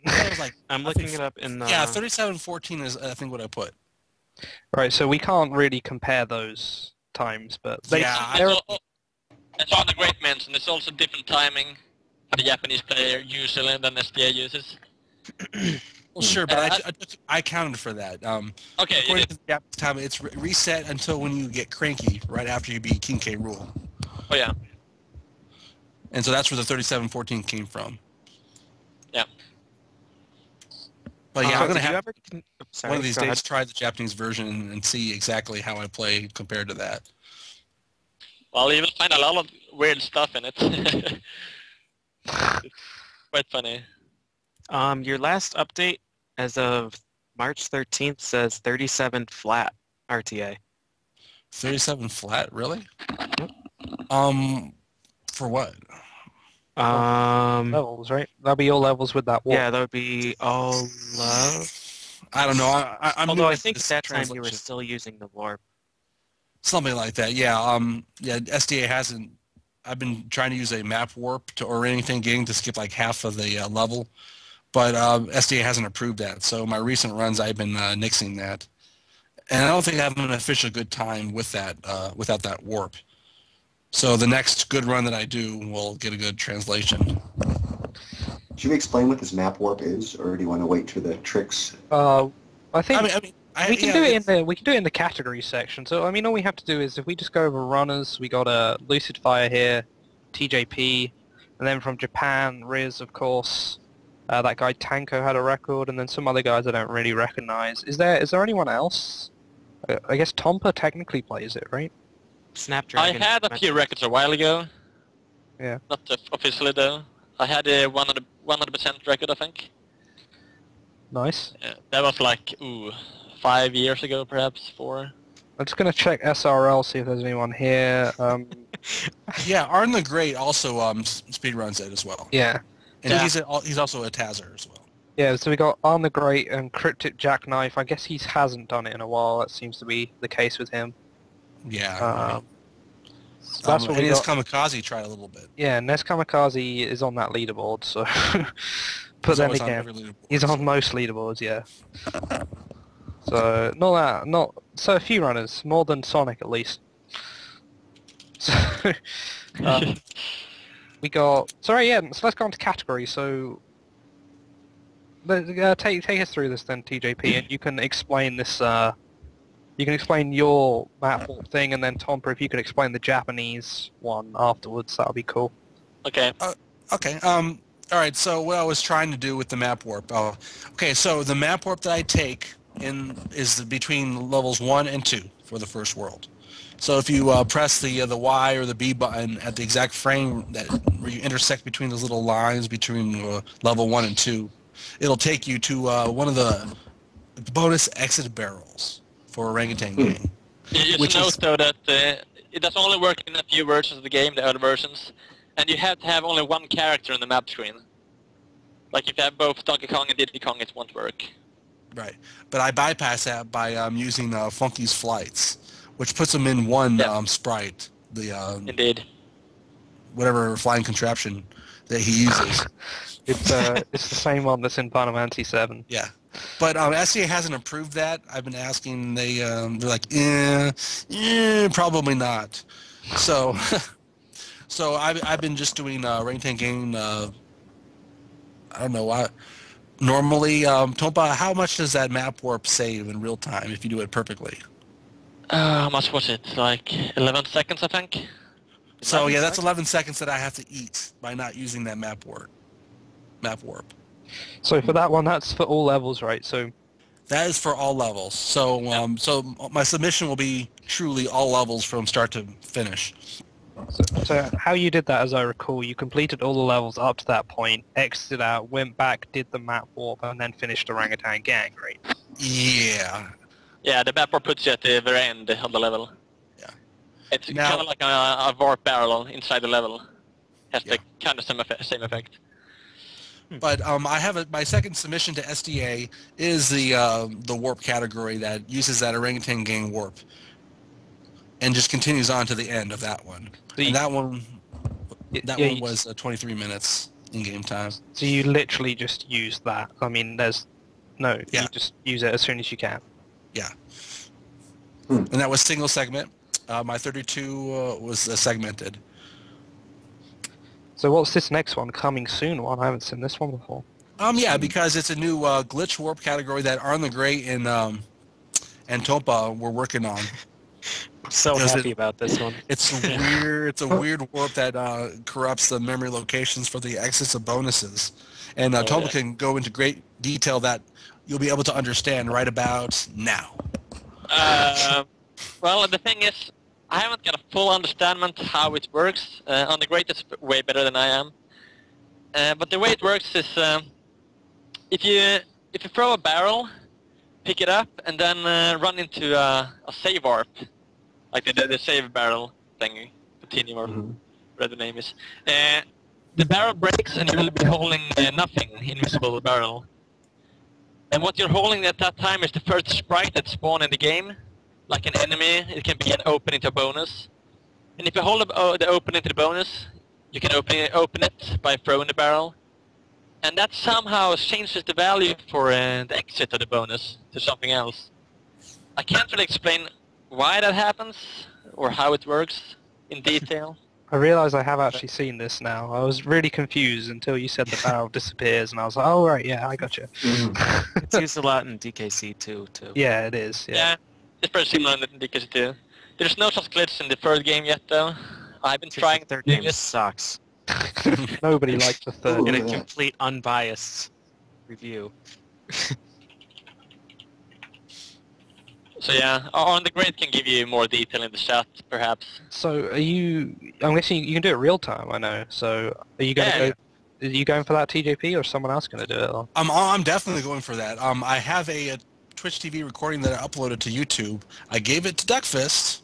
[SPEAKER 4] That was like,
[SPEAKER 1] I'm
[SPEAKER 4] I
[SPEAKER 1] looking
[SPEAKER 4] think-
[SPEAKER 1] it up in the.
[SPEAKER 4] yeah, 37:14 is, I think, what I put.
[SPEAKER 3] Right, so we can't really compare those times, but they,
[SPEAKER 4] Yeah,
[SPEAKER 3] they're-
[SPEAKER 2] As all the great mentioned, there's also different timing for the Japanese player usually than SDA uses.
[SPEAKER 4] Well, sure, but I counted for that.
[SPEAKER 2] Okay, you
[SPEAKER 4] According
[SPEAKER 2] did.
[SPEAKER 4] to the Japanese time, it's reset until when you get cranky, right after you beat King K. Rool.
[SPEAKER 2] Oh yeah.
[SPEAKER 4] And so that's where the 37:14 came from.
[SPEAKER 2] Yeah.
[SPEAKER 4] But yeah, I'm
[SPEAKER 1] did
[SPEAKER 4] going to
[SPEAKER 1] you
[SPEAKER 4] have
[SPEAKER 1] ever sorry,
[SPEAKER 4] one of these
[SPEAKER 1] go
[SPEAKER 4] days
[SPEAKER 1] ahead.
[SPEAKER 4] try the Japanese version and see exactly how I play compared to that.
[SPEAKER 2] Well, you will find a lot of weird stuff in it. It's quite funny.
[SPEAKER 1] Your last update as of March 13th says 37 flat RTA.
[SPEAKER 4] 37 flat, really?
[SPEAKER 1] Yep.
[SPEAKER 4] For what?
[SPEAKER 3] levels, right? That'll be your levels with that warp.
[SPEAKER 1] Yeah, that would be all love.
[SPEAKER 4] I don't know. I'm
[SPEAKER 1] Although
[SPEAKER 4] new
[SPEAKER 1] I
[SPEAKER 4] with
[SPEAKER 1] think
[SPEAKER 4] this
[SPEAKER 1] at that time you were
[SPEAKER 4] translation.
[SPEAKER 1] still using the warp.
[SPEAKER 4] Something like that, yeah. Yeah, SDA hasn't. I've been trying to use a map warp or anything, getting to skip like half of the level, but SDA hasn't approved that. So my recent runs, I've been nixing that, and I don't think I have an official good time with that without that warp. So the next good run that I do will get a good translation.
[SPEAKER 5] Should we explain what this map warp is, or do you want to wait for the tricks?
[SPEAKER 3] I think we can do it in the category section. So I mean, all we have to do is if we just go over runners, we got a Lucid Fire here, TJP, and then from Japan, Riz, of course. That guy Tanko had a record, and then some other guys I don't really recognize. Is there anyone else? I guess Tompa technically plays it, right?
[SPEAKER 1] Snapdragon.
[SPEAKER 2] I had a few records a while ago.
[SPEAKER 3] Yeah.
[SPEAKER 2] Not officially though. I had a 100% record, I think.
[SPEAKER 3] Nice.
[SPEAKER 2] Yeah, that was like 5 years ago, perhaps 4.
[SPEAKER 3] I'm just gonna check SRL, see if there's anyone here.
[SPEAKER 4] Yeah, Arn the Great also speedruns it as well,
[SPEAKER 3] Yeah.
[SPEAKER 4] and
[SPEAKER 2] Yeah.
[SPEAKER 4] he's also a Tazer as well.
[SPEAKER 3] Yeah, so we got On the Great and Cryptic Jackknife. I guess he hasn't done it in a while. That seems to be the case with him.
[SPEAKER 4] Yeah.
[SPEAKER 3] So that's what we
[SPEAKER 4] His
[SPEAKER 3] got.
[SPEAKER 4] Kamikaze tried a little bit.
[SPEAKER 3] Yeah, Nes Kamikaze is on that leaderboard, so... but
[SPEAKER 4] He's
[SPEAKER 3] then
[SPEAKER 4] always on
[SPEAKER 3] again,
[SPEAKER 4] every leaderboard.
[SPEAKER 3] he's on most leaderboards, yeah. So, so a few runners, more than Sonic at least. So, We got... Sorry, yeah, so let's go on to categories. So, take us through this then, TJP, and you can explain this... you can explain your map warp thing, and then Tomper, if you could explain the Japanese one afterwards, that would be cool.
[SPEAKER 2] Okay.
[SPEAKER 4] Okay. All right. So what I was trying to do with the map warp. Okay. So the map warp that I take is between levels 1 and 2 for the first world. So if you press the Y or the B button at the exact frame where you intersect between those little lines between level 1 and 2, it'll take you to one of the bonus exit barrels for Orangutan Gang.
[SPEAKER 2] You just note though that it does only work in a few versions of the game, the other versions, and you have to have only one character on the map screen. Like if you have both Donkey Kong and Diddy Kong, it won't work.
[SPEAKER 4] Right, but I bypass that by using Funky's Flights, which puts them in one sprite.
[SPEAKER 2] Indeed.
[SPEAKER 4] Whatever flying contraption that he uses.
[SPEAKER 3] It's the same one that's in Final Fantasy 7.
[SPEAKER 4] Yeah, but SCA hasn't approved that. I've been asking. They're like, probably not. So, so I've been just doing Orangutan Gang. I don't know why. Normally, Tompa, how much does that map warp save in real time if you do it perfectly?
[SPEAKER 2] How much was it? Like 11 seconds, I think?
[SPEAKER 4] So yeah, that's 11 seconds that I have to eat by not using that map warp.
[SPEAKER 3] So for that one, that's for all levels, right? So
[SPEAKER 4] that is for all levels. So so my submission will be truly all levels from start to finish.
[SPEAKER 3] So how you did that, as I recall, you completed all the levels up to that point, exited out, went back, did the map warp, and then finished Orangutan Gang, right?
[SPEAKER 4] Yeah.
[SPEAKER 2] Yeah, the map warp puts you at the very end of the level.
[SPEAKER 4] Yeah.
[SPEAKER 2] It's kind of like a warp barrel inside the level. Has the kind of same effect.
[SPEAKER 4] But I have my second submission to SDA is the warp category that uses that Orangutan Gang warp, and just continues on to the end of that one. And that one was 23 minutes in game time.
[SPEAKER 3] So you literally just use that. I mean, you just use it as soon as you can.
[SPEAKER 4] Yeah. And that was single segment. My 32 was segmented.
[SPEAKER 3] So what's this next one? Coming soon one? I haven't seen this one before.
[SPEAKER 4] Yeah, because it's a new glitch warp category that Arn the Great and Tompa were working on.
[SPEAKER 1] I'm so happy about this one.
[SPEAKER 4] It's weird. It's a weird warp that corrupts the memory locations for the exits of bonuses. And Tompa can go into great detail that you'll be able to understand right about now.
[SPEAKER 2] Well, the thing is, I haven't got a full understanding how it works. On the Great is way better than I am. But the way it works is, if you throw a barrel, pick it up, and then run into a save warp, like the save barrel thing, Continuum or whatever the name is. The barrel breaks and you will be holding nothing, invisible barrel. And what you're holding at that time is the first sprite that spawned in the game, like an enemy. It can be an opening to a bonus. And if you hold the opening to the bonus, you can open it by throwing the barrel. And that somehow changes the value for the exit of the bonus to something else. I can't really explain why that happens or how it works in detail.
[SPEAKER 3] I realise I have actually seen this now. I was really confused until you said the barrel disappears, and I was like, oh, right, yeah, I got you.
[SPEAKER 1] It's used a lot in DKC too.
[SPEAKER 3] Yeah, it is,
[SPEAKER 2] Yeah, it's very similar in DKC too. There's no such glitch in the third game yet, though. I've been trying
[SPEAKER 1] third
[SPEAKER 2] to do
[SPEAKER 1] game
[SPEAKER 2] this.
[SPEAKER 1] sucks.
[SPEAKER 3] Nobody likes the third.
[SPEAKER 1] In a complete unbiased review.
[SPEAKER 2] So yeah, On the Great can give you more detail in the chat, perhaps.
[SPEAKER 3] So I'm guessing you can do it real time, I know. So are you going to go... Are you going for that, TJP, or is someone else going to do it? Or?
[SPEAKER 4] I'm definitely going for that. I have a Twitch TV recording that I uploaded to YouTube. I gave it to Duckfist.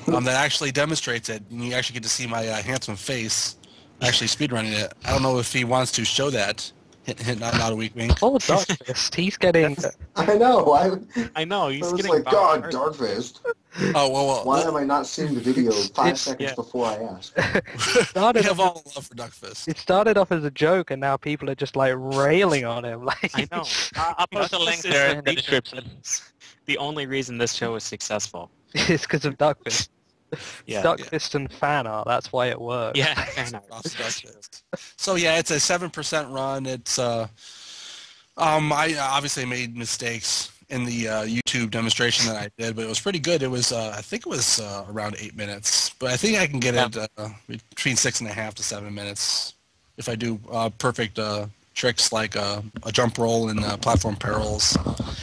[SPEAKER 4] That actually demonstrates it, and you actually get to see my handsome face actually speedrunning it. I don't know if he wants to show that. Not a weak wink.
[SPEAKER 3] Oh, Darkfist, he's getting...
[SPEAKER 5] I know.
[SPEAKER 1] I know.
[SPEAKER 5] I
[SPEAKER 1] He's
[SPEAKER 5] was
[SPEAKER 1] getting
[SPEAKER 5] like, God,
[SPEAKER 1] bombarded.
[SPEAKER 5] Darkfist.
[SPEAKER 4] Oh, well.
[SPEAKER 5] Why am I not seeing the video 5 seconds before I ask?
[SPEAKER 4] We have all love for Duckfist.
[SPEAKER 3] It started off as a joke, and now people are just, like, railing on him. Like...
[SPEAKER 1] I know.
[SPEAKER 2] I'll post a link there in the description.
[SPEAKER 1] The only reason this show is successful.
[SPEAKER 3] It's because of Duckfist.
[SPEAKER 1] Yeah.
[SPEAKER 3] Duckfist and fan art, that's why it works.
[SPEAKER 1] Yeah, fan art.
[SPEAKER 4] So yeah, it's a 7% run. It's I obviously made mistakes in the YouTube demonstration that I did, but it was pretty good. It was I think it was around 8 minutes, but I think I can get it between 6.5 to 7 minutes if I do perfect tricks like a jump roll and platform perils.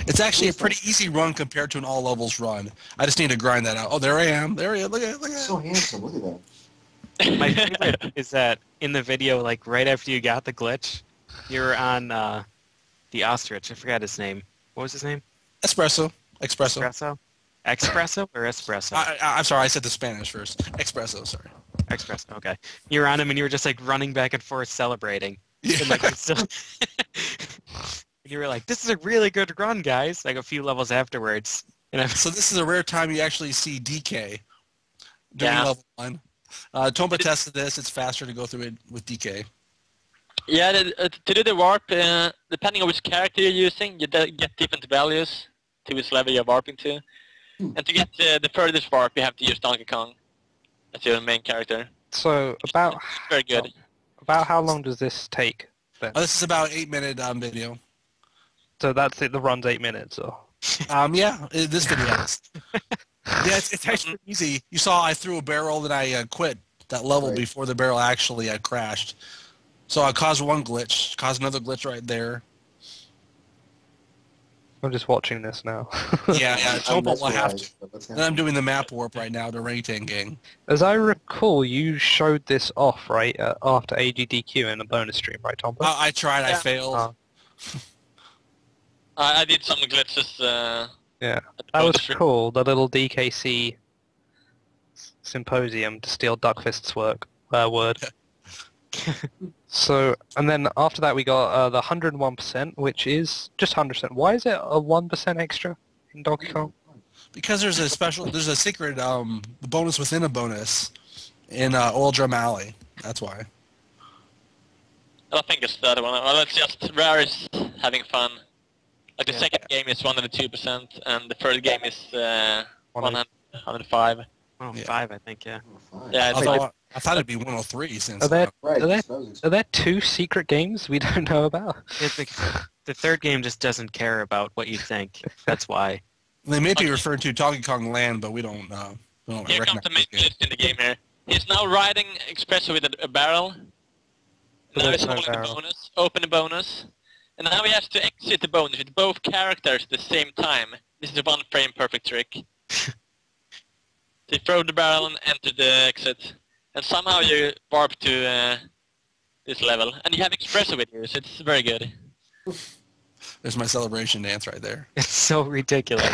[SPEAKER 4] It's actually a pretty easy run compared to an all levels run. I just need to grind that out. Oh, there I am. There I am. Look at
[SPEAKER 5] So handsome. Look at that.
[SPEAKER 1] My favorite is that in the video, like right after you got the glitch, you're on the ostrich. I forgot his name. What was his name?
[SPEAKER 4] Espresso.
[SPEAKER 1] Espresso? Espresso or espresso?
[SPEAKER 4] I'm sorry, I said the Spanish first. Espresso, sorry.
[SPEAKER 1] Espresso, okay. You were on him and you were just like running back and forth celebrating.
[SPEAKER 4] Yeah.
[SPEAKER 1] And, like, you were like, this is a really good run, guys, like a few levels afterwards. And I'm
[SPEAKER 4] So this is a rare time you actually see DK during
[SPEAKER 2] Yeah.
[SPEAKER 4] level 1. Tomba tested this. It's faster to go through it with DK.
[SPEAKER 2] Yeah, to do the warp, depending on which character you're using, you get different values to which level you're warping to. And to get the furthest warp, you have to use Donkey Kong as your main character.
[SPEAKER 3] So about
[SPEAKER 2] Very good.
[SPEAKER 3] about how long does this take then?
[SPEAKER 4] This is about 8-minute video.
[SPEAKER 3] So that's it, the run's 8 minutes or
[SPEAKER 4] This video is. Yeah, it's actually pretty easy. You saw I threw a barrel and I quit that level
[SPEAKER 5] Right.
[SPEAKER 4] before the barrel actually crashed. So I caused one glitch, caused another glitch right there.
[SPEAKER 3] I'm just watching this now.
[SPEAKER 4] Yeah, Tomba will have to.
[SPEAKER 5] mesmerized, but let's
[SPEAKER 4] And I'm doing the map warp right now to Raytan Gang.
[SPEAKER 3] As I recall, you showed this off, right, after AGDQ in a bonus stream, right, Tom?
[SPEAKER 4] I tried, I
[SPEAKER 2] Yeah.
[SPEAKER 4] failed.
[SPEAKER 2] I did some glitches.
[SPEAKER 3] Yeah.
[SPEAKER 2] at the
[SPEAKER 3] That was
[SPEAKER 2] bonus stream.
[SPEAKER 3] cool, the little DKC symposium to steal Duckfist's word. So, and then after that we got the 101%, which is just 100%. Why is it a 1% extra in Donkey Kong?
[SPEAKER 4] Because there's a secret bonus within a bonus in Oil Drum Alley. That's why.
[SPEAKER 2] I don't think it's the other one. Well, it's just Rare is having fun. Like the
[SPEAKER 3] Yeah.
[SPEAKER 2] second game is 102%, and the third game is
[SPEAKER 3] 100.
[SPEAKER 2] 105.
[SPEAKER 1] Oh,
[SPEAKER 4] Yeah.
[SPEAKER 1] 5, I think, yeah.
[SPEAKER 5] Oh, fine.
[SPEAKER 2] Yeah, it's like,
[SPEAKER 4] Although I thought it'd be 103 since.
[SPEAKER 3] Are there,
[SPEAKER 5] Right.
[SPEAKER 3] are there,
[SPEAKER 5] that was
[SPEAKER 3] are there 2 secret games we don't know about?
[SPEAKER 1] It's like, the third game just doesn't care about what you think. That's why.
[SPEAKER 4] They may be referring to Donkey Kong Land, but we don't
[SPEAKER 2] here comes
[SPEAKER 4] recognize
[SPEAKER 2] the main
[SPEAKER 4] it.
[SPEAKER 2] glitch in the game here. He's now riding Expresso with a barrel.
[SPEAKER 3] But
[SPEAKER 2] Now
[SPEAKER 3] there's
[SPEAKER 2] he's
[SPEAKER 3] no
[SPEAKER 2] holding the
[SPEAKER 3] barrel.
[SPEAKER 2] bonus, open the bonus. And now he has to exit the bonus with both characters at the same time. This is a one frame perfect trick. You throw the barrel and enter the exit. And somehow you warp to this level. And you have Expresso with you, so it's very good.
[SPEAKER 4] There's my celebration dance right there.
[SPEAKER 1] It's so ridiculous.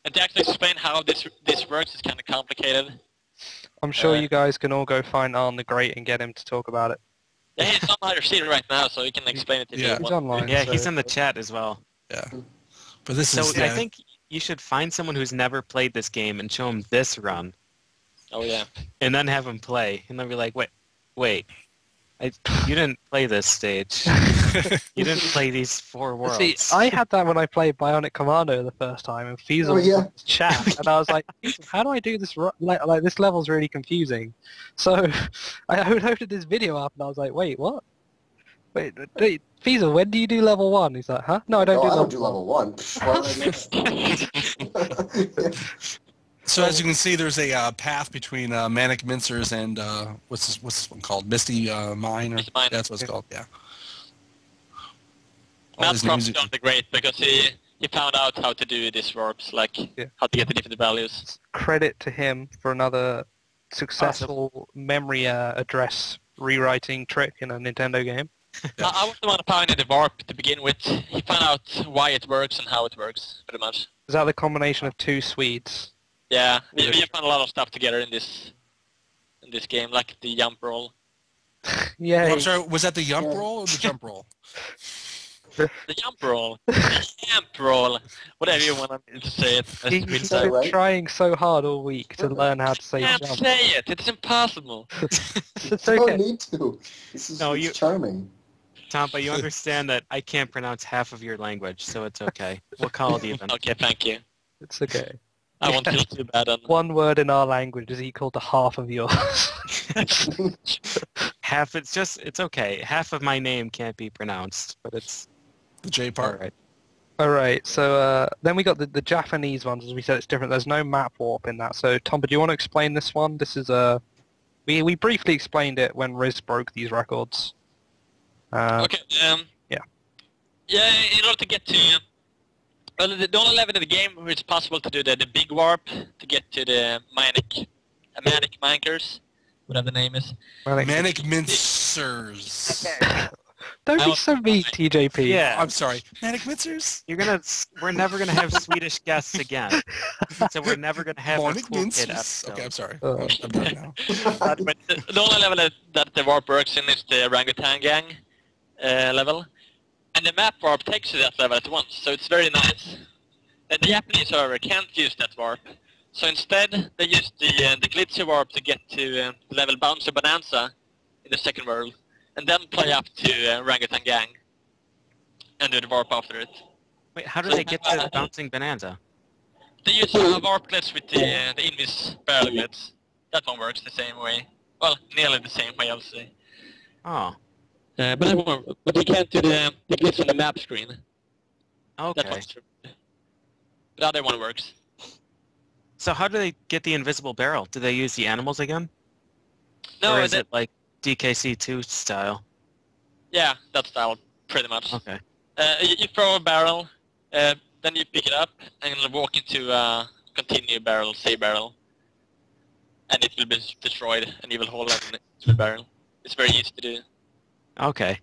[SPEAKER 2] And to actually explain how this works is kind of complicated.
[SPEAKER 3] I'm sure
[SPEAKER 2] Uh,
[SPEAKER 3] you guys can all go find Arn the Great and get him to talk about it.
[SPEAKER 2] Yeah, he's on our seat right now, so he can explain it if
[SPEAKER 4] Yeah.
[SPEAKER 2] you
[SPEAKER 3] He's
[SPEAKER 2] want.
[SPEAKER 3] online.
[SPEAKER 1] Yeah,
[SPEAKER 3] so-
[SPEAKER 1] he's in the chat as well.
[SPEAKER 4] Yeah. But this
[SPEAKER 1] So
[SPEAKER 4] is
[SPEAKER 1] I think you should find someone who's never played this game and show him this run,
[SPEAKER 2] Oh yeah.
[SPEAKER 1] and then have him play, and then be like, wait, you didn't play this stage. You didn't play these 4 worlds.
[SPEAKER 3] See, I had that when I played Bionic Commando the first time, and Fiesel
[SPEAKER 5] Oh, yeah.
[SPEAKER 3] was chat, and I was like, how do I do this? Like this level's really confusing. So I loaded this video up, and I was like, wait, what? Wait, Fiesel, when do you do level 1? He's like, huh? No, I don't
[SPEAKER 5] Oh,
[SPEAKER 3] do
[SPEAKER 5] I
[SPEAKER 3] level
[SPEAKER 5] don't do level 1. Why would I do that?
[SPEAKER 4] So as you can see, there's a path between Manic Mincers and what's this one called? Misty Mine, or
[SPEAKER 2] Misty Mine.
[SPEAKER 4] that's what it's called. Yeah. All
[SPEAKER 2] Matt
[SPEAKER 4] these
[SPEAKER 2] Props
[SPEAKER 4] names-
[SPEAKER 2] done the great because he found out how to do these warps, like
[SPEAKER 3] Yeah.
[SPEAKER 2] how to get the different values.
[SPEAKER 3] Credit to him for another successful memory address rewriting trick in a Nintendo game.
[SPEAKER 2] I was the one who pioneered the warp to begin with. He found out why it works and how it works, pretty much.
[SPEAKER 3] Is that the combination of 2 Swedes?
[SPEAKER 2] Yeah, we found a lot of stuff together in this game, like the jump roll.
[SPEAKER 3] Yeah.
[SPEAKER 4] Oh, I'm sorry, was that the jump
[SPEAKER 5] Yeah.
[SPEAKER 4] roll or the jump roll?
[SPEAKER 2] The jump roll. The jump roll. Whatever you want to say it. As
[SPEAKER 3] He's
[SPEAKER 2] we'll
[SPEAKER 5] that
[SPEAKER 2] say.
[SPEAKER 3] been
[SPEAKER 5] right?
[SPEAKER 3] trying so hard all week to learn how to say
[SPEAKER 2] You can't
[SPEAKER 3] jump.
[SPEAKER 2] say it. It's impossible.
[SPEAKER 3] It's
[SPEAKER 5] You don't
[SPEAKER 3] okay.
[SPEAKER 5] need to. This is
[SPEAKER 1] No,
[SPEAKER 5] it's
[SPEAKER 1] you-
[SPEAKER 5] charming.
[SPEAKER 1] Tom, but you understand that I can't pronounce half of your language, so it's okay. We'll call it even.
[SPEAKER 2] Okay, thank you.
[SPEAKER 3] It's okay.
[SPEAKER 2] I won't feel too bad. On...
[SPEAKER 3] One word in our language is equal to half of yours.
[SPEAKER 1] Half, it's okay. Half of my name can't be pronounced, but it's
[SPEAKER 4] The J part.
[SPEAKER 1] alright.
[SPEAKER 3] Alright, so then we got the Japanese ones, as we said, it's different. There's no map warp in that. So, Tom, do you want to explain this one? This is we briefly explained it when Riz broke these records.
[SPEAKER 2] Okay.
[SPEAKER 3] Yeah.
[SPEAKER 2] Yeah, in order to get to... Well, the only level in the game where it's possible to do the big warp to get to the Manic Mankers, whatever the name is.
[SPEAKER 4] Manic Mincers.
[SPEAKER 3] Don't be so mean, TJP.
[SPEAKER 1] Yeah.
[SPEAKER 4] I'm sorry. Manic Mincers?
[SPEAKER 1] We're never gonna have Swedish guests again. So we're never gonna have a
[SPEAKER 4] Manic
[SPEAKER 1] cool kid
[SPEAKER 4] Mincers.
[SPEAKER 1] episode.
[SPEAKER 4] Okay, I'm sorry.
[SPEAKER 3] Uh,
[SPEAKER 4] I'm done now.
[SPEAKER 2] But the only level that the warp works in is the Orangutan Gang level. And the map warp takes you that level at once, so it's very nice. And the Japanese, however, can't use that warp. So instead, they use the Glitzy warp to get to level Bouncer Bonanza in the second world. And then play up to Orangutan Gang. And do the warp after it.
[SPEAKER 1] Wait, how do they get to Bouncing Bonanza?
[SPEAKER 2] They use a warp glitch with the Invis barrel glitch. That one works the same way. Well, nearly the same way, I'll say.
[SPEAKER 1] Oh,
[SPEAKER 2] But you can't do the glitch on the map screen. That
[SPEAKER 1] okay.
[SPEAKER 2] one's true. The other one works.
[SPEAKER 1] So how do they get the invisible barrel? Do they use the animals again?
[SPEAKER 2] No,
[SPEAKER 1] or is it like DKC2 style?
[SPEAKER 2] Yeah, that style, pretty much.
[SPEAKER 1] Okay.
[SPEAKER 2] You throw a barrel, then you pick it up, and walk into continue barrel, say barrel. And it will be destroyed, and you will hold on to the barrel. It's very easy to do.
[SPEAKER 1] Okay.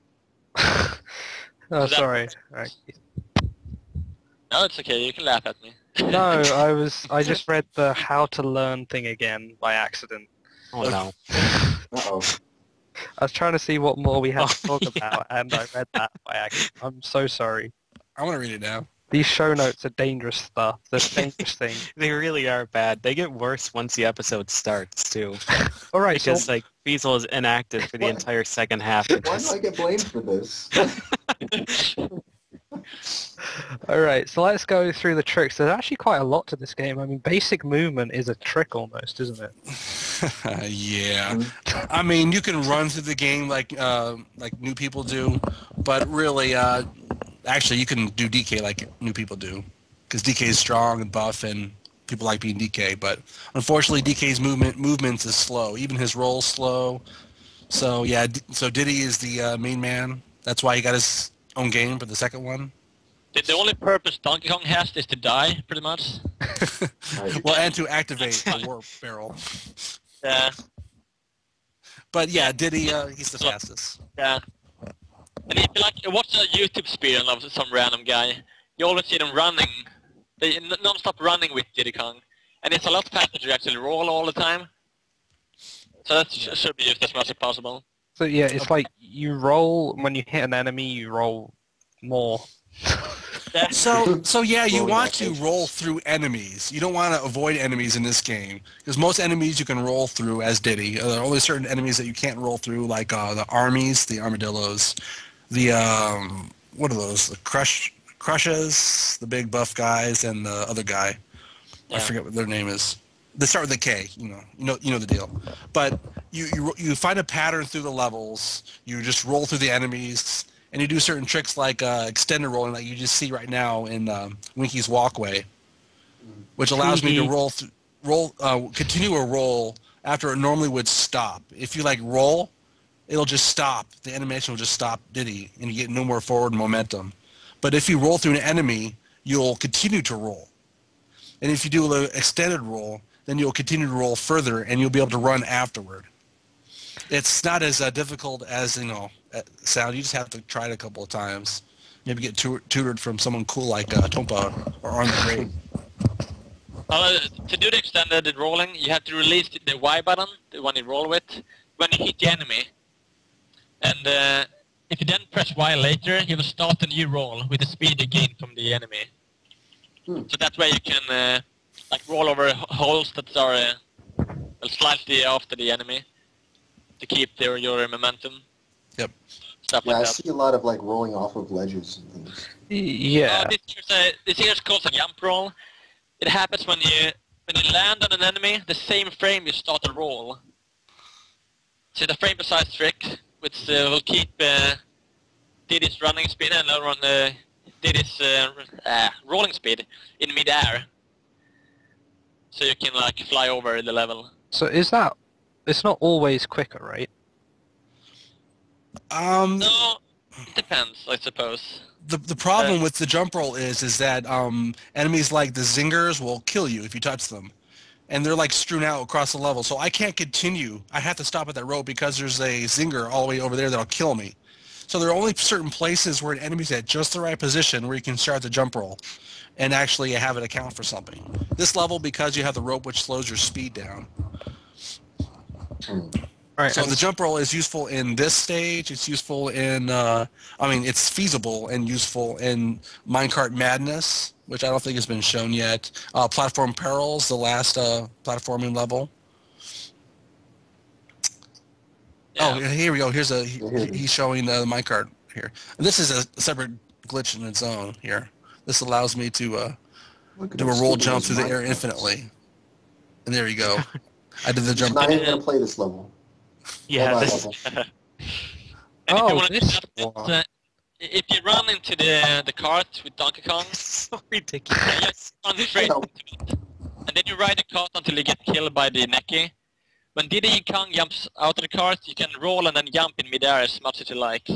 [SPEAKER 3] oh, sorry. Right.
[SPEAKER 2] No, it's okay, you can laugh at me.
[SPEAKER 3] No, I just read the How to Learn thing again by accident.
[SPEAKER 1] Oh no.
[SPEAKER 5] Uh-oh.
[SPEAKER 3] I was trying to see what more we had to talk
[SPEAKER 1] yeah.
[SPEAKER 3] about, and I read that by accident. I'm so sorry.
[SPEAKER 4] I want to read it now.
[SPEAKER 3] These show notes are dangerous stuff. They're dangerous things.
[SPEAKER 1] They really are bad. They get worse once the episode starts too.
[SPEAKER 3] All right, so
[SPEAKER 1] Because like Feasel is inactive for the
[SPEAKER 5] What?
[SPEAKER 1] entire second half. Of
[SPEAKER 5] Why
[SPEAKER 1] this.
[SPEAKER 5] do I get blamed for this?
[SPEAKER 3] all right, so let's go through the tricks. There's actually quite a lot to this game. I mean, basic movement is a trick almost, isn't it?
[SPEAKER 4] Yeah. I mean, you can run through the game like new people do, but really, actually, you can do DK like new people do, because DK is strong and buff, and people like being DK. But unfortunately, DK's movements is slow. Even his roll's slow. So yeah, so Diddy is the main man. That's why he got his own game for the second one.
[SPEAKER 2] The only purpose Donkey Kong has is to die, pretty much.
[SPEAKER 4] Well, and to activate the warp barrel.
[SPEAKER 2] Yeah,
[SPEAKER 4] But yeah, Diddy, he's the fastest.
[SPEAKER 2] yeah. And if you like watch a YouTube speedrun of some random guy, you always see them running. They non-stop running with Diddy Kong. And it's a lot faster to actually roll all the time. So that should be used as much as possible.
[SPEAKER 3] So yeah, it's like you roll when you hit an enemy, you roll more.
[SPEAKER 2] Yeah.
[SPEAKER 4] So yeah, you
[SPEAKER 5] Rolling
[SPEAKER 4] want to
[SPEAKER 5] backwards.
[SPEAKER 4] roll through enemies. You don't want to avoid enemies in this game, because most enemies you can roll through as Diddy. There are only certain enemies that you can't roll through, like the armies, the armadillos, the what are those? The crushes, the big buff guys, and the other guy. I
[SPEAKER 2] Yeah.
[SPEAKER 4] forget what their name is. They start with a K. You know the deal. But you find a pattern through the levels. You just roll through the enemies. And you do certain tricks like extended rolling, like you just see right now in Winky's Walkway, which allows me to continue a roll after it normally would stop. If you like roll, it'll just stop. The animation will just stop Diddy, and you get no more forward momentum. But if you roll through an enemy, you'll continue to roll. And if you do an extended roll, then you'll continue to roll further, and you'll be able to run afterward. It's not as difficult as, sound. You just have to try it a couple of times. Maybe get tutored from someone cool like Tompa or Arm the Great.
[SPEAKER 2] To do the extended rolling, you have to release the Y button, the one you roll with, when you hit the enemy. And if you then press Y later, you will start a new roll with the speed you gain from the enemy. So that way you can roll over holes that are slightly after the enemy to keep your momentum.
[SPEAKER 4] Yep.
[SPEAKER 2] Stuff
[SPEAKER 5] Yeah,
[SPEAKER 2] like
[SPEAKER 5] I
[SPEAKER 2] that.
[SPEAKER 5] see a lot of rolling off of ledges and things.
[SPEAKER 3] Yeah.
[SPEAKER 2] This here's called a jump roll. It happens when you when you land on an enemy, the same frame you start to roll. So the frame precise trick, which will keep Diddy's running speed and run Diddy's rolling speed in mid-air. So you can like fly over the level.
[SPEAKER 3] So is that... It's not always quicker, right?
[SPEAKER 2] No, it depends, I suppose.
[SPEAKER 4] The problem with the jump roll is that enemies like the zingers will kill you if you touch them. And they're like strewn out across the level. So I can't continue. I have to stop at that rope because there's a zinger all the way over there that'll kill me. So there are only certain places where an enemy's at just the right position where you can start the jump roll and actually have it account for something. This level, because you have the rope which slows your speed down.
[SPEAKER 3] Right.
[SPEAKER 4] So the jump roll is useful in this stage. It's useful in, it's feasible and useful in Minecart Madness, which I don't think has been shown yet. Platform Perils, the last platforming level.
[SPEAKER 2] Yeah.
[SPEAKER 4] Oh, here we go. He's showing the minecart here. And this is a separate glitch in its own here. This allows me to do a roll jump through the air infinitely. And there you go. I did the jump.
[SPEAKER 5] I'm not even gonna play this level.
[SPEAKER 1] Yeah,
[SPEAKER 5] Hold on,
[SPEAKER 1] this,
[SPEAKER 5] hold on.
[SPEAKER 2] And if you
[SPEAKER 3] Oh,
[SPEAKER 2] want to
[SPEAKER 3] this
[SPEAKER 2] do
[SPEAKER 3] one.
[SPEAKER 2] that, if you run into the cart with Donkey Kong,
[SPEAKER 1] so
[SPEAKER 2] you
[SPEAKER 1] ridiculous.
[SPEAKER 2] just run straight into it. And then you ride the cart until you get killed by the Neki. When Diddy Kong jumps out of the cart, you can roll and then jump in midair as much as you like.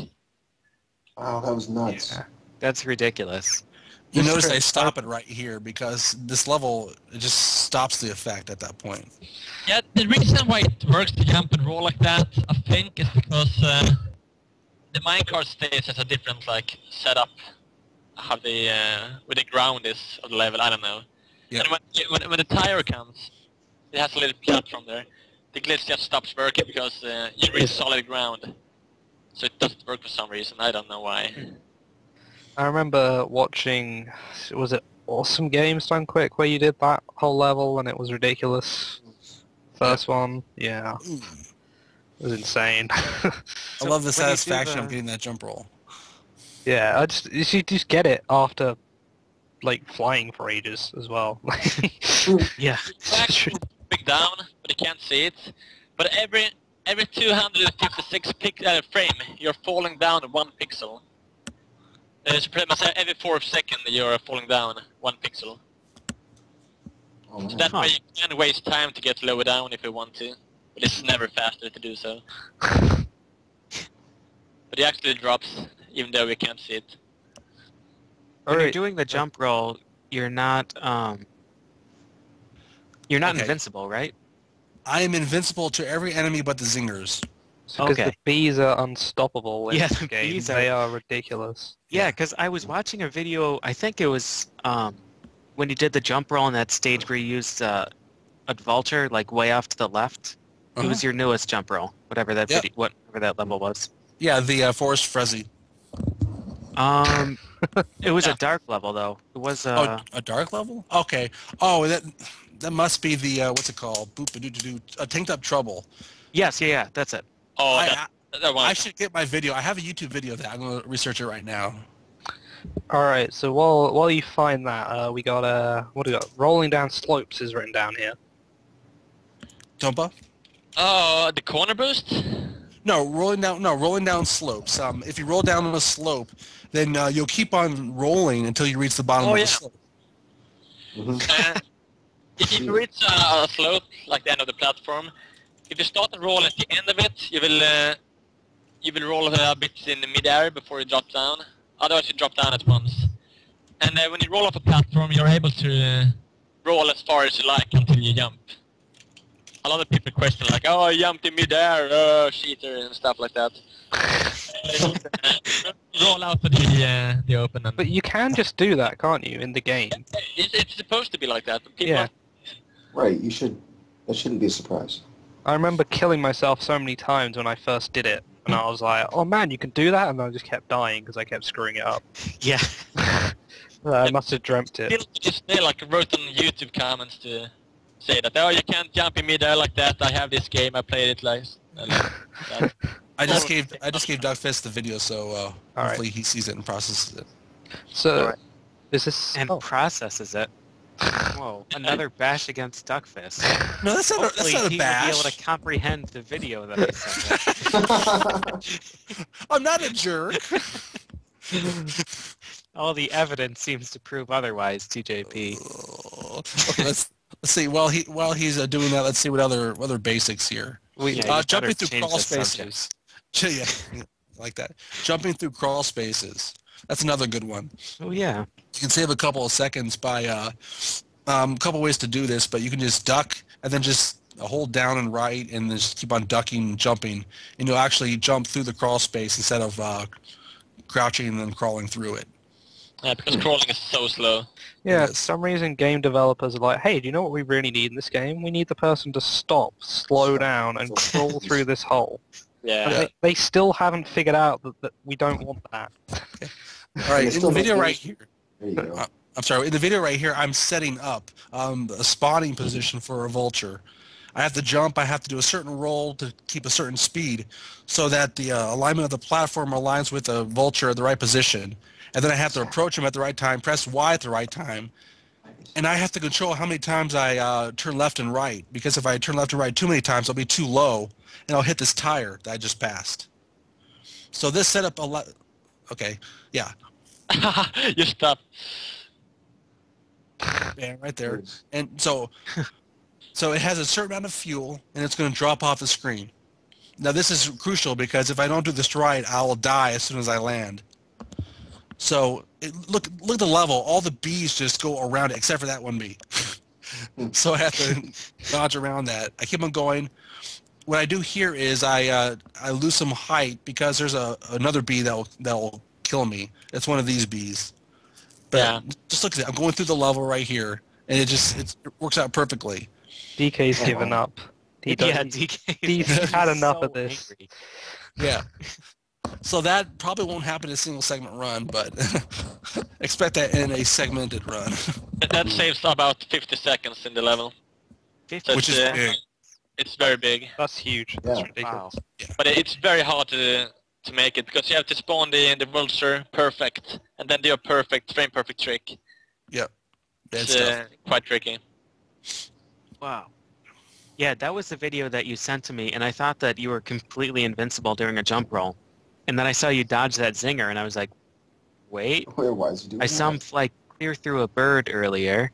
[SPEAKER 5] Wow, that was nuts.
[SPEAKER 1] Yeah, that's ridiculous.
[SPEAKER 4] You
[SPEAKER 3] Mr.
[SPEAKER 4] notice I stop it right here because this level it just stops the effect at that point.
[SPEAKER 2] Yeah, the reason why it works to jump and roll like that, I think, is because the minecart stage has a different like setup. How the where the ground is of the level, I don't know.
[SPEAKER 4] Yeah.
[SPEAKER 2] And when the tire comes, it has a little platform there. The glitch just stops working because you reach solid ground. So it doesn't work for some reason. I don't know why.
[SPEAKER 3] I remember watching, was it Awesome Games Done Quick, where you did that whole level and it was ridiculous. First one, yeah.
[SPEAKER 4] Ooh.
[SPEAKER 3] It was insane.
[SPEAKER 4] I love the
[SPEAKER 1] when you do
[SPEAKER 4] satisfaction of
[SPEAKER 1] the-
[SPEAKER 4] getting that jump roll.
[SPEAKER 3] Yeah, you just get it after, like, flying for ages as well.
[SPEAKER 1] Yeah.
[SPEAKER 2] It's actually moving down, but you can't see it. But every 256 frame, you're falling down 1 pixel. So pretty much every 4th second you're falling down 1 pixel.
[SPEAKER 5] Oh,
[SPEAKER 2] So
[SPEAKER 5] man.
[SPEAKER 2] that way you can waste time to get lower down if you want to. But it's never faster to do so. But it actually drops, even though we can't see it.
[SPEAKER 1] When you're
[SPEAKER 3] Alright,
[SPEAKER 1] doing the jump roll, you're not
[SPEAKER 4] Okay.
[SPEAKER 1] invincible, right?
[SPEAKER 4] I am invincible to every enemy but the zingers.
[SPEAKER 3] because
[SPEAKER 1] Okay.
[SPEAKER 3] the bees are unstoppable in
[SPEAKER 1] Yeah,
[SPEAKER 3] this
[SPEAKER 1] the
[SPEAKER 3] game.
[SPEAKER 1] bees
[SPEAKER 3] They are ridiculous.
[SPEAKER 1] Yeah, because I was watching a video, I think it was when you did the jump roll in that stage where you used a vulture, like way off to the left. It was your newest jump roll, whatever that
[SPEAKER 4] Yep.
[SPEAKER 1] whatever that level was.
[SPEAKER 4] Yeah, the Forest Frezzy.
[SPEAKER 1] It was
[SPEAKER 2] Yeah.
[SPEAKER 1] a dark level though. It was
[SPEAKER 4] A dark level? Okay. Oh, that must be the, what's it called? Boop-a-doo-doo-doo. Tanked Up Trouble.
[SPEAKER 1] yes, yeah, that's it.
[SPEAKER 2] Oh,
[SPEAKER 4] I
[SPEAKER 2] that one.
[SPEAKER 4] I should get my video. I have a YouTube video of that. I'm going to research it right now.
[SPEAKER 3] Alright, so while you find that, we got, what do we got? Rolling Down Slopes is written down here.
[SPEAKER 4] Tompa?
[SPEAKER 2] Oh, the corner boost?
[SPEAKER 4] No, rolling down slopes. If you roll down on a slope, then you'll keep on rolling until you reach the bottom of
[SPEAKER 2] yeah.
[SPEAKER 4] the slope.
[SPEAKER 5] Mhm.
[SPEAKER 2] If you reach a slope, like the end of the platform, if you start and roll at the end of it, you will roll a bit in the mid-air before you drop down. Otherwise, you drop down at once. And when you roll off a platform, you're able to roll as far as you like until you jump. A lot of people question like, oh, I jumped in mid-air, oh, cheater, and stuff like that. Roll out of the open. And
[SPEAKER 3] But you can just do that, can't you, in the game?
[SPEAKER 2] it's supposed to be like that. But people
[SPEAKER 3] Yeah.
[SPEAKER 5] Right, you should. That shouldn't be a surprise.
[SPEAKER 3] I remember killing myself so many times when I first did it, and I was like, oh man, you can do that? And I just kept dying because I kept screwing it up.
[SPEAKER 1] Yeah.
[SPEAKER 3] I must have dreamt it.
[SPEAKER 2] Still, just they like wrote on YouTube comments to say that, oh, you can't jump in midair like that. I have this game. I played it like that.
[SPEAKER 4] I just gave Duckfist the video, so
[SPEAKER 3] right.
[SPEAKER 4] hopefully he sees it and processes it.
[SPEAKER 3] So,
[SPEAKER 1] Alright.
[SPEAKER 3] is this...
[SPEAKER 1] And
[SPEAKER 3] oh,
[SPEAKER 1] processes it. Whoa, another bash against Duckfist.
[SPEAKER 4] No, that's not
[SPEAKER 1] Hopefully
[SPEAKER 4] a
[SPEAKER 1] he will be
[SPEAKER 4] bash.
[SPEAKER 1] able to comprehend the video that I sent.
[SPEAKER 4] I'm not a jerk.
[SPEAKER 1] All the evidence seems to prove otherwise, TJP.
[SPEAKER 4] Okay, let's see. While he's doing that, let's see what other basics here.
[SPEAKER 1] Yeah,
[SPEAKER 4] Jumping through
[SPEAKER 1] change
[SPEAKER 4] crawl
[SPEAKER 1] the
[SPEAKER 4] spaces. Yeah, like that. Jumping through crawl spaces. That's another good one.
[SPEAKER 1] Oh yeah.
[SPEAKER 4] You can save a couple of seconds by a couple ways to do this, but you can just duck and then just hold down and right and just keep on ducking and jumping, and you'll actually jump through the crawl space instead of crouching and then crawling through it.
[SPEAKER 2] Yeah, because crawling is so slow.
[SPEAKER 3] Yeah, for some reason game developers are like, hey, do you know what we really need in this game? We need the person to stop, slow down, and crawl through this hole.
[SPEAKER 2] Yeah.
[SPEAKER 3] And they still haven't figured out that we don't want that.
[SPEAKER 4] All right, in the video right here.
[SPEAKER 5] There you go.
[SPEAKER 4] I'm sorry. In the video right here, I'm setting up a spawning position for a vulture. I have to jump. I have to do a certain roll to keep a certain speed, so that the alignment of the platform aligns with the vulture at the right position. And then I have to approach him at the right time, press Y at the right time, and I have to control how many times I turn left and right. Because if I turn left and right too many times, I'll be too low, and I'll hit this tire that I just passed. So this setup Okay, yeah.
[SPEAKER 2] You stop.
[SPEAKER 4] Yeah, right there. And so it has a certain amount of fuel, and it's going to drop off the screen. Now this is crucial because if I don't do this right, I'll die as soon as I land. So look at the level. All the bees just go around it, except for that one bee. So I have to dodge around that. I keep on going. What I do here is I lose some height because there's another bee that'll kill me. It's one of these bees. But
[SPEAKER 2] Yeah.
[SPEAKER 4] just look at it. I'm going through the level right here, and it works out perfectly.
[SPEAKER 3] DK's given up.
[SPEAKER 1] Yeah, DK.
[SPEAKER 3] He's had enough
[SPEAKER 1] so
[SPEAKER 3] of this.
[SPEAKER 1] angry.
[SPEAKER 4] Yeah. So that probably won't happen in a single segment run, but expect that in a segmented run.
[SPEAKER 2] That saves about 50 seconds in the level.
[SPEAKER 1] 50
[SPEAKER 2] So
[SPEAKER 4] Which is big.
[SPEAKER 2] It's very big.
[SPEAKER 3] That's huge. That's
[SPEAKER 5] Yeah.
[SPEAKER 3] ridiculous.
[SPEAKER 1] Wow.
[SPEAKER 2] But it's very hard to make it because you have to spawn the vulture perfect and then do a frame perfect trick.
[SPEAKER 4] Yep.
[SPEAKER 2] It's
[SPEAKER 4] That's tough.
[SPEAKER 2] quite tricky.
[SPEAKER 1] Wow. Yeah, that was the video that you sent to me, and I thought that you were completely invincible during a jump roll. And then I saw you dodge that zinger, and I was like, wait.
[SPEAKER 5] Why is he doing
[SPEAKER 1] I saw him fly clear through a bird earlier.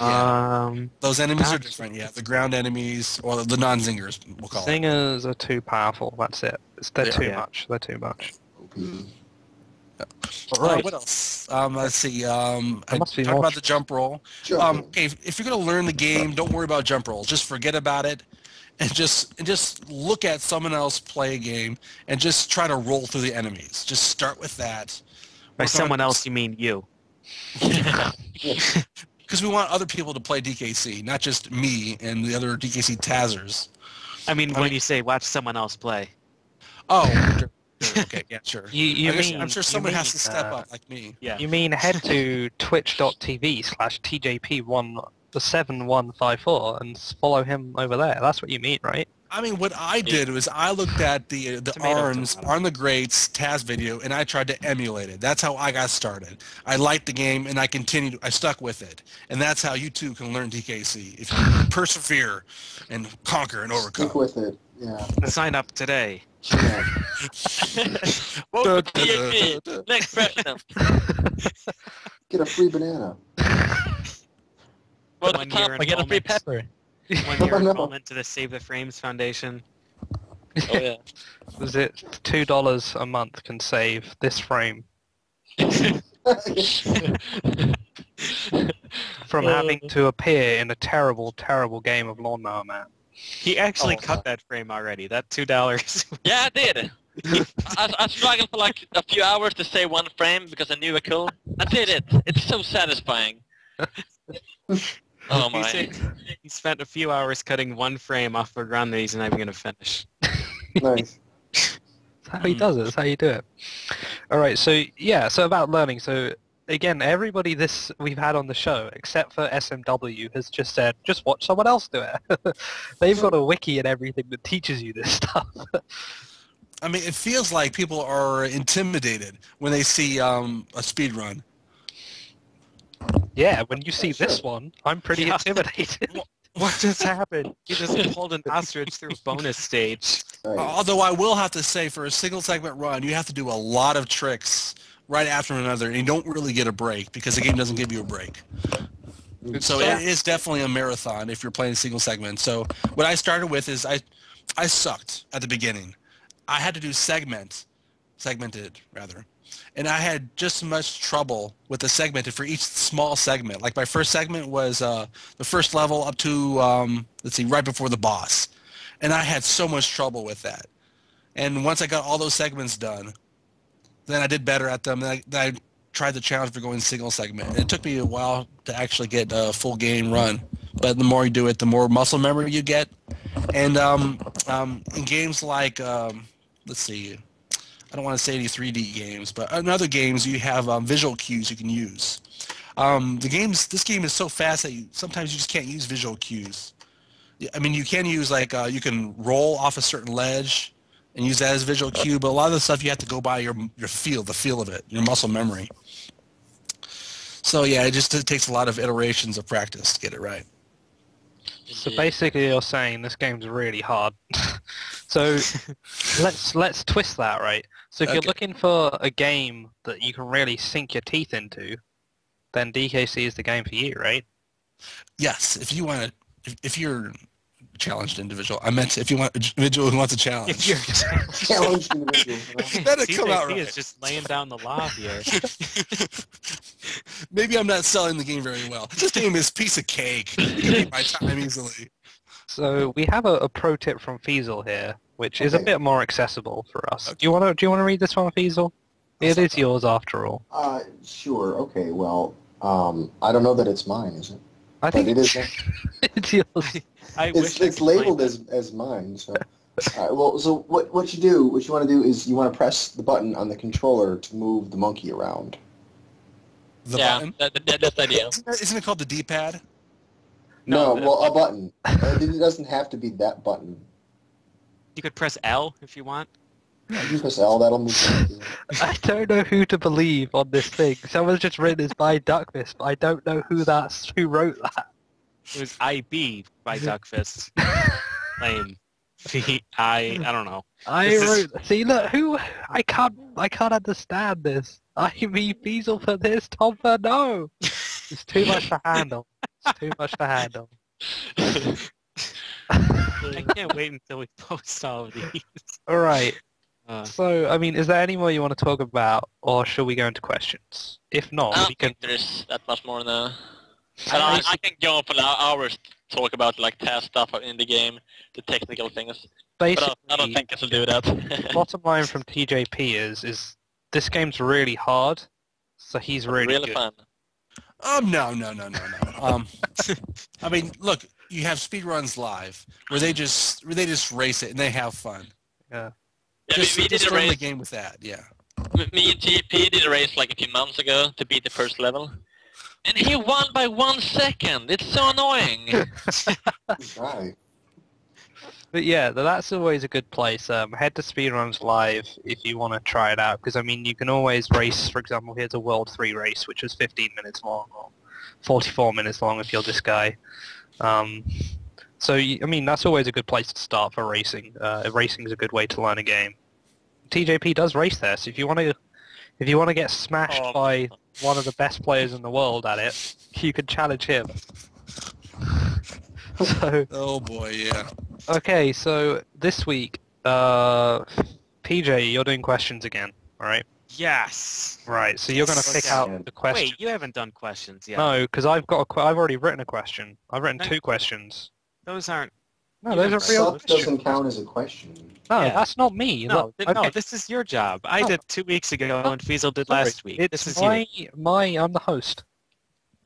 [SPEAKER 4] Yeah. Those enemies are
[SPEAKER 1] Gotcha.
[SPEAKER 4] different, yeah. The ground enemies, or the non-zingers, we'll call it.
[SPEAKER 3] Singers are too powerful. That's it. They're too
[SPEAKER 1] Yeah.
[SPEAKER 3] much. They're too much.
[SPEAKER 4] Right. What else? Let's see. I
[SPEAKER 3] must be
[SPEAKER 4] talked
[SPEAKER 3] more.
[SPEAKER 4] about the jump roll.
[SPEAKER 5] Jumping.
[SPEAKER 4] Okay, if you're going to learn the game, don't worry about jump rolls. Just forget about it, and just look at someone else play a game, and just try to roll through the enemies. Just start with that.
[SPEAKER 1] By
[SPEAKER 4] Work on-
[SPEAKER 1] someone else, you mean you.
[SPEAKER 4] Because we want other people to play DKC, not just me and the other DKC Tazzers.
[SPEAKER 1] I mean, when you say watch someone else play.
[SPEAKER 4] Oh, sure. Okay, yeah, sure. I'm sure someone has to step up like me.
[SPEAKER 1] Yeah.
[SPEAKER 3] You mean head to twitch.tv/TJP7154 and follow him over there. That's what you mean, right?
[SPEAKER 4] I mean, what I did was I looked at the Arns, Arn the Great's Taz video, and I tried to emulate it. That's how I got started. I liked the game, and I continued. I stuck with it. And that's how you too can learn DKC, if you persevere and conquer and overcome.
[SPEAKER 5] Stick with it. Yeah.
[SPEAKER 1] Sign up today.
[SPEAKER 5] Yeah.
[SPEAKER 2] Vote for TJP. Next president.
[SPEAKER 5] Get a free banana.
[SPEAKER 2] Vote for
[SPEAKER 1] One
[SPEAKER 2] Tom.
[SPEAKER 1] year
[SPEAKER 2] I get a free
[SPEAKER 1] enrollment.
[SPEAKER 2] pepper.
[SPEAKER 1] 1 year
[SPEAKER 5] No.
[SPEAKER 1] enrollment to the Save the Frames Foundation.
[SPEAKER 2] Oh yeah.
[SPEAKER 3] Is it $2 a month can save this frame from having to appear in a terrible, terrible game of Lawnmower Man?
[SPEAKER 1] He actually
[SPEAKER 5] Oh.
[SPEAKER 1] cut that frame already. That $2.
[SPEAKER 2] Yeah, I did. I struggled for like a few hours to say one frame because I knew I could. I did it. It's so satisfying. Oh my.
[SPEAKER 1] He spent a few hours cutting one frame off a run that he's not even going to finish.
[SPEAKER 5] Nice.
[SPEAKER 3] That's how he does it. That's how you do it. All right. So yeah. So about learning. So again, everybody we've had on the show, except for SMW, has just said, just watch someone else do it. They've got a wiki and everything that teaches you this stuff.
[SPEAKER 4] I mean, it feels like people are intimidated when they see a speed run.
[SPEAKER 3] Yeah, when you see
[SPEAKER 5] Sure.
[SPEAKER 3] this one, I'm pretty
[SPEAKER 1] Yeah.
[SPEAKER 3] intimidated.
[SPEAKER 1] What just happened? You just pulled an ostrich through bonus stage.
[SPEAKER 5] Right.
[SPEAKER 4] Although I will have to say, for a single segment run, you have to do a lot of tricks right after another, and you don't really get a break because the game doesn't give you a break. So
[SPEAKER 3] Yeah.
[SPEAKER 4] it is definitely a marathon if you're playing single segment. So what I started with is I sucked at the beginning. I had to do segmented rather, and I had just as much trouble with the segmented for each small segment. Like my first segment was the first level up to let's see, right before the boss, and I had so much trouble with that. And once I got all those segments done, then I did better at them. Then I tried the challenge for going single segment. And it took me a while to actually get a full game run. But the more you do it, the more muscle memory you get. And in games like, let's see, I don't want to say any 3D games, but in other games you have visual cues you can use. This game is so fast that sometimes you just can't use visual cues. I mean, you can use like you can roll off a certain ledge and use that as a visual cue, but a lot of the stuff you have to go by your feel, the feel of it, your muscle memory. So yeah, it takes a lot of iterations of practice to get it right.
[SPEAKER 3] So basically, you're saying this game's really hard. So let's twist that, right? So if you're
[SPEAKER 4] Okay.
[SPEAKER 3] looking for a game that you can really sink your teeth into, then DKC is the game for you, right?
[SPEAKER 4] Yes, if you want to, if you're a challenged individual, I meant if you want an individual who wants a challenge.
[SPEAKER 1] If you're
[SPEAKER 5] Challenged individual.
[SPEAKER 4] Better come out
[SPEAKER 1] TJP
[SPEAKER 4] right.
[SPEAKER 1] is just laying down the law here.
[SPEAKER 4] Maybe I'm not selling the game very well. This game is a piece of cake. You can beat my time easily.
[SPEAKER 3] So we have a pro tip from Feasel here, which is a
[SPEAKER 5] Okay.
[SPEAKER 3] bit more accessible for us. Do you want to read this one, Feasel? It is yours after all.
[SPEAKER 5] Sure. Okay. Well, I don't know that it's mine, is it?
[SPEAKER 3] I think
[SPEAKER 5] But it is.
[SPEAKER 3] it's yours.
[SPEAKER 1] I wish I
[SPEAKER 5] It's
[SPEAKER 1] could play
[SPEAKER 5] labeled
[SPEAKER 1] that.
[SPEAKER 5] as mine. So, well, so what you want to do is you want to press the button on the controller to move the monkey around.
[SPEAKER 4] The
[SPEAKER 2] yeah,
[SPEAKER 4] button.
[SPEAKER 2] that's the idea.
[SPEAKER 4] Isn't it called the D-pad?
[SPEAKER 5] No,
[SPEAKER 1] No,
[SPEAKER 5] well, a button. It doesn't have to be that button.
[SPEAKER 1] You could press L if you want.
[SPEAKER 5] You can press L. That'll move the monkey around.
[SPEAKER 3] I don't know who to believe on this thing. Someone's just written this by Duckfist, but I don't know who wrote that.
[SPEAKER 1] It was IB by Duckfist. Lame. I don't know.
[SPEAKER 3] I
[SPEAKER 1] This is-
[SPEAKER 3] wrote. See, look, I can't understand this. I mean, Feasel for this, Tom for no. It's too much to handle. It's too much to handle.
[SPEAKER 1] I can't wait until we post all of these.
[SPEAKER 3] All right.
[SPEAKER 1] Uh,
[SPEAKER 3] So, I mean, is there any more you want to talk about, or shall we go into questions? If not,
[SPEAKER 2] I
[SPEAKER 3] we
[SPEAKER 2] don't
[SPEAKER 3] can.
[SPEAKER 2] think there's that much more now. And I can go on for hours to talk about like test stuff in the game, the technical things. But
[SPEAKER 3] Basically,
[SPEAKER 2] I don't think I should do that.
[SPEAKER 3] bottom line from TJP is this game's really hard, so he's really good.
[SPEAKER 2] fun.
[SPEAKER 4] No. I mean, look, you have speedruns live where they just race it and they have fun.
[SPEAKER 3] Yeah.
[SPEAKER 2] Yeah,
[SPEAKER 4] Just,
[SPEAKER 2] we did
[SPEAKER 4] just
[SPEAKER 2] a
[SPEAKER 4] learn the
[SPEAKER 2] race.
[SPEAKER 4] game with that. Yeah.
[SPEAKER 2] Me and TP did a race like a few months ago to beat the first level. And he won by 1 second. It's so annoying.
[SPEAKER 5] Right.
[SPEAKER 3] But yeah, that's always a good place. Head to Speedruns Live if you want to try it out, because I mean, you can always race. For example, here's a World 3 race, which was 15 minutes long, or 44 minutes long if you're this guy. So I mean, that's always a good place to start for racing. Racing is a good way to learn a game. TJP does race there, so if you want to get smashed
[SPEAKER 2] Oh.
[SPEAKER 3] by one of the best players in the world at it, you can challenge him. So.
[SPEAKER 4] Oh boy, yeah.
[SPEAKER 3] Okay, so this week, PJ, you're doing questions again, all right?
[SPEAKER 1] yes.
[SPEAKER 3] Right, so you're going to
[SPEAKER 5] Yes.
[SPEAKER 3] pick out
[SPEAKER 5] Okay.
[SPEAKER 3] the question.
[SPEAKER 1] Wait, you haven't done questions yet.
[SPEAKER 3] No, because I've already written a question. I've written
[SPEAKER 1] No.
[SPEAKER 3] 2 questions.
[SPEAKER 1] Those aren't.
[SPEAKER 3] No,
[SPEAKER 1] You
[SPEAKER 3] those
[SPEAKER 1] have
[SPEAKER 3] are real
[SPEAKER 5] Suck
[SPEAKER 3] questions.
[SPEAKER 5] doesn't count as a question.
[SPEAKER 3] No,
[SPEAKER 1] Yeah.
[SPEAKER 3] that's not me.
[SPEAKER 1] No,
[SPEAKER 3] Look,
[SPEAKER 1] no,
[SPEAKER 3] okay,
[SPEAKER 1] this is your job. I
[SPEAKER 3] No.
[SPEAKER 1] did 2 weeks ago, and Feasel did
[SPEAKER 3] sorry,
[SPEAKER 1] last week.
[SPEAKER 3] It's
[SPEAKER 1] This is you.
[SPEAKER 3] I'm the host.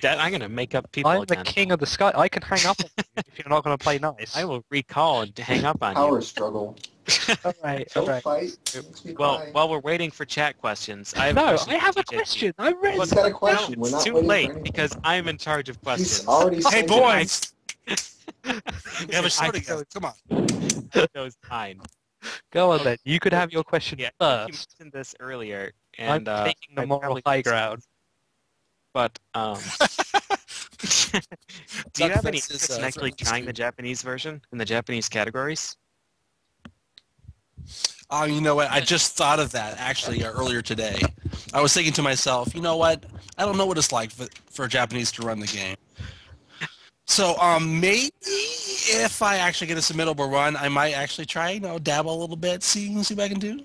[SPEAKER 1] I'm gonna make up people
[SPEAKER 3] I'm the
[SPEAKER 1] again.
[SPEAKER 3] king of the sky. I can hang up on you if you're not going to play nice.
[SPEAKER 1] I will recall and hang up on
[SPEAKER 5] Power struggle.
[SPEAKER 3] All right, all
[SPEAKER 5] Don't
[SPEAKER 3] right.
[SPEAKER 5] fight. Makes me
[SPEAKER 1] you. Well,
[SPEAKER 5] cry.
[SPEAKER 1] while we're waiting for chat questions, I have
[SPEAKER 3] No,
[SPEAKER 1] a question.
[SPEAKER 3] I have a
[SPEAKER 1] for TJP.
[SPEAKER 3] question. I've written.
[SPEAKER 5] He's got a question.
[SPEAKER 1] No,
[SPEAKER 5] We're
[SPEAKER 1] it's
[SPEAKER 5] not
[SPEAKER 1] too
[SPEAKER 5] waiting for
[SPEAKER 1] late
[SPEAKER 5] anything.
[SPEAKER 1] because I'm in charge of questions.
[SPEAKER 5] He's already
[SPEAKER 4] Hey
[SPEAKER 5] said
[SPEAKER 4] boys,
[SPEAKER 1] I
[SPEAKER 4] we have a show together. Come on.
[SPEAKER 1] chose mine.
[SPEAKER 3] Go on then. You could have your question
[SPEAKER 1] Yeah, you
[SPEAKER 3] first.
[SPEAKER 1] mentioned this earlier,
[SPEAKER 3] I'm
[SPEAKER 1] and
[SPEAKER 3] taking the
[SPEAKER 1] I
[SPEAKER 3] moral
[SPEAKER 1] probably-
[SPEAKER 3] high ground.
[SPEAKER 1] But Do you have any
[SPEAKER 4] Duckfest is,
[SPEAKER 1] interest in actually
[SPEAKER 4] threatening to
[SPEAKER 1] trying the
[SPEAKER 4] sue.
[SPEAKER 1] Japanese version in the Japanese categories?
[SPEAKER 4] Oh, you know what? I just thought of that actually earlier today. I was thinking to myself, you know what? I don't know what it's like for a Japanese to run the game. So maybe if I actually get a submittable run, I might actually try, dabble a little bit, see what I can do.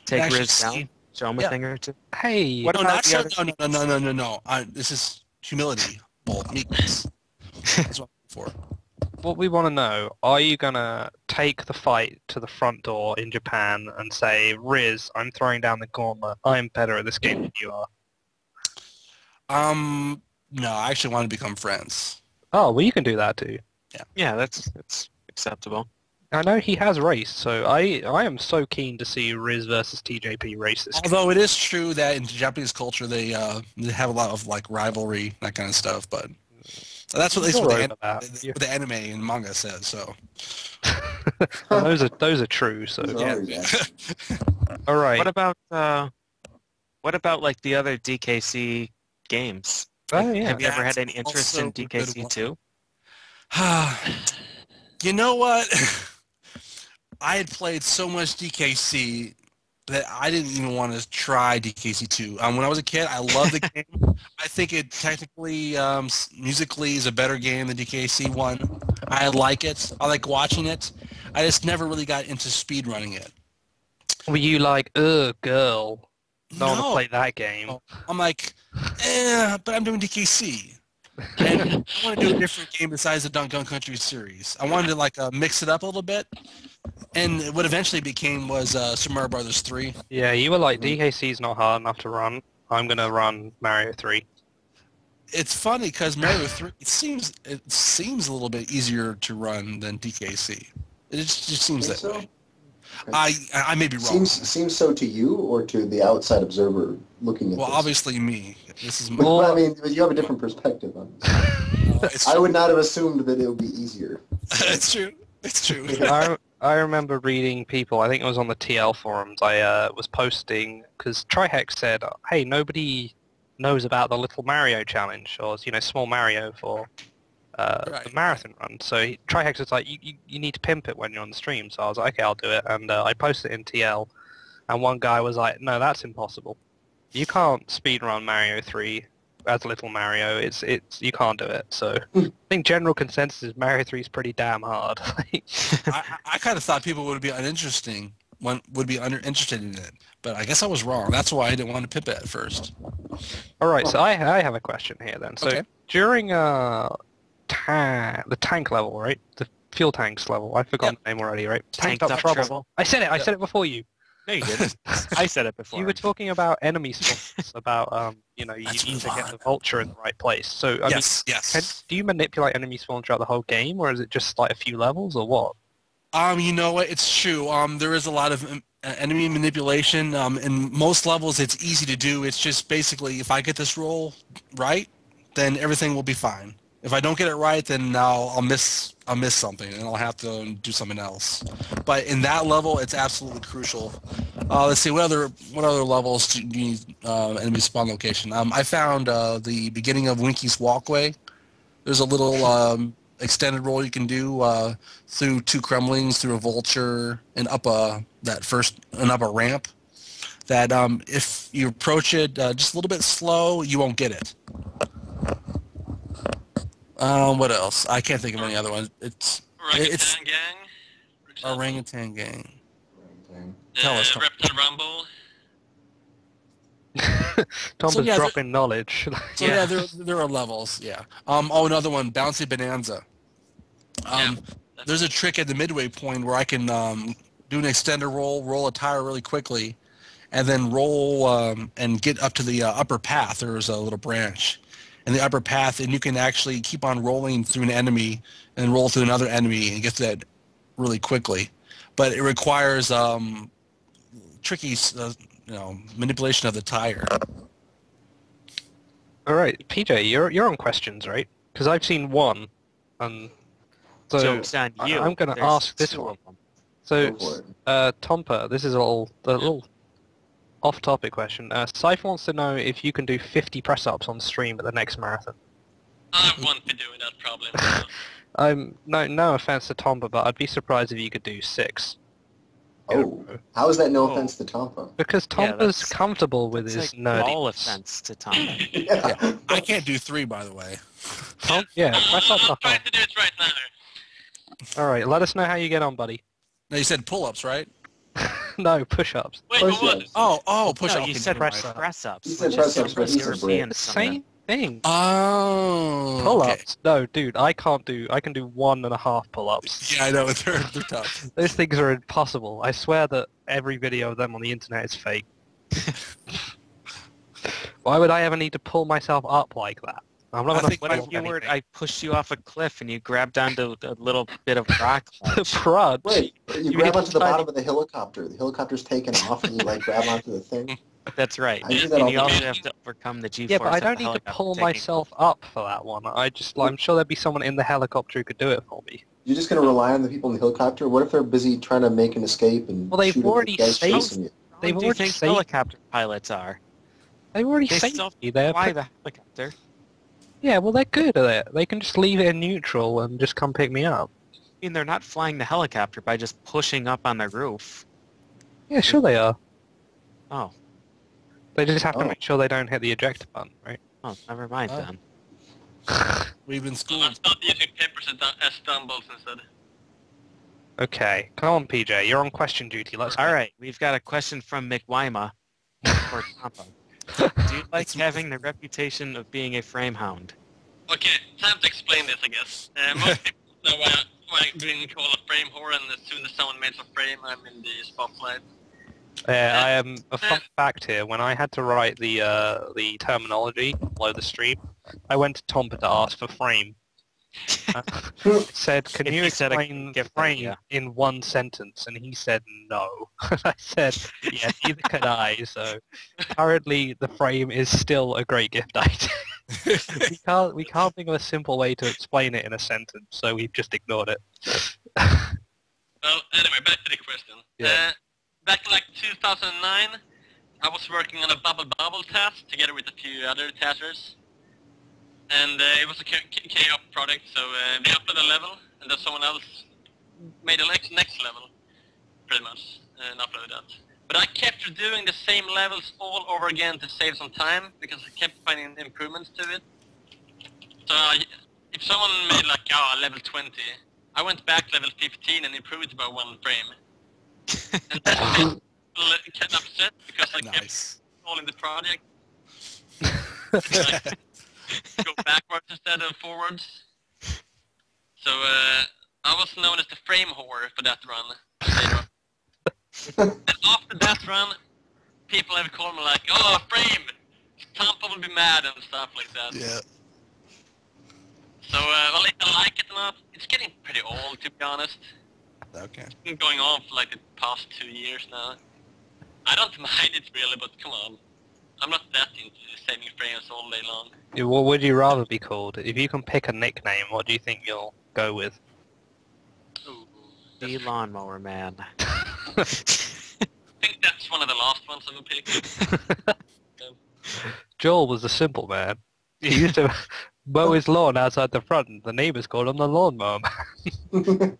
[SPEAKER 1] Take
[SPEAKER 4] Actually
[SPEAKER 1] Riz
[SPEAKER 4] see-
[SPEAKER 1] down, show him a
[SPEAKER 4] yeah.
[SPEAKER 1] thing or two.
[SPEAKER 3] Hey,
[SPEAKER 1] What
[SPEAKER 4] No,
[SPEAKER 1] about
[SPEAKER 4] not
[SPEAKER 1] the
[SPEAKER 4] so,
[SPEAKER 1] other-
[SPEAKER 4] no. This is humility, bold meekness. That's what I'm looking for.
[SPEAKER 3] what we want to know, are you going to take the fight to the front door in Japan and say, Riz, I'm throwing down the gauntlet. I'm better at this game than you are?
[SPEAKER 4] No, I actually want to become friends.
[SPEAKER 3] Oh, well, you can do that too.
[SPEAKER 1] Yeah, that's acceptable.
[SPEAKER 3] I know he has raced, so I am so keen to see Riz versus TJP race this game.
[SPEAKER 4] Although it is true that in Japanese culture they have a lot of like rivalry, that kind of stuff, but that's what, at least
[SPEAKER 3] You're
[SPEAKER 4] what
[SPEAKER 3] over that.
[SPEAKER 4] what the anime and manga says. So
[SPEAKER 3] And those are true, so...
[SPEAKER 5] Those are
[SPEAKER 4] yeah.
[SPEAKER 5] always accurate.
[SPEAKER 3] All right.
[SPEAKER 1] What about like the other DKC games?
[SPEAKER 3] Oh, yeah.
[SPEAKER 1] Have you ever
[SPEAKER 4] That's
[SPEAKER 1] had any interest in
[SPEAKER 4] also a good
[SPEAKER 1] DKC
[SPEAKER 4] one.
[SPEAKER 1] 2?
[SPEAKER 4] You know what? I had played so much DKC that I didn't even want to try DKC 2. When I was a kid, I loved the game. I think it technically, musically, is a better game than DKC 1. I like it. I like watching it. I just never really got into speedrunning it.
[SPEAKER 3] Were you like, ugh, girl, don't want to
[SPEAKER 4] No.
[SPEAKER 3] play that game?
[SPEAKER 4] I'm like, but I'm doing DKC. And I want to do a different game besides the Dunk Country series. I wanted to like mix it up a little bit. And what eventually became was Super Mario Brothers 3.
[SPEAKER 3] Yeah, you were like, DKC's not hard enough to run. I'm going to run Mario 3.
[SPEAKER 4] It's funny because Mario 3 it seems a little bit easier to run than DKC. It just seems
[SPEAKER 5] Think
[SPEAKER 4] that
[SPEAKER 5] so?
[SPEAKER 4] way. I may be wrong.
[SPEAKER 5] Seems so to you or to the outside observer looking at
[SPEAKER 4] Well,
[SPEAKER 5] this?
[SPEAKER 4] obviously me. This is my,
[SPEAKER 5] Well, I mean, you have a different perspective on this.
[SPEAKER 4] it's
[SPEAKER 5] I
[SPEAKER 4] true.
[SPEAKER 5] would not have assumed that it would be easier.
[SPEAKER 4] It's true. It's true.
[SPEAKER 3] I remember reading people, I think it was on the TL forums, I was posting, because Trihex said, hey, nobody knows about the Little Mario challenge, or, Small Mario for the
[SPEAKER 4] Right.
[SPEAKER 3] marathon run. So Trihex was like, you need to pimp it when you're on the stream. So I was like, okay, I'll do it. And I posted it in TL, and one guy was like, no, that's impossible. You can't speedrun Mario 3 as Little Mario. It's you can't do it. So I think general consensus is Mario 3 is pretty damn hard.
[SPEAKER 4] I kind of thought people would be interested in it, but I guess I was wrong. That's why I didn't want to pip it at first.
[SPEAKER 3] All right, so I have a question here then. So
[SPEAKER 4] Okay.
[SPEAKER 3] during the tank level, right? The fuel tanks level. I forgot the name already, right?
[SPEAKER 1] Tanked Up Trouble.
[SPEAKER 3] I said it. I said it before you.
[SPEAKER 1] No, you didn't. I said it before.
[SPEAKER 3] You were talking about enemy spawns, about you
[SPEAKER 4] Let's
[SPEAKER 3] need
[SPEAKER 4] move
[SPEAKER 3] to get
[SPEAKER 4] on.
[SPEAKER 3] the vulture in the right place. So I
[SPEAKER 4] Yes.
[SPEAKER 3] do you manipulate enemy spawns throughout the whole game, or is it just like a few levels, or what?
[SPEAKER 4] You know what? It's true. There is a lot of enemy manipulation. In most levels, it's easy to do. It's just basically, if I get this roll right, then everything will be fine. If I don't get it right, then I'll miss something, and I'll have to do something else. But in that level, it's absolutely crucial. Let's see, what other levels do you need enemy spawn location? I found the beginning of Winky's Walkway. There's a little extended roll you can do through two crumblings, through a vulture, and up a ramp. That if you approach it just a little bit slow, you won't get it. What else? I can't think of any other ones. It's
[SPEAKER 2] Orangutan Gang. for example.
[SPEAKER 4] Orangutan Gang.
[SPEAKER 5] Dang.
[SPEAKER 4] Tell us.
[SPEAKER 2] Reptile Rumble.
[SPEAKER 3] Tom
[SPEAKER 4] So,
[SPEAKER 3] was
[SPEAKER 4] yeah,
[SPEAKER 3] dropping knowledge.
[SPEAKER 4] So yeah, there are levels. Yeah. Another one, Bouncy Bonanza. There's a trick at the midway point where I can do an extender roll a tire really quickly, and then roll and get up to the upper path. There's a little branch in the upper path, and you can actually keep on rolling through an enemy and roll through another enemy and get to that really quickly. But it requires tricky, manipulation of the tire.
[SPEAKER 3] All right, PJ, you're on questions, right? Because I've seen one, and so
[SPEAKER 1] Joke's on you.
[SPEAKER 3] I'm going to
[SPEAKER 1] There's
[SPEAKER 3] ask this
[SPEAKER 1] two
[SPEAKER 3] one.
[SPEAKER 1] of them.
[SPEAKER 3] So,
[SPEAKER 5] Go for it.
[SPEAKER 3] Tompa, this is a little off-topic question. Scythe wants to know if you can do 50 press-ups on stream at the next marathon.
[SPEAKER 2] I won't be doing that probably.
[SPEAKER 3] No offense to Tomba, but I'd be surprised if you could do 6.
[SPEAKER 5] Oh, how is that no
[SPEAKER 1] Oh.
[SPEAKER 5] offense to Tompa?
[SPEAKER 3] Because
[SPEAKER 1] Yeah,
[SPEAKER 3] Tompa's
[SPEAKER 1] that's-
[SPEAKER 3] comfortable with his
[SPEAKER 1] Like all
[SPEAKER 3] nerdiness.
[SPEAKER 1] offense to Tom.
[SPEAKER 5] Yeah.
[SPEAKER 4] I can't do 3, by the way.
[SPEAKER 3] Yeah, press up
[SPEAKER 2] I'm
[SPEAKER 3] the
[SPEAKER 2] trying
[SPEAKER 3] home.
[SPEAKER 2] to do it right now.
[SPEAKER 3] Alright, let us know how you get on, buddy.
[SPEAKER 4] No, you said pull-ups, right?
[SPEAKER 3] No, push-ups.
[SPEAKER 2] Wait, what was
[SPEAKER 5] Push-ups.
[SPEAKER 2] it?
[SPEAKER 4] Oh, push
[SPEAKER 1] No,
[SPEAKER 4] up.
[SPEAKER 1] you said
[SPEAKER 3] press
[SPEAKER 1] press
[SPEAKER 3] up.
[SPEAKER 1] ups.
[SPEAKER 5] You said press ups, but he said
[SPEAKER 1] European
[SPEAKER 5] bricks.
[SPEAKER 1] something.
[SPEAKER 3] Same thing.
[SPEAKER 4] Oh.
[SPEAKER 3] Pull-ups.
[SPEAKER 4] okay.
[SPEAKER 3] No, dude, I can do 1.5 pull-ups.
[SPEAKER 4] Yeah, I know. They're tough.
[SPEAKER 3] Those things are impossible. I swear that every video of them on the internet is fake. Why would I ever need to pull myself up like that? I'm not
[SPEAKER 4] I
[SPEAKER 3] gonna
[SPEAKER 4] think
[SPEAKER 1] What
[SPEAKER 3] pull
[SPEAKER 1] if you were?
[SPEAKER 3] anything.
[SPEAKER 1] I pushed you off a cliff and you grabbed onto a little bit of rock ledge?
[SPEAKER 3] Prod.
[SPEAKER 5] Wait, you
[SPEAKER 3] You
[SPEAKER 5] grab
[SPEAKER 3] need
[SPEAKER 5] onto the
[SPEAKER 3] to try-
[SPEAKER 5] bottom of the helicopter. The helicopter's taken off, and you like grab onto the thing.
[SPEAKER 1] That's right.
[SPEAKER 5] I do that all
[SPEAKER 1] And you
[SPEAKER 5] the
[SPEAKER 1] also
[SPEAKER 5] time.
[SPEAKER 1] have to overcome the G-force.
[SPEAKER 3] Yeah, but I
[SPEAKER 1] of
[SPEAKER 3] don't
[SPEAKER 1] the
[SPEAKER 3] need to
[SPEAKER 1] helicopter
[SPEAKER 3] pull
[SPEAKER 1] taking-
[SPEAKER 3] myself up for that one. I'm sure there'd be someone in the helicopter who could do it for me.
[SPEAKER 5] You're just gonna rely on the people in the helicopter? What if they're busy trying to make an escape and
[SPEAKER 3] Well, they've
[SPEAKER 5] shoot at the
[SPEAKER 3] already
[SPEAKER 5] guys
[SPEAKER 3] saved-
[SPEAKER 5] chasing you?
[SPEAKER 1] How
[SPEAKER 3] They've
[SPEAKER 1] long do you
[SPEAKER 3] already
[SPEAKER 1] think
[SPEAKER 3] saved-
[SPEAKER 1] helicopter pilots are?
[SPEAKER 3] They've already
[SPEAKER 1] They
[SPEAKER 3] saved
[SPEAKER 1] still
[SPEAKER 3] me. They're
[SPEAKER 1] fly the helicopter.
[SPEAKER 3] Yeah, well, they're good at it. They can just leave it in neutral and just come pick me up.
[SPEAKER 1] I mean, they're not flying the helicopter by just pushing up on the roof.
[SPEAKER 3] Yeah, sure they are.
[SPEAKER 1] Oh,
[SPEAKER 3] They just have to
[SPEAKER 5] Oh.
[SPEAKER 3] make sure they don't hit the ejector button, right?
[SPEAKER 1] oh, never mind
[SPEAKER 4] Oh.
[SPEAKER 1] then.
[SPEAKER 4] We've been
[SPEAKER 2] I'm
[SPEAKER 4] schooled.
[SPEAKER 2] not using pimpers as stumbles instead.
[SPEAKER 3] Okay, come on, PJ. You're on question duty. Let's go.
[SPEAKER 1] All right, we've got a question from McWyma for Tampa. Do you like
[SPEAKER 4] It's-
[SPEAKER 1] having the reputation of being a frame hound?
[SPEAKER 2] Okay, time to explain this, I guess. Most people know why I've been called a frame whore, and as soon as someone makes a frame, I'm in the spotlight.
[SPEAKER 3] I am a fun fact here. When I had to write the terminology below the stream, I went to Tompa to ask for frame. It said, "Can
[SPEAKER 1] If
[SPEAKER 3] you
[SPEAKER 1] he said a
[SPEAKER 3] explain
[SPEAKER 1] gift
[SPEAKER 3] frame
[SPEAKER 1] idea.
[SPEAKER 3] in one sentence?" And he said, "No." I said, "Yeah, neither could I." So currently, the frame is still a great gift idea. we can't think of a simple way to explain it in a sentence, so we've just ignored it.
[SPEAKER 2] Well, anyway, back to the question.
[SPEAKER 3] Yeah.
[SPEAKER 2] Back in like 2009, I was working on a bubble task together with a few other testers. And it was a K-op project, so we uploaded a level, and then someone else made the next level, pretty much, and uploaded that. But I kept doing the same levels all over again to save some time, because I kept finding improvements to it. So if someone made like, level 20, I went back level 15 and improved it by 1 frame. And that made people get upset, because I kept
[SPEAKER 4] Nice.
[SPEAKER 2] installing the project. Go backwards instead of forwards. So I was known as the frame whore for that run. And after that run, people have called me like, "Oh, frame! Tampa will be mad," and stuff like that.
[SPEAKER 4] Yeah.
[SPEAKER 2] So, well, if I like it or not, it's getting pretty old, to be honest.
[SPEAKER 4] Okay.
[SPEAKER 2] It's been going on for like the past 2 years now. I don't mind it really, but come on. I'm not that into saving frames all day long.
[SPEAKER 3] What would you rather be called? If you can pick a nickname, what do you think you'll go with?
[SPEAKER 2] Ooh,
[SPEAKER 1] The lawnmower man.
[SPEAKER 2] I think that's one of the last ones I will pick.
[SPEAKER 3] Joel was a simple man. He used to mow his lawn outside the front, and the neighbors called him the lawnmower man.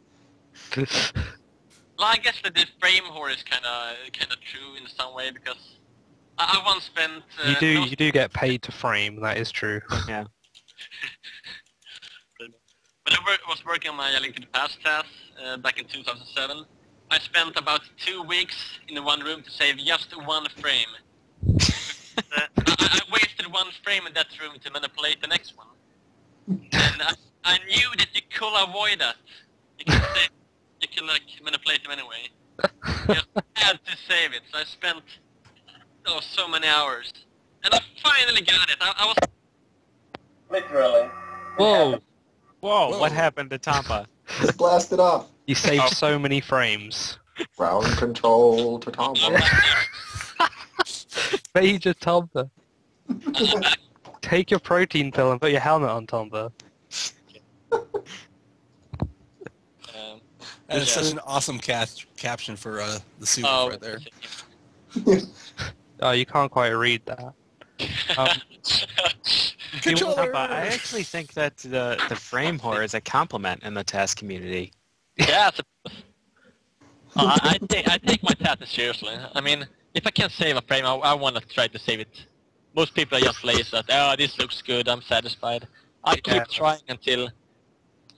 [SPEAKER 2] Well, I guess that the frame whore is kind of true in some way, because I once spent...
[SPEAKER 3] You do get paid to frame, that is true.
[SPEAKER 1] Yeah.
[SPEAKER 2] When I was working on my Link to the Past task back in 2007, I spent about 2 weeks in one room to save just 1 frame. I wasted 1 frame in that room to manipulate the next one. And I knew that you could avoid that. You can like manipulate them anyway. You just had to save it. So I spent so many hours. And I finally got it. I was... Literally.
[SPEAKER 3] Whoa!
[SPEAKER 1] Whoa,
[SPEAKER 4] Whoa.
[SPEAKER 1] what happened to Tampa?
[SPEAKER 5] Just blast it off.
[SPEAKER 3] You saved so many frames.
[SPEAKER 5] Ground control to Tompa.
[SPEAKER 3] Major Tomba. Take your protein pill and put your helmet on, Tomba.
[SPEAKER 4] And it's such an awesome caption for the suit
[SPEAKER 2] Oh,
[SPEAKER 4] right there.
[SPEAKER 3] Oh, you can't quite read that.
[SPEAKER 4] Controller!
[SPEAKER 1] But I actually think that the frame whore is a compliment in the TAS community.
[SPEAKER 2] Yeah, I take my task seriously. I mean, if I can save a frame, I want to try to save it. Most people are just lazy that, oh, this looks good, I'm satisfied. I keep trying until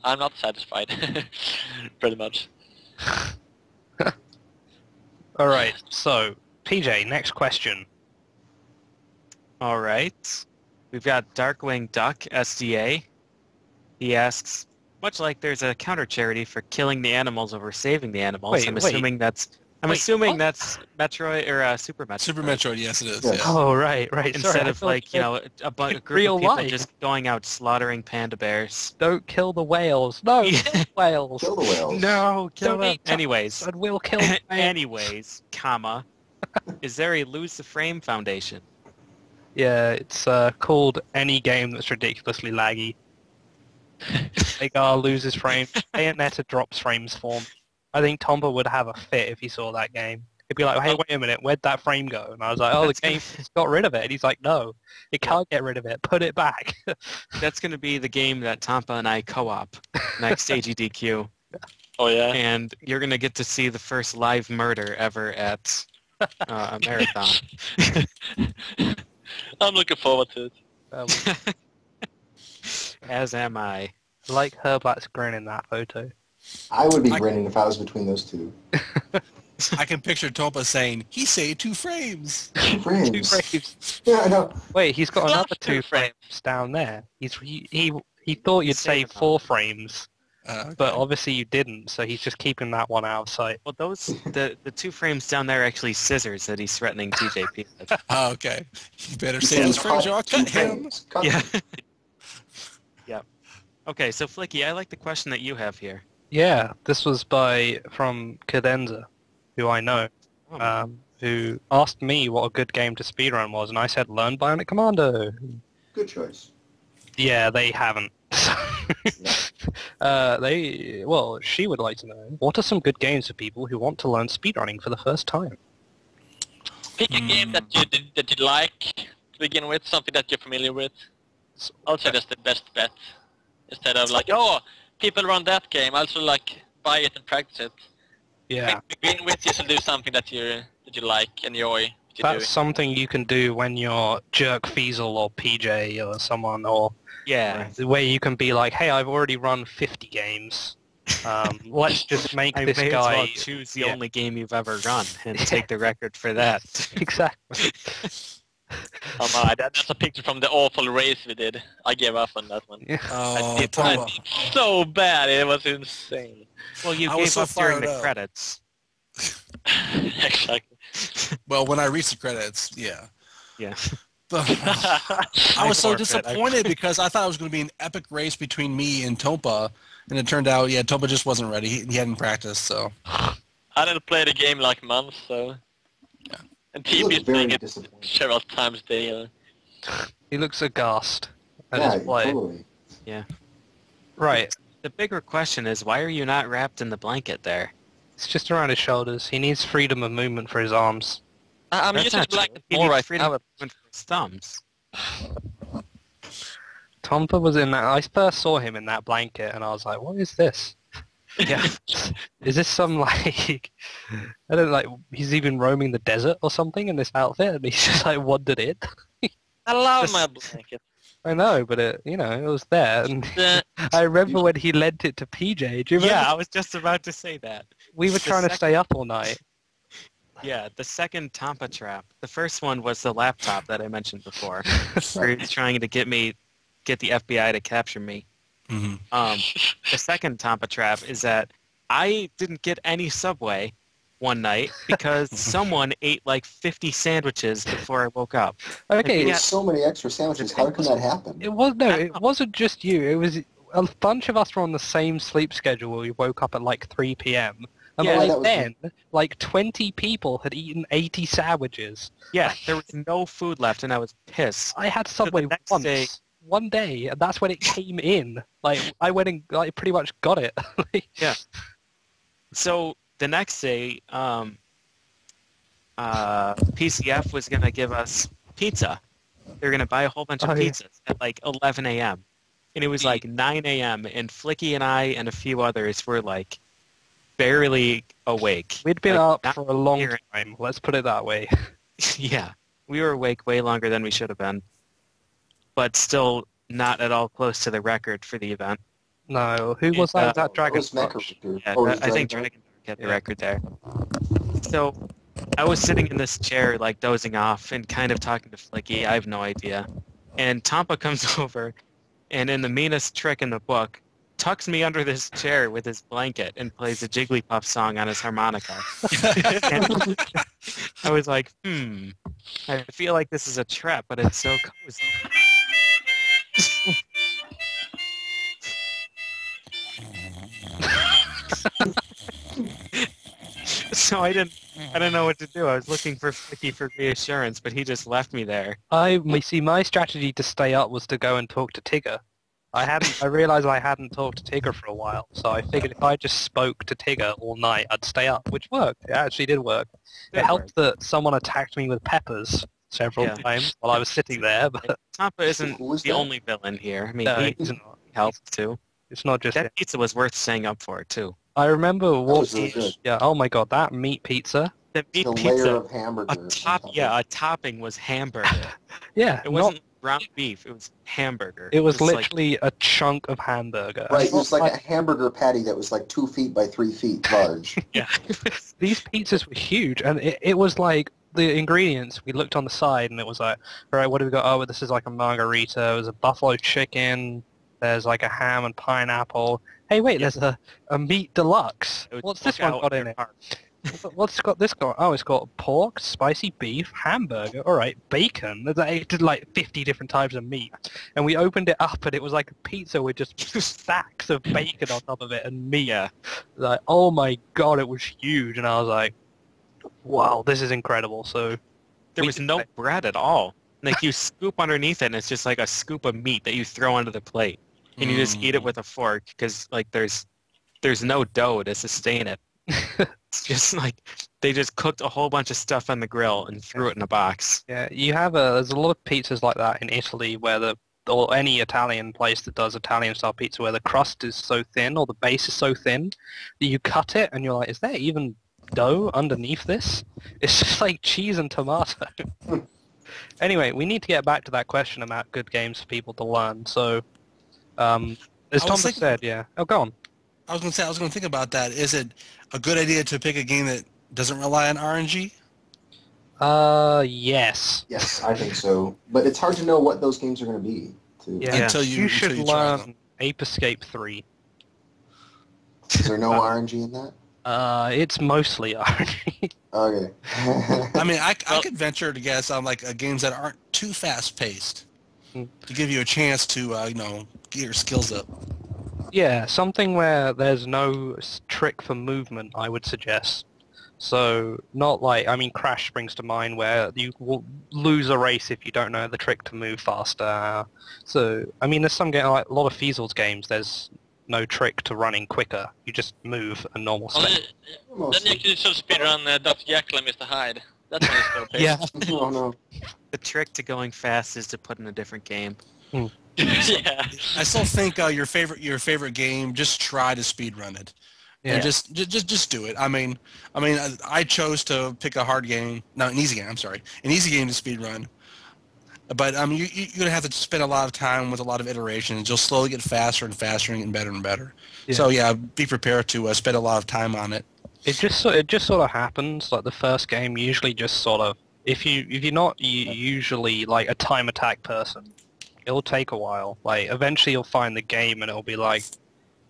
[SPEAKER 2] I'm not satisfied, pretty much.
[SPEAKER 3] Alright, so, PJ, next question.
[SPEAKER 1] All right. We've got Darkwing Duck SDA. He asks, much like there's a counter charity for killing the animals over saving the animals.
[SPEAKER 3] Wait,
[SPEAKER 1] I'm
[SPEAKER 3] wait.
[SPEAKER 1] assuming that's
[SPEAKER 3] Wait,
[SPEAKER 1] that's Metroid or Super Metroid.
[SPEAKER 4] Super Metroid, yes it is.
[SPEAKER 5] Yeah.
[SPEAKER 4] Yeah.
[SPEAKER 3] Oh, right.
[SPEAKER 1] Instead
[SPEAKER 3] Sorry, I
[SPEAKER 1] of
[SPEAKER 3] thought
[SPEAKER 1] like,
[SPEAKER 3] you
[SPEAKER 1] you
[SPEAKER 3] said
[SPEAKER 1] know, a group
[SPEAKER 3] real
[SPEAKER 1] of people
[SPEAKER 3] life.
[SPEAKER 1] just going out slaughtering panda bears.
[SPEAKER 3] Don't kill the whales. No,
[SPEAKER 1] Yeah.
[SPEAKER 3] kill the whales.
[SPEAKER 5] Kill the whales.
[SPEAKER 1] No, kill
[SPEAKER 3] Don't
[SPEAKER 1] them.
[SPEAKER 3] eat
[SPEAKER 1] Anyways,
[SPEAKER 3] And we'll kill the whales.
[SPEAKER 1] anyways, comma, is there a Lose the Frame Foundation?
[SPEAKER 3] Yeah, it's called any game that's ridiculously laggy. Agar loses frames. Bayonetta drops frames for him. I think Tomba would have a fit if he saw that game. He'd be like, hey, wait a minute, where'd that frame go? And I was like, oh, the
[SPEAKER 1] That's
[SPEAKER 3] game got rid of it. And he's like, no, it can't get rid of it. Put it back.
[SPEAKER 1] That's going to be the game that Tampa and I co-op next AGDQ.
[SPEAKER 2] Oh yeah.
[SPEAKER 1] And you're going to get to see the first live murder ever at a marathon.
[SPEAKER 2] I'm looking forward to it.
[SPEAKER 3] Um,
[SPEAKER 1] As am I.
[SPEAKER 3] I like Herblat's grin in that photo.
[SPEAKER 5] I would be grinning if I was between those two.
[SPEAKER 4] I can picture Topa saying, he saved 2 frames.
[SPEAKER 5] 2
[SPEAKER 3] Two
[SPEAKER 5] frames.
[SPEAKER 3] frames.
[SPEAKER 5] Yeah, I know.
[SPEAKER 3] Wait, he's got
[SPEAKER 2] Love
[SPEAKER 3] another
[SPEAKER 2] 2
[SPEAKER 3] 2
[SPEAKER 2] frames.
[SPEAKER 3] frames down there. He thought you'd
[SPEAKER 1] Save
[SPEAKER 3] save 4 frames,
[SPEAKER 4] Okay.
[SPEAKER 3] but obviously you didn't, so he's just keeping that one out of sight.
[SPEAKER 1] Well, the 2 frames down there are actually scissors that he's threatening TJP with.
[SPEAKER 4] Oh, okay. You better
[SPEAKER 5] He's
[SPEAKER 4] save
[SPEAKER 5] saying
[SPEAKER 4] his frames or I'll
[SPEAKER 5] two
[SPEAKER 4] cut him.
[SPEAKER 5] frames. Cut
[SPEAKER 1] Yeah.
[SPEAKER 5] him.
[SPEAKER 1] Yep. Okay, so Flicky, I like the question that you have here.
[SPEAKER 3] Yeah, this was from Cadenza, who I know, who asked me what a good game to speedrun was, and I said, learn Bionic Commando.
[SPEAKER 5] Good choice.
[SPEAKER 3] Yeah, they haven't. She would like to know, what are some good games for people who want to learn speedrunning for the first time?
[SPEAKER 2] Pick a game that you like to begin with, something that you're familiar with. I'll say that's the best bet. Instead of like, oh, people run that game, also like buy it and practice it.
[SPEAKER 3] Yeah,
[SPEAKER 2] Begin with, you should do something that you like, enjoy. What you
[SPEAKER 3] that's something you can do when you're Jerk Fiesel or PJ or someone, or
[SPEAKER 1] Yeah.
[SPEAKER 3] where you can be like, hey, I've already run 50 games. Let's just make
[SPEAKER 1] I
[SPEAKER 3] this
[SPEAKER 1] may
[SPEAKER 3] guy...
[SPEAKER 1] as well choose the
[SPEAKER 3] yeah.
[SPEAKER 1] only game you've ever run and take the record for that.
[SPEAKER 3] Exactly.
[SPEAKER 2] Oh my, that's a picture from the awful race we did. I gave up on that one.
[SPEAKER 3] Yeah.
[SPEAKER 4] Oh,
[SPEAKER 2] I did
[SPEAKER 4] Topa.
[SPEAKER 2] so bad, it was insane.
[SPEAKER 1] Well, you
[SPEAKER 4] I was
[SPEAKER 1] gave
[SPEAKER 4] so
[SPEAKER 1] up during
[SPEAKER 4] fired
[SPEAKER 1] the
[SPEAKER 4] up.
[SPEAKER 1] credits.
[SPEAKER 2] Exactly.
[SPEAKER 4] Well, when I reached the credits, yeah.
[SPEAKER 1] Yeah.
[SPEAKER 4] But, I was so
[SPEAKER 1] forfeit.
[SPEAKER 4] disappointed because I thought it was going to be an epic race between me and Topa, and it turned out, yeah, Topa just wasn't ready. He hadn't practiced, so.
[SPEAKER 2] I didn't play the game like months, so...
[SPEAKER 4] Yeah.
[SPEAKER 2] And
[SPEAKER 5] He
[SPEAKER 2] TB
[SPEAKER 5] looks
[SPEAKER 2] is
[SPEAKER 5] very
[SPEAKER 2] playing it
[SPEAKER 5] disappointed.
[SPEAKER 2] several times a day.
[SPEAKER 3] He looks aghast at
[SPEAKER 5] Yeah,
[SPEAKER 3] his play.
[SPEAKER 5] totally.
[SPEAKER 3] Right.
[SPEAKER 1] The bigger question is, why are you not wrapped in the blanket there?
[SPEAKER 3] It's just around his shoulders. He needs freedom of movement for his arms.
[SPEAKER 2] I'm
[SPEAKER 1] That's
[SPEAKER 2] using
[SPEAKER 1] not
[SPEAKER 2] the blanket
[SPEAKER 1] true. He
[SPEAKER 2] more
[SPEAKER 1] needs
[SPEAKER 2] right
[SPEAKER 1] freedom
[SPEAKER 2] now.
[SPEAKER 1] of movement for his thumbs.
[SPEAKER 3] Tompa was in that... I first saw him in that blanket, and I was like, what is this?
[SPEAKER 1] Yeah.
[SPEAKER 3] Is this some, like... I don't know, like, he's even roaming the desert or something in this outfit, and he's just, like, wandered in?
[SPEAKER 2] I love
[SPEAKER 1] This-
[SPEAKER 2] my blanket.
[SPEAKER 3] I know, but it was there, and
[SPEAKER 2] The-
[SPEAKER 3] I remember when he lent it to PJ. Do you remember?
[SPEAKER 1] Yeah, I was just about to say that.
[SPEAKER 3] We were
[SPEAKER 1] the
[SPEAKER 3] trying to
[SPEAKER 1] second-
[SPEAKER 3] stay up all night.
[SPEAKER 1] Yeah, the second Tampa trap. The first one was the laptop that I mentioned before, where he was trying to get the FBI to capture me.
[SPEAKER 4] Mm-hmm.
[SPEAKER 1] The second Tampa trap is that I didn't get any Subway one night because someone ate like 50 sandwiches before I woke up.
[SPEAKER 3] Okay,
[SPEAKER 5] There's so many extra sandwiches. How can that happen?
[SPEAKER 3] it wasn't just you. It was a bunch of us were on the same sleep schedule. We woke up at like 3 p.m. And
[SPEAKER 1] Yeah,
[SPEAKER 3] by
[SPEAKER 5] that was
[SPEAKER 3] then, like 20 people had eaten 80 sandwiches.
[SPEAKER 1] Yeah, there was no food left and I was pissed.
[SPEAKER 3] I had Subway
[SPEAKER 1] next
[SPEAKER 3] once,
[SPEAKER 1] day-
[SPEAKER 3] one day, and that's when it came in. Like, I went and like, pretty much got it.
[SPEAKER 1] Yeah. So the next day, PCF was going to give us pizza. They're going to buy a whole bunch of
[SPEAKER 3] Oh, yeah.
[SPEAKER 1] pizzas at like 11 a.m. And it was like 9 a.m. and Flicky and I and a few others were like barely awake.
[SPEAKER 3] We'd been
[SPEAKER 1] Like,
[SPEAKER 3] up
[SPEAKER 1] not
[SPEAKER 3] for a long
[SPEAKER 1] hearing-
[SPEAKER 3] time. Let's put it that way.
[SPEAKER 1] Yeah, we were awake way longer than we should have been, but still not at all close to the record for the event.
[SPEAKER 3] No, who was that? Was that Dragon
[SPEAKER 5] was Mecha
[SPEAKER 3] Punch?
[SPEAKER 5] Recruiter.
[SPEAKER 1] Yeah,
[SPEAKER 5] Oh, it was
[SPEAKER 1] I think
[SPEAKER 5] Dragon
[SPEAKER 1] Dragon had the
[SPEAKER 3] Yeah.
[SPEAKER 1] record there. So I was sitting in this chair, like dozing off and kind of talking to Flicky. I have no idea. And Tampa comes over, and in the meanest trick in the book, tucks me under this chair with his blanket and plays a Jigglypuff song on his harmonica. And I was like, I feel like this is a trap, but it's so cozy. So I didn't know what to do. I was looking for Flicky for reassurance, but he just left me there.
[SPEAKER 3] My strategy to stay up was to go and talk to Tigger. I realized I hadn't talked to Tigger for a while, so I figured if I just spoke to Tigger all night, I'd stay up, which worked. It actually did work. It helped that someone attacked me with peppers several
[SPEAKER 1] Yeah.
[SPEAKER 3] times while I was sitting there, but
[SPEAKER 1] Tampa isn't
[SPEAKER 5] Who was
[SPEAKER 1] the
[SPEAKER 5] that?
[SPEAKER 1] only villain here. I mean,
[SPEAKER 3] no,
[SPEAKER 1] he
[SPEAKER 3] he's not.
[SPEAKER 1] helped too.
[SPEAKER 3] It's not just
[SPEAKER 1] That
[SPEAKER 3] it.
[SPEAKER 1] pizza was worth staying up for too.
[SPEAKER 3] I remember
[SPEAKER 5] was really
[SPEAKER 3] walking.
[SPEAKER 5] good.
[SPEAKER 3] Yeah. Oh my god, that meat pizza.
[SPEAKER 1] The meat
[SPEAKER 5] The
[SPEAKER 1] pizza,
[SPEAKER 5] layer of hamburger. on top of it.
[SPEAKER 1] a topping was hamburger.
[SPEAKER 3] Yeah.
[SPEAKER 1] It wasn't ground beef. It was hamburger.
[SPEAKER 3] It was
[SPEAKER 1] like,
[SPEAKER 3] literally a chunk of hamburger.
[SPEAKER 5] Right, it
[SPEAKER 3] It's not
[SPEAKER 5] was like a hamburger patty that was like 2 feet by 3 feet large.
[SPEAKER 1] yeah.
[SPEAKER 3] These pizzas were huge, and it was like the ingredients. We looked on the side, and it was like, all right, what do we got? Oh, well, this is like a margarita. It was a buffalo chicken. There's like a ham and pineapple. Hey, wait,
[SPEAKER 1] Yeah.
[SPEAKER 3] there's a meat deluxe.
[SPEAKER 1] It would
[SPEAKER 3] What's this
[SPEAKER 1] poke
[SPEAKER 3] one
[SPEAKER 1] out
[SPEAKER 3] got in
[SPEAKER 1] your
[SPEAKER 3] it?
[SPEAKER 1] heart.
[SPEAKER 3] What's got this got? Oh, it's got pork, spicy beef, hamburger. All right, bacon. It did like 50 different types of meat, and we opened it up, and it was like a pizza with just stacks of bacon on top of it and meat.
[SPEAKER 1] Yeah.
[SPEAKER 3] Like, oh my god, it was huge, and I was like, wow, this is incredible. So
[SPEAKER 1] There
[SPEAKER 3] we
[SPEAKER 1] was
[SPEAKER 3] did
[SPEAKER 1] no
[SPEAKER 3] that.
[SPEAKER 1] bread at all. Like you scoop underneath it, and it's just like a scoop of meat that you throw onto the plate, and you just eat it with a fork because like there's no dough to sustain it. It's just like they just cooked a whole bunch of stuff on the grill and threw it in a box.
[SPEAKER 3] Yeah, there's a lot of pizzas like that in Italy where or any Italian place that does Italian style pizza where the crust is so thin or the base is so thin that you cut it and you're like, is there even dough underneath this? It's just like cheese and tomato. Anyway, we need to get back to that question about good games for people to learn. So, as
[SPEAKER 4] I was
[SPEAKER 3] Thomas
[SPEAKER 4] thinking-
[SPEAKER 3] said, yeah. Oh, go on.
[SPEAKER 4] I was going to think about that. Is it a good idea to pick a game that doesn't rely on RNG?
[SPEAKER 3] Yes.
[SPEAKER 5] Yes, I think so. But it's hard to know what those games are going to be. Too.
[SPEAKER 3] Yeah.
[SPEAKER 4] Until
[SPEAKER 3] You should
[SPEAKER 4] until try them.
[SPEAKER 3] learn Ape Escape 3.
[SPEAKER 5] Is there no RNG in that?
[SPEAKER 3] It's mostly RNG.
[SPEAKER 5] Okay.
[SPEAKER 4] I mean, I could venture to guess on like games that aren't too fast paced
[SPEAKER 3] Hmm.
[SPEAKER 4] to give you a chance to get your skills up.
[SPEAKER 3] Yeah, something where there's no trick for movement, I would suggest. So, not like, I mean, Crash springs to mind where you will lose a race if you don't know the trick to move faster. So, I mean, there's some game, like a lot of Feasels games, there's no trick to running quicker. You just move a normal
[SPEAKER 2] Well,
[SPEAKER 3] speed.
[SPEAKER 2] then you can just speedrun Dr. Jekyll and Mr. Hyde. That's when it's so
[SPEAKER 3] Yeah.
[SPEAKER 5] Oh no.
[SPEAKER 1] The trick to going fast is to put in a different game.
[SPEAKER 2] Yeah.
[SPEAKER 4] I still think your favorite game, just try to speedrun it.
[SPEAKER 3] Yeah.
[SPEAKER 4] And just do it. I mean, I chose to pick a hard game, no, an easy game. I'm sorry, an easy game to speedrun. But you're gonna have to spend a lot of time with a lot of iterations. You'll slowly get faster and faster and getting better and better.
[SPEAKER 3] Yeah.
[SPEAKER 4] So yeah, be prepared to spend a lot of time on it.
[SPEAKER 3] It just sort of happens. Like the first game usually just sort of, if you're not usually like a time attack person, it'll take a while. Like eventually you'll find the game and it'll be like,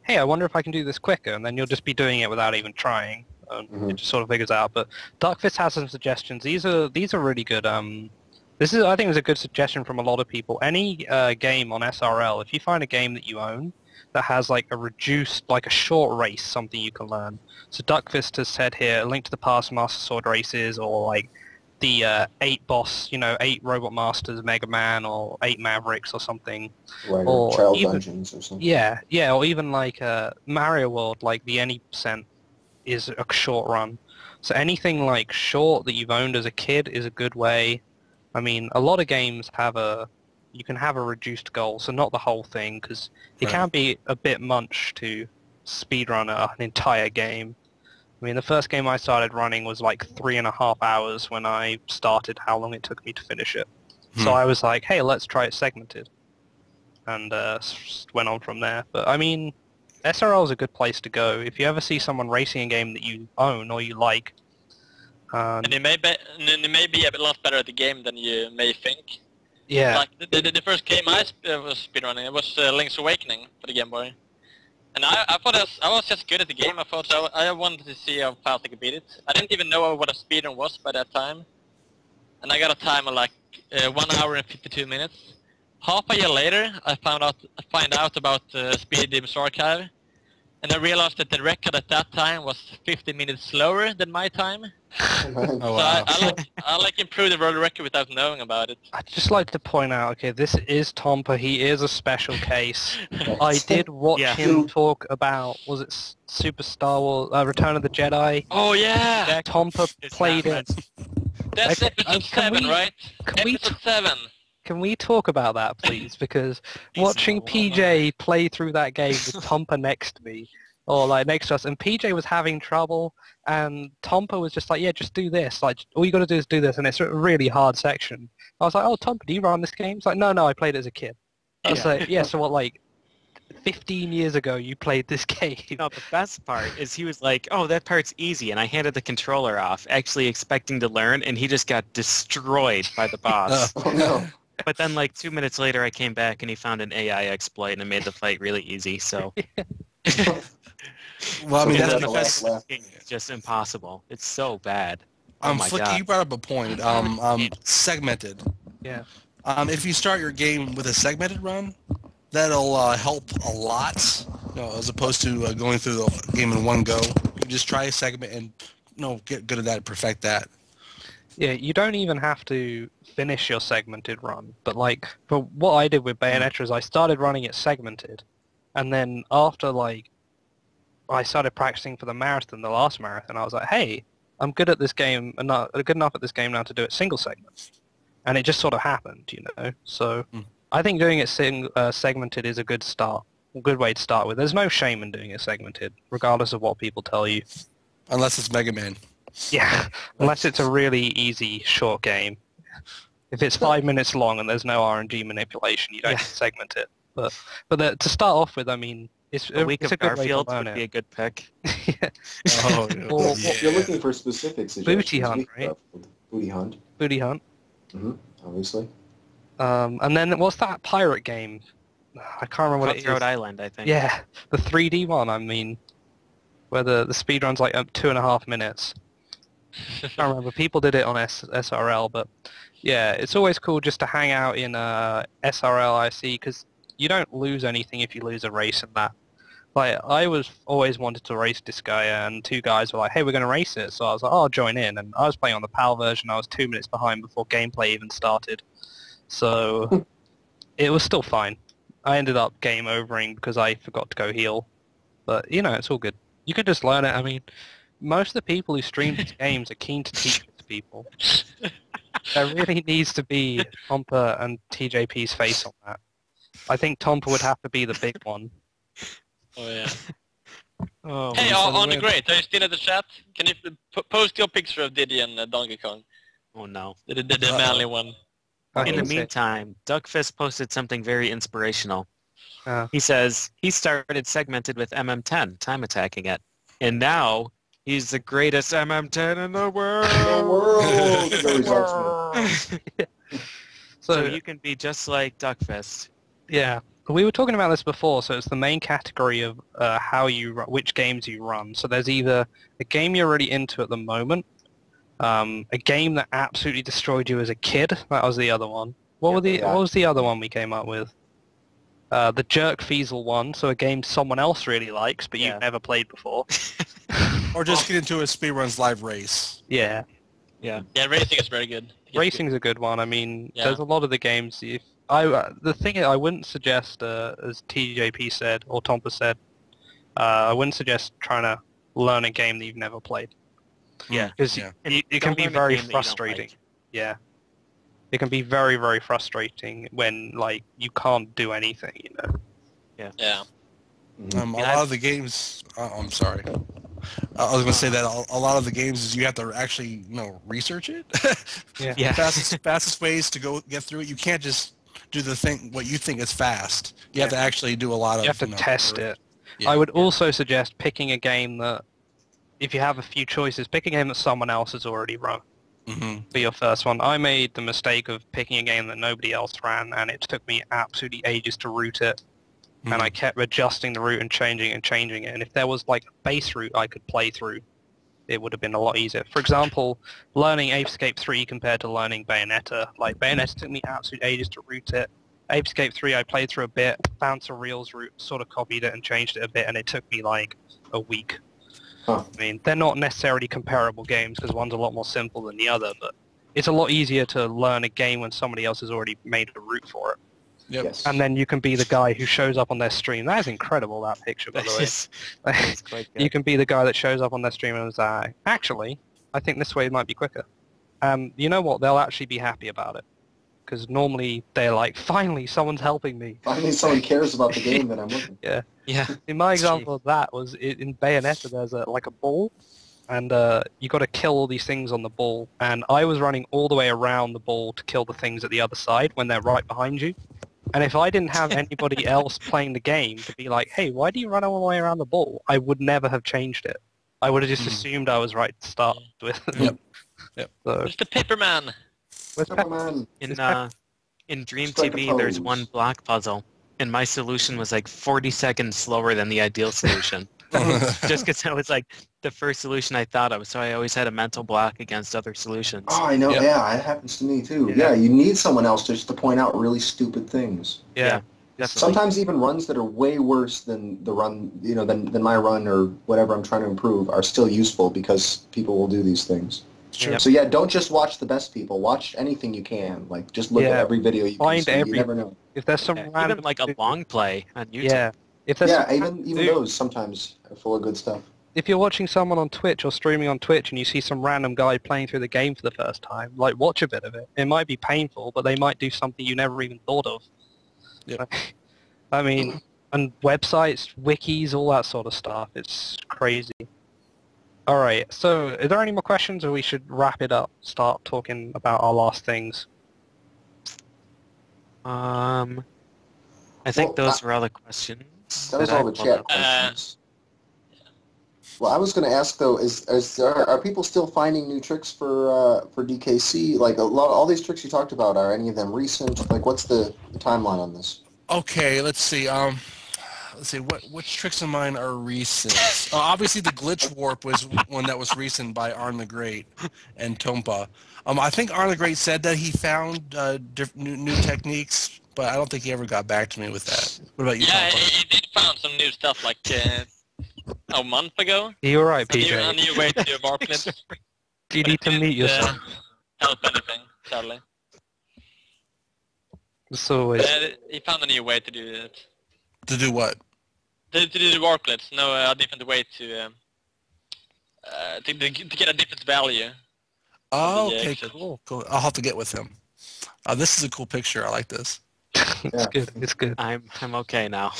[SPEAKER 3] hey, I wonder if I can do this quicker, and then you'll just be doing it without even trying. And It just sort of figures out. But Darkfist has some suggestions. These are really good. I think, is a good suggestion from a lot of people. Any game on SRL, if you find a game that you own that has like a reduced, like a short race, something you can learn. So Duckfist has said here, a link to the past Master Sword races, or like the 8 boss, 8 Robot Masters, Mega Man, or 8 Mavericks or something.
[SPEAKER 5] Right,
[SPEAKER 3] Or
[SPEAKER 5] or Child
[SPEAKER 3] even-
[SPEAKER 5] Dungeons or something.
[SPEAKER 3] Yeah, or even like Mario World, like the any percent is a short run. So anything like short that you've owned as a kid is a good way. I mean, a lot of games you can have a reduced goal, so not the whole thing, because it
[SPEAKER 4] Right.
[SPEAKER 3] can be a bit much to speedrun an entire game. I mean, the first game I started running was like 3.5 hours when I started how long it took me to finish it. So
[SPEAKER 4] Hmm.
[SPEAKER 3] I was like, hey, let's try it segmented. And went on from there. But I mean, SRL is a good place to go. If you ever see someone racing a game that you own or you like,
[SPEAKER 2] And it may be a lot better at the game than you may think.
[SPEAKER 3] yeah,
[SPEAKER 2] Like the first game I was speedrunning, it was Link's Awakening for the Game Boy. And I thought I was just good at the game. I thought I wanted to see how fast I could beat it. I didn't even know what a speedrun was by that time. And I got a time of like 1 hour and 52 minutes. Half a year later, I find out about Speed Demons Archive. And I realized that the record at that time was 50 minutes slower than my time.
[SPEAKER 4] Oh,
[SPEAKER 2] So
[SPEAKER 4] wow.
[SPEAKER 2] I like improved the world record without knowing about it.
[SPEAKER 3] I'd just like to point out, okay, this is Tompa. He is a special case. I did watch
[SPEAKER 1] Yeah.
[SPEAKER 3] him talk about, was it Super Star Wars, Return of the Jedi?
[SPEAKER 2] Oh yeah!
[SPEAKER 3] Tompa
[SPEAKER 1] It's
[SPEAKER 3] played
[SPEAKER 1] not
[SPEAKER 3] it.
[SPEAKER 2] That's
[SPEAKER 3] Okay,
[SPEAKER 2] episode
[SPEAKER 3] can
[SPEAKER 2] 7,
[SPEAKER 3] we-
[SPEAKER 2] right?
[SPEAKER 3] Can we,
[SPEAKER 2] Episode 7.
[SPEAKER 3] can we talk about that, please? Because
[SPEAKER 1] He's
[SPEAKER 3] watching
[SPEAKER 1] in the
[SPEAKER 3] PJ play through that game with Tompa next to me, or like next to us, and PJ was having trouble, and Tompa was just like, yeah, just do this. Like, all you got to do is do this, and it's a really hard section. I was like, oh, Tompa, do you run this game? He's like, no, I played it as a kid. I was like, yeah, so what, like, 15 years ago you played this game?
[SPEAKER 1] No, the best part is he was like, oh, that part's easy, and I handed the controller off, actually expecting to learn, and he just got destroyed by the boss.
[SPEAKER 5] Oh no.
[SPEAKER 1] But then, like, 2 minutes later, I came back, and he found an AI exploit, and it made the fight really easy, so...
[SPEAKER 4] Well, I mean,
[SPEAKER 5] So
[SPEAKER 4] that's
[SPEAKER 5] that's the
[SPEAKER 4] because
[SPEAKER 5] last
[SPEAKER 1] It's just impossible. It's so bad. Oh my
[SPEAKER 4] Flicky,
[SPEAKER 1] God.
[SPEAKER 4] you brought up a point. Segmented.
[SPEAKER 3] Yeah.
[SPEAKER 4] If you start your game with a segmented run, that'll help a lot. As opposed to going through the game in one go. You just try a segment and get good at that and perfect that.
[SPEAKER 3] Yeah, you don't even have to finish your segmented run. But like, for what I did with Bayonetta is I started running it segmented, and then after like, I started practicing for the marathon, the last marathon, I was like, hey, I'm good at this game, good enough at this game now to do it single segment. And it just sort of happened, So I think doing it segmented is a good start, a good way to start with. There's no shame in doing it segmented, regardless of what people tell you.
[SPEAKER 4] Unless it's Mega Man.
[SPEAKER 3] Yeah, unless it's a really easy, short game. If it's 5 minutes long and there's no RNG manipulation, you don't segment it. But to start off with, I mean, it's
[SPEAKER 1] A week
[SPEAKER 3] it's
[SPEAKER 1] of
[SPEAKER 3] a good way to
[SPEAKER 1] Garfield
[SPEAKER 3] learn
[SPEAKER 1] would be
[SPEAKER 3] it.
[SPEAKER 1] a good pick.
[SPEAKER 3] Yeah.
[SPEAKER 4] Oh,
[SPEAKER 3] Or
[SPEAKER 5] If you're looking for specific suggestions,
[SPEAKER 3] Booty Hunt,
[SPEAKER 5] we
[SPEAKER 3] right?
[SPEAKER 5] have Booty Hunt,
[SPEAKER 3] Booty Hunt.
[SPEAKER 5] obviously.
[SPEAKER 3] And then what's that pirate game? I can't remember what it is.
[SPEAKER 1] Cutthroat Island, I think.
[SPEAKER 3] Yeah, the 3D one, I mean, where the speedrun's like 2.5 minutes. I can't remember. People did it on SRL, but yeah, it's always cool just to hang out in SRL IC, because you don't lose anything if you lose a race in that. Like, I always wanted to race Disgaea, and 2 guys were like, hey, we're going to race it. So I was like, oh, I'll join in. And I was playing on the PAL version. I was 2 minutes behind before gameplay even started. So it was still fine. I ended up game overing because I forgot to go heal. But, it's all good. You can just learn it. I mean, most of the people who stream these games are keen to teach it to people. There really needs to be Tompa and TJP's face on that. I think Tompa would have to be the big one.
[SPEAKER 2] Oh yeah.
[SPEAKER 3] Oh,
[SPEAKER 2] Hey,
[SPEAKER 3] so
[SPEAKER 2] on the
[SPEAKER 3] weird.
[SPEAKER 2] great, are you still in the chat? Can you post your picture of Diddy and Donkey Kong?
[SPEAKER 1] Oh, no.
[SPEAKER 2] The manly one.
[SPEAKER 3] I
[SPEAKER 1] In the
[SPEAKER 3] can see it.
[SPEAKER 1] meantime, Duckfist posted something very inspirational.
[SPEAKER 3] Uh.
[SPEAKER 1] He says he started segmented with MM10, time attacking it. And now he's the greatest MM10 in the world.
[SPEAKER 5] The world! The results man.
[SPEAKER 1] So you can be just like Duckfist.
[SPEAKER 3] Yeah, we were talking about this before. So it's the main category of which games you run. So there's either a game you're really into at the moment, a game that absolutely destroyed you as a kid. That was the other one. What was the other one we came up with? The Jerk Feasel one. So a game someone else really likes, but
[SPEAKER 1] Yeah.
[SPEAKER 3] you've never played before.
[SPEAKER 4] Or just get into a speedruns live race.
[SPEAKER 3] Yeah,
[SPEAKER 2] Yeah, racing is very good.
[SPEAKER 3] racing's a good one. I mean,
[SPEAKER 2] Yeah.
[SPEAKER 3] there's a lot of the games. The thing is, I wouldn't suggest, as TJP said or Tompa said, I wouldn't suggest trying to learn a game that you've never played.
[SPEAKER 1] Yeah.
[SPEAKER 3] Because
[SPEAKER 4] Yeah.
[SPEAKER 3] it can
[SPEAKER 1] Don't
[SPEAKER 3] be
[SPEAKER 1] learn a
[SPEAKER 3] very
[SPEAKER 1] game that you don't
[SPEAKER 3] frustrating.
[SPEAKER 1] like.
[SPEAKER 3] Yeah. It can be very, very frustrating when like you can't do anything, you know.
[SPEAKER 2] Yeah.
[SPEAKER 4] A lot of the games. I'm sorry. I was going to say that a lot of the games is you have to actually, research it.
[SPEAKER 1] Yeah.
[SPEAKER 4] Fastest ways to get through it. You can't just do what you think is fast. You have to actually do a lot of.
[SPEAKER 3] You have to test it.
[SPEAKER 4] Yeah.
[SPEAKER 3] I would also suggest picking a game that, if you have a few choices, pick a game that someone else has already run for your first one. I made the mistake of picking a game that nobody else ran, and it took me absolutely ages to route it. And I kept adjusting the route and changing it. And if there was like a base route I could play through, it would have been a lot easier. For example, learning Ape Escape 3 compared to learning Bayonetta. Like, Bayonetta took me absolute ages to route it. Ape Escape 3 I played through a bit, found Surreal's route, sort of copied it and changed it a bit, and it took me like a week.
[SPEAKER 5] Huh.
[SPEAKER 3] I mean, they're not necessarily comparable games because one's a lot more simple than the other, but it's a lot easier to learn a game when somebody else has already made a route for it.
[SPEAKER 4] Yep.
[SPEAKER 5] Yes.
[SPEAKER 3] And then you can be the guy who shows up on their stream. That is incredible, that picture, by the way.
[SPEAKER 1] That's quite good.
[SPEAKER 3] You can be the guy that shows up on their stream and is like, actually, I think this way might be quicker. You know what? They'll actually be happy about it. Because normally they're like, finally, someone's helping me.
[SPEAKER 5] Finally, someone cares about the game that I'm looking.
[SPEAKER 3] Yeah.
[SPEAKER 1] Yeah.
[SPEAKER 3] In my
[SPEAKER 1] That's
[SPEAKER 3] example of that was in Bayonetta, there's a ball, and you got to kill all these things on the ball. And I was running all the way around the ball to kill the things at the other side when they're right behind you. And if I didn't have anybody else playing the game to be like, hey, why do you run all the way around the ball? I would never have changed it. I would have just assumed I was right to start with.
[SPEAKER 4] Yep.
[SPEAKER 3] So,
[SPEAKER 2] Mr. Paperman.
[SPEAKER 3] where's
[SPEAKER 5] Come on.
[SPEAKER 1] In Dream
[SPEAKER 5] Strike a
[SPEAKER 1] TV, there's
[SPEAKER 5] pose.
[SPEAKER 1] one block puzzle, and my solution was like 40 seconds slower than the ideal solution. Just because that was like the first solution I thought of, so I always had a mental block against other solutions.
[SPEAKER 5] Oh, I know.
[SPEAKER 4] Yep.
[SPEAKER 5] Yeah, it happens to me too.
[SPEAKER 3] Yeah.
[SPEAKER 5] Yeah, you need someone else just to point out really stupid things.
[SPEAKER 3] Yeah.
[SPEAKER 1] Definitely.
[SPEAKER 5] Sometimes even runs that are way worse than the run, than my run or whatever I'm trying to improve are still useful because people will do these things.
[SPEAKER 3] Sure.
[SPEAKER 5] So yeah, don't just watch the best people. Watch anything you can. Like just look at every video you
[SPEAKER 3] Find
[SPEAKER 5] can see. You
[SPEAKER 3] every-
[SPEAKER 5] never know.
[SPEAKER 3] If there's some random...
[SPEAKER 1] Even like a long play on YouTube.
[SPEAKER 3] Yeah. If there's
[SPEAKER 5] Yeah,
[SPEAKER 3] some
[SPEAKER 5] even
[SPEAKER 3] random
[SPEAKER 5] even
[SPEAKER 3] dude-
[SPEAKER 5] those sometimes are full of good stuff.
[SPEAKER 3] If you're watching someone on Twitch or streaming on Twitch and you see some random guy playing through the game for the first time, like, watch a bit of it. It might be painful, but they might do something you never even thought of.
[SPEAKER 4] Yep.
[SPEAKER 3] I mean, and websites, wikis, all that sort of stuff. It's crazy. All right, so are there any more questions, or we should wrap it up, start talking about our last things?
[SPEAKER 1] I think
[SPEAKER 5] Well,
[SPEAKER 1] those were all the questions.
[SPEAKER 5] That was
[SPEAKER 1] I
[SPEAKER 5] all the
[SPEAKER 1] pulled
[SPEAKER 5] chat
[SPEAKER 1] up.
[SPEAKER 5] questions. Well, I was going to ask though: are people still finding new tricks for DKC? Like all these tricks you talked about, are any of them recent? Like, what's the timeline on this?
[SPEAKER 4] Okay, let's see. Let's see. Which tricks of mine are recent? Obviously, the glitch warp was one that was recent by Arn the Great and Tompa. I think Arn the Great said that he found new techniques, but I don't think he ever got back to me with that. What about you,
[SPEAKER 2] Yeah,
[SPEAKER 4] Tompa?
[SPEAKER 2] he did found some new stuff like a month ago.
[SPEAKER 3] You're right,
[SPEAKER 2] A
[SPEAKER 3] PJ.
[SPEAKER 2] new way to warp it.
[SPEAKER 3] You need to meet yourself.
[SPEAKER 2] Help anything, sadly.
[SPEAKER 3] So
[SPEAKER 2] He found a new way to do it.
[SPEAKER 4] To do what?
[SPEAKER 2] To do the warplets, no, a different way to get a different value.
[SPEAKER 4] Oh,
[SPEAKER 2] Yeah,
[SPEAKER 4] okay,
[SPEAKER 2] exit.
[SPEAKER 4] cool. I'll have to get with him. This is a cool picture. I like this.
[SPEAKER 3] it's good. It's good.
[SPEAKER 1] I'm okay now.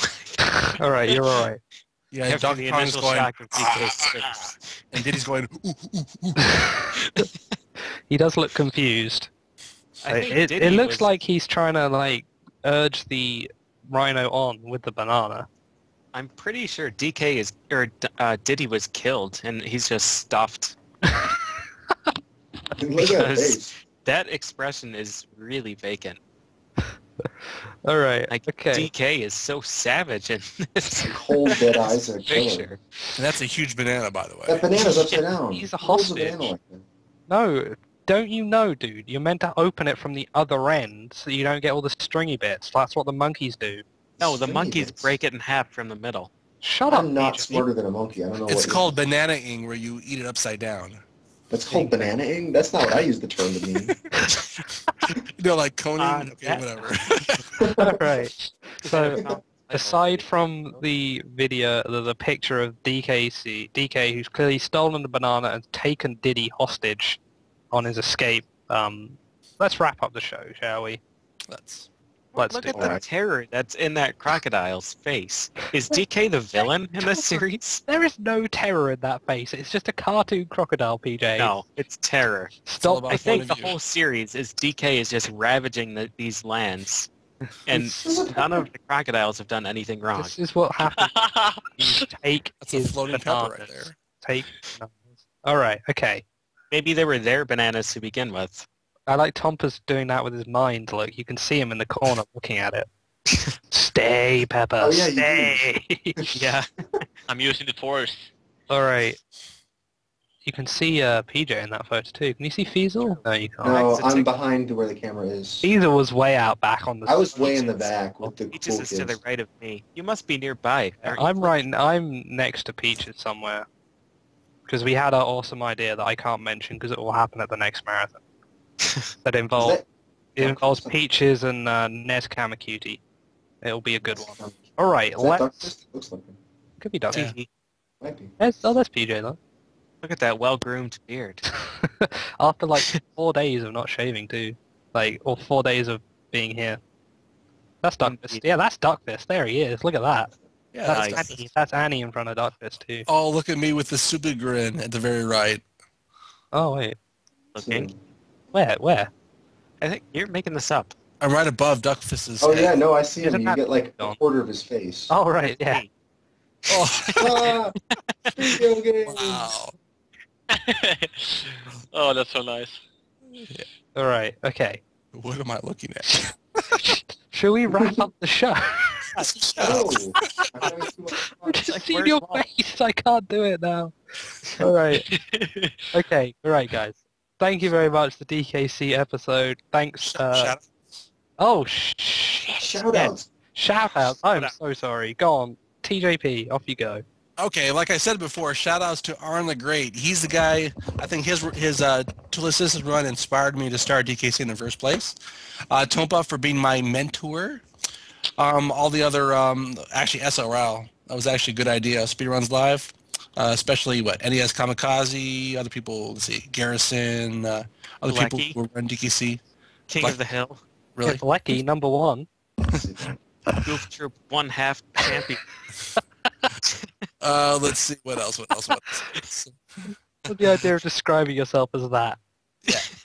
[SPEAKER 3] All right, you're all right.
[SPEAKER 4] Yeah,
[SPEAKER 1] After
[SPEAKER 4] Donkey
[SPEAKER 1] the
[SPEAKER 4] Kong is
[SPEAKER 1] initial
[SPEAKER 4] going,
[SPEAKER 1] shock of DK's face.
[SPEAKER 4] and Diddy's going, ooh, ooh, ooh.
[SPEAKER 3] He does look confused.
[SPEAKER 1] I think
[SPEAKER 3] It
[SPEAKER 1] Diddy
[SPEAKER 3] looks
[SPEAKER 1] was-
[SPEAKER 3] like he's trying to like urge the rhino on with the banana.
[SPEAKER 1] I'm pretty sure DK is Diddy was killed, and he's just stuffed.
[SPEAKER 5] Look at that
[SPEAKER 1] Because-
[SPEAKER 5] face.
[SPEAKER 1] That expression is really vacant.
[SPEAKER 3] All right.
[SPEAKER 1] Like
[SPEAKER 3] Okay.
[SPEAKER 1] DK is so savage in this
[SPEAKER 5] Cold dead eyes are killer.
[SPEAKER 1] picture.
[SPEAKER 4] And that's a huge banana, by the
[SPEAKER 5] That
[SPEAKER 4] way.
[SPEAKER 5] banana's upside down.
[SPEAKER 3] He's a
[SPEAKER 5] Who holds
[SPEAKER 3] hostage.
[SPEAKER 5] banana like that?
[SPEAKER 3] No, don't you know, dude? You're meant to open it from the other end so you don't get all the stringy bits. That's what the monkeys do.
[SPEAKER 1] No, the
[SPEAKER 5] Stringy
[SPEAKER 1] monkeys
[SPEAKER 5] bits.
[SPEAKER 1] break it in half from the middle.
[SPEAKER 3] Shut up,
[SPEAKER 5] I'm not
[SPEAKER 3] PJ.
[SPEAKER 5] smarter than a monkey. I don't know
[SPEAKER 4] It's
[SPEAKER 5] what
[SPEAKER 4] called banana-ing, where you eat it upside down.
[SPEAKER 5] That's called banana-ing? That's not what I use the term to mean.
[SPEAKER 4] Like coning? Okay,
[SPEAKER 1] that-
[SPEAKER 4] whatever.
[SPEAKER 3] All right. So, aside from the video, the picture of DK, who's clearly stolen the banana and taken Diddy hostage on his escape, let's wrap up the show, shall we?
[SPEAKER 4] Let's.
[SPEAKER 3] Let's
[SPEAKER 1] Look
[SPEAKER 3] do
[SPEAKER 1] at
[SPEAKER 3] it.
[SPEAKER 1] the
[SPEAKER 5] Alright.
[SPEAKER 1] terror that's in that crocodile's face. Is DK the villain in this series?
[SPEAKER 3] There is no terror in that face. It's just a cartoon crocodile, PJ.
[SPEAKER 1] No, it's terror.
[SPEAKER 4] all
[SPEAKER 3] Stop.
[SPEAKER 4] about
[SPEAKER 1] I
[SPEAKER 4] point
[SPEAKER 1] think
[SPEAKER 4] of
[SPEAKER 1] the
[SPEAKER 4] view.
[SPEAKER 1] whole series is DK is just ravaging these lands, and
[SPEAKER 5] This is a
[SPEAKER 1] none of
[SPEAKER 5] pepper.
[SPEAKER 1] the crocodiles have done anything wrong.
[SPEAKER 3] This is what happens. You take
[SPEAKER 4] That's a
[SPEAKER 3] his
[SPEAKER 4] floating pepper right
[SPEAKER 3] bananas.
[SPEAKER 4] there.
[SPEAKER 3] Take bananas. All right. Okay.
[SPEAKER 1] Maybe they were their bananas to begin with.
[SPEAKER 3] I like Tompa's doing that with his mind. Look, you can see him in the corner looking at it. Stay, Pepper.
[SPEAKER 5] Oh, yeah, you
[SPEAKER 3] stay.
[SPEAKER 1] Yeah.
[SPEAKER 2] I'm using the force.
[SPEAKER 3] All right. You can see PJ in that photo too. Can you see Feasel? No, you can't.
[SPEAKER 5] No,
[SPEAKER 1] It's a
[SPEAKER 5] I'm
[SPEAKER 1] tick-
[SPEAKER 5] behind where the camera is.
[SPEAKER 3] Feasel was way out back on the.
[SPEAKER 5] I was way in the back with the
[SPEAKER 1] Peaches
[SPEAKER 5] cool
[SPEAKER 1] is to the
[SPEAKER 5] kids.
[SPEAKER 1] right of me. You must be nearby. aren't you?
[SPEAKER 3] I'm right. I'm next to Peaches somewhere. Because we had an awesome idea that I can't mention because it will happen at the next marathon. That involves
[SPEAKER 5] Is
[SPEAKER 3] it
[SPEAKER 5] Oh,
[SPEAKER 3] involves
[SPEAKER 5] cool.
[SPEAKER 3] Peaches and Nez Kamacutie. It'll be a good one. All right,
[SPEAKER 5] Is that
[SPEAKER 3] let's.
[SPEAKER 5] Darkfist? Looks like it.
[SPEAKER 3] Could be done.
[SPEAKER 4] Yeah.
[SPEAKER 5] Might be.
[SPEAKER 3] That's PJ though.
[SPEAKER 1] Look at that well-groomed beard.
[SPEAKER 3] After like 4 days of not shaving too, or 4 days of being here. That's Duckfist. Yeah, that's Duckfist. There he is. Look at that.
[SPEAKER 4] Yeah,
[SPEAKER 3] That's
[SPEAKER 1] nice.
[SPEAKER 3] Annie. That's Annie in front of Duckfist too.
[SPEAKER 4] Oh, look at me with the stupid grin at the very right.
[SPEAKER 3] Oh wait,
[SPEAKER 1] Looking.
[SPEAKER 3] where?
[SPEAKER 1] I think you're making this up.
[SPEAKER 4] I'm right above Duckfist's
[SPEAKER 5] Oh
[SPEAKER 4] head.
[SPEAKER 5] yeah, no, I see him.
[SPEAKER 3] Isn't
[SPEAKER 5] You
[SPEAKER 3] that
[SPEAKER 5] get like a
[SPEAKER 3] on?
[SPEAKER 5] quarter of his face.
[SPEAKER 3] Oh right, yeah.
[SPEAKER 1] Hey,
[SPEAKER 4] Oh,
[SPEAKER 5] Ah, video games.
[SPEAKER 4] wow.
[SPEAKER 2] Oh, that's so nice.
[SPEAKER 3] All right, okay.
[SPEAKER 4] What am I looking at?
[SPEAKER 3] Shall we wrap up the show?
[SPEAKER 5] Oh, I'm having too much fun.
[SPEAKER 3] Just
[SPEAKER 1] like,
[SPEAKER 3] see
[SPEAKER 1] where's
[SPEAKER 3] your
[SPEAKER 1] Walt?
[SPEAKER 3] face. I can't do it now. All right. Okay. All right, guys. Thank you very much for the DKC episode. Thanks.
[SPEAKER 4] Shout
[SPEAKER 3] Oh shit.
[SPEAKER 5] Shoutouts.
[SPEAKER 3] Shout out. I'm so sorry. Go on. TJP, off you go.
[SPEAKER 4] Okay, like I said before, shout-outs to Arn the Great. He's the guy, I think his Tool Assistant run inspired me to start DKC in the first place. Tompa for being my mentor. All the other, actually SRL, that was actually a good idea. Speedruns Live, especially, NES Kamikaze, other people, let's see, Garrison, other people
[SPEAKER 1] Lecky.
[SPEAKER 4] who run DKC.
[SPEAKER 1] King of the Hill.
[SPEAKER 4] Really?
[SPEAKER 3] Lecky, number one.
[SPEAKER 1] Goof Troop 1/2 champion.
[SPEAKER 4] Let's see, what else?
[SPEAKER 3] What's the idea of describing yourself as that?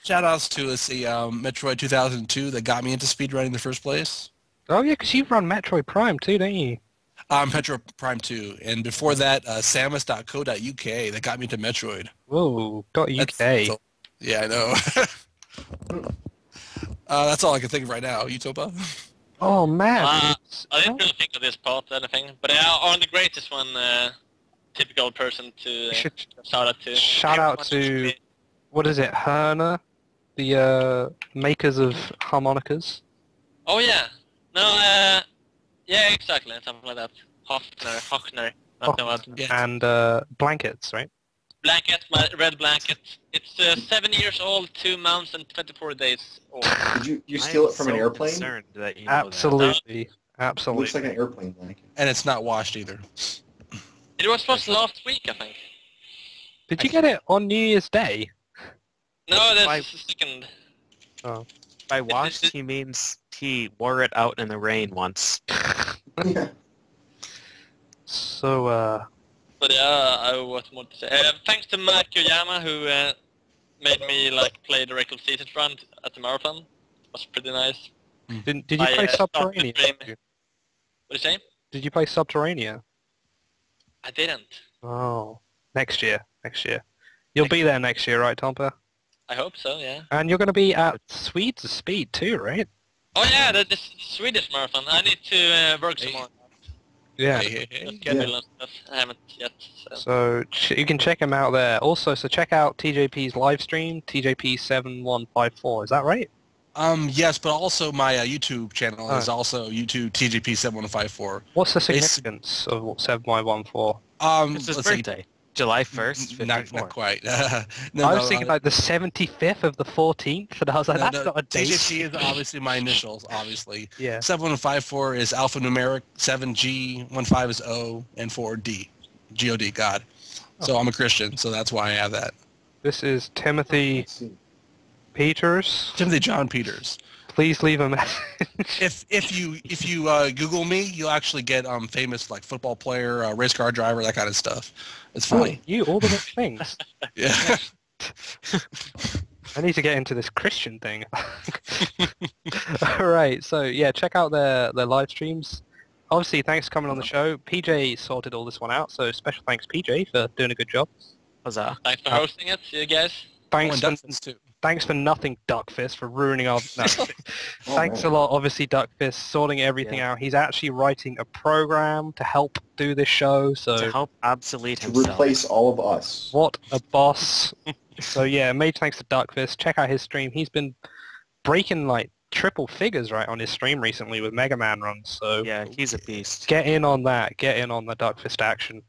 [SPEAKER 4] Shout-outs to, let's see, Metroid 2002 that got me into speedrunning in the first place.
[SPEAKER 3] Oh yeah, because you've run Metroid Prime too, don't you?
[SPEAKER 4] Metro Prime 2, and before that, samus.co.uk that got me into Metroid.
[SPEAKER 3] Whoa, .uk.
[SPEAKER 4] That's all- yeah, I know. That's all I can think of right now. Utopa?
[SPEAKER 3] Oh man.
[SPEAKER 2] I
[SPEAKER 3] it's-
[SPEAKER 2] didn't really think of this part or anything, but on the greatest one, typical person to
[SPEAKER 3] we should
[SPEAKER 2] shout out to.
[SPEAKER 3] shout out to, what is it, Herner? The makers of harmonicas.
[SPEAKER 2] Oh yeah, no, yeah, exactly, something like that. Hochner, not know what.
[SPEAKER 4] Yeah.
[SPEAKER 3] And blankets, right?
[SPEAKER 2] Blanket, my red blanket. It's 7 years old, 2 months, and 24 days old.
[SPEAKER 5] Did you
[SPEAKER 1] I
[SPEAKER 5] steal
[SPEAKER 1] am
[SPEAKER 5] it from an
[SPEAKER 1] so
[SPEAKER 5] airplane?
[SPEAKER 1] concerned that you know
[SPEAKER 3] Absolutely.
[SPEAKER 5] It
[SPEAKER 3] Absolutely.
[SPEAKER 5] looks like an airplane blanket.
[SPEAKER 4] And it's not washed either.
[SPEAKER 2] It was supposed last week, I think.
[SPEAKER 3] Did you get it on New Year's Day?
[SPEAKER 2] No,
[SPEAKER 1] Why-
[SPEAKER 2] that's the second.
[SPEAKER 1] that. By washed, he means he wore it out in the rain once.
[SPEAKER 5] Yeah.
[SPEAKER 3] So,
[SPEAKER 2] But yeah, what more to say? Thanks to Mark Yoyama who made me play the record season run at the marathon. It was pretty nice.
[SPEAKER 3] did you
[SPEAKER 2] I,
[SPEAKER 3] play
[SPEAKER 2] started
[SPEAKER 3] Subterranea?
[SPEAKER 2] stream- What did you say?
[SPEAKER 3] Did you play Subterranea?
[SPEAKER 2] I didn't.
[SPEAKER 3] Oh, next year. You'll be there next year, right, Tompa?
[SPEAKER 2] I hope so, yeah.
[SPEAKER 3] And you're going to be at Swedes of Speed too, right?
[SPEAKER 2] Oh yeah, the Swedish marathon. I need to work some more.
[SPEAKER 3] Yeah.
[SPEAKER 2] Schedule and stuff. I haven't yet. So.
[SPEAKER 3] So you can check him out there. Also, so check out TJP's live stream, TJP7154. Is that right?
[SPEAKER 4] Yes, but also my YouTube channel is
[SPEAKER 3] Oh.
[SPEAKER 4] also YouTube TGP7154.
[SPEAKER 3] What's the significance of 7114?
[SPEAKER 1] It's his
[SPEAKER 4] Let's see.
[SPEAKER 1] birthday. July 1st,
[SPEAKER 4] Not
[SPEAKER 1] 54.
[SPEAKER 4] quite.
[SPEAKER 3] I was thinking like the 75th of the 14th, and I was like, that's not a date.
[SPEAKER 4] TGP is obviously my initials, obviously.
[SPEAKER 3] Yeah.
[SPEAKER 4] 7154 is alphanumeric, 7G, 15 is O, and 4D. G-O-D, God. So I'm a Christian, so that's why I have that.
[SPEAKER 3] This is Timothy
[SPEAKER 5] Let's see.
[SPEAKER 3] Peters.
[SPEAKER 4] Timothy John Peters.
[SPEAKER 3] Please leave a message.
[SPEAKER 4] If you Google me, you'll actually get famous like football player, race car driver, that kind of stuff. It's funny.
[SPEAKER 3] You all the good things.
[SPEAKER 4] Yeah.
[SPEAKER 3] I need to get into this Christian thing. All right, so yeah, check out their live streams. Obviously, thanks for coming on the show. PJ sorted all this one out, so special thanks, PJ, for doing a good job.
[SPEAKER 1] Huzzah.
[SPEAKER 2] Thanks for hosting it, you guys.
[SPEAKER 3] Thanks for nothing, Duckfist, for ruining our... No. Thanks a lot, obviously, Duckfist, sorting everything out. He's actually writing a program to help do this show, so...
[SPEAKER 1] To help obsolete
[SPEAKER 5] To
[SPEAKER 1] himself.
[SPEAKER 5] replace all of us.
[SPEAKER 3] What a boss. So yeah, major thanks to Duckfist. Check out his stream. He's been breaking, like, triple figures, right, on his stream recently with Mega Man runs, so...
[SPEAKER 1] Yeah, he's a beast.
[SPEAKER 3] Get in on that. Get in on the Duckfist action.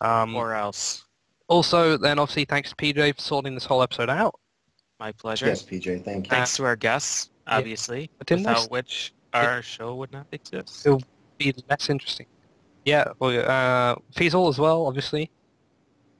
[SPEAKER 1] Or else.
[SPEAKER 3] Also, then, obviously, thanks to PJ for sorting this whole episode out.
[SPEAKER 1] My pleasure.
[SPEAKER 5] Yes, PJ, thank you.
[SPEAKER 1] Thanks to our guests, obviously,
[SPEAKER 3] Didn't I
[SPEAKER 1] without which our show would not exist.
[SPEAKER 3] It'll be less interesting. Yeah, well, Fiesel as well, obviously.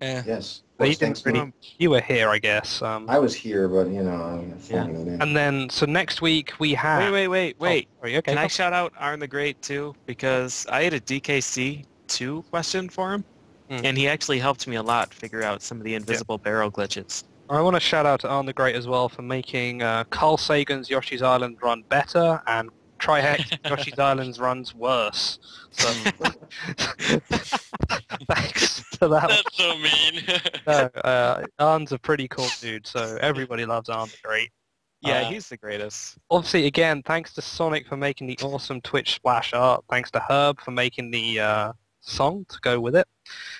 [SPEAKER 5] Yes.
[SPEAKER 3] But
[SPEAKER 5] Well, thanks, man.
[SPEAKER 3] You were here, I guess.
[SPEAKER 5] I was here, but, you know,
[SPEAKER 1] Yeah.
[SPEAKER 3] And then, so next week we have...
[SPEAKER 1] Wait.
[SPEAKER 3] Oh, sorry, okay,
[SPEAKER 1] Can I
[SPEAKER 3] go.
[SPEAKER 1] shout out Arn the Great, too? Because I had a DKC 2 question for him, and he actually helped me a lot figure out some of the invisible barrel glitches.
[SPEAKER 3] I want to shout out to Arn the Great as well for making Carl Sagan's Yoshi's Island run better and Trihex Yoshi's Island's runs worse. So, thanks to that.
[SPEAKER 2] That's so mean.
[SPEAKER 3] No, Arn's a pretty cool dude, so everybody loves Arn the Great.
[SPEAKER 1] Yeah, he's the greatest.
[SPEAKER 3] Obviously, again, thanks to Sonic for making the awesome Twitch splash art. Thanks to Herb for making the song to go with it.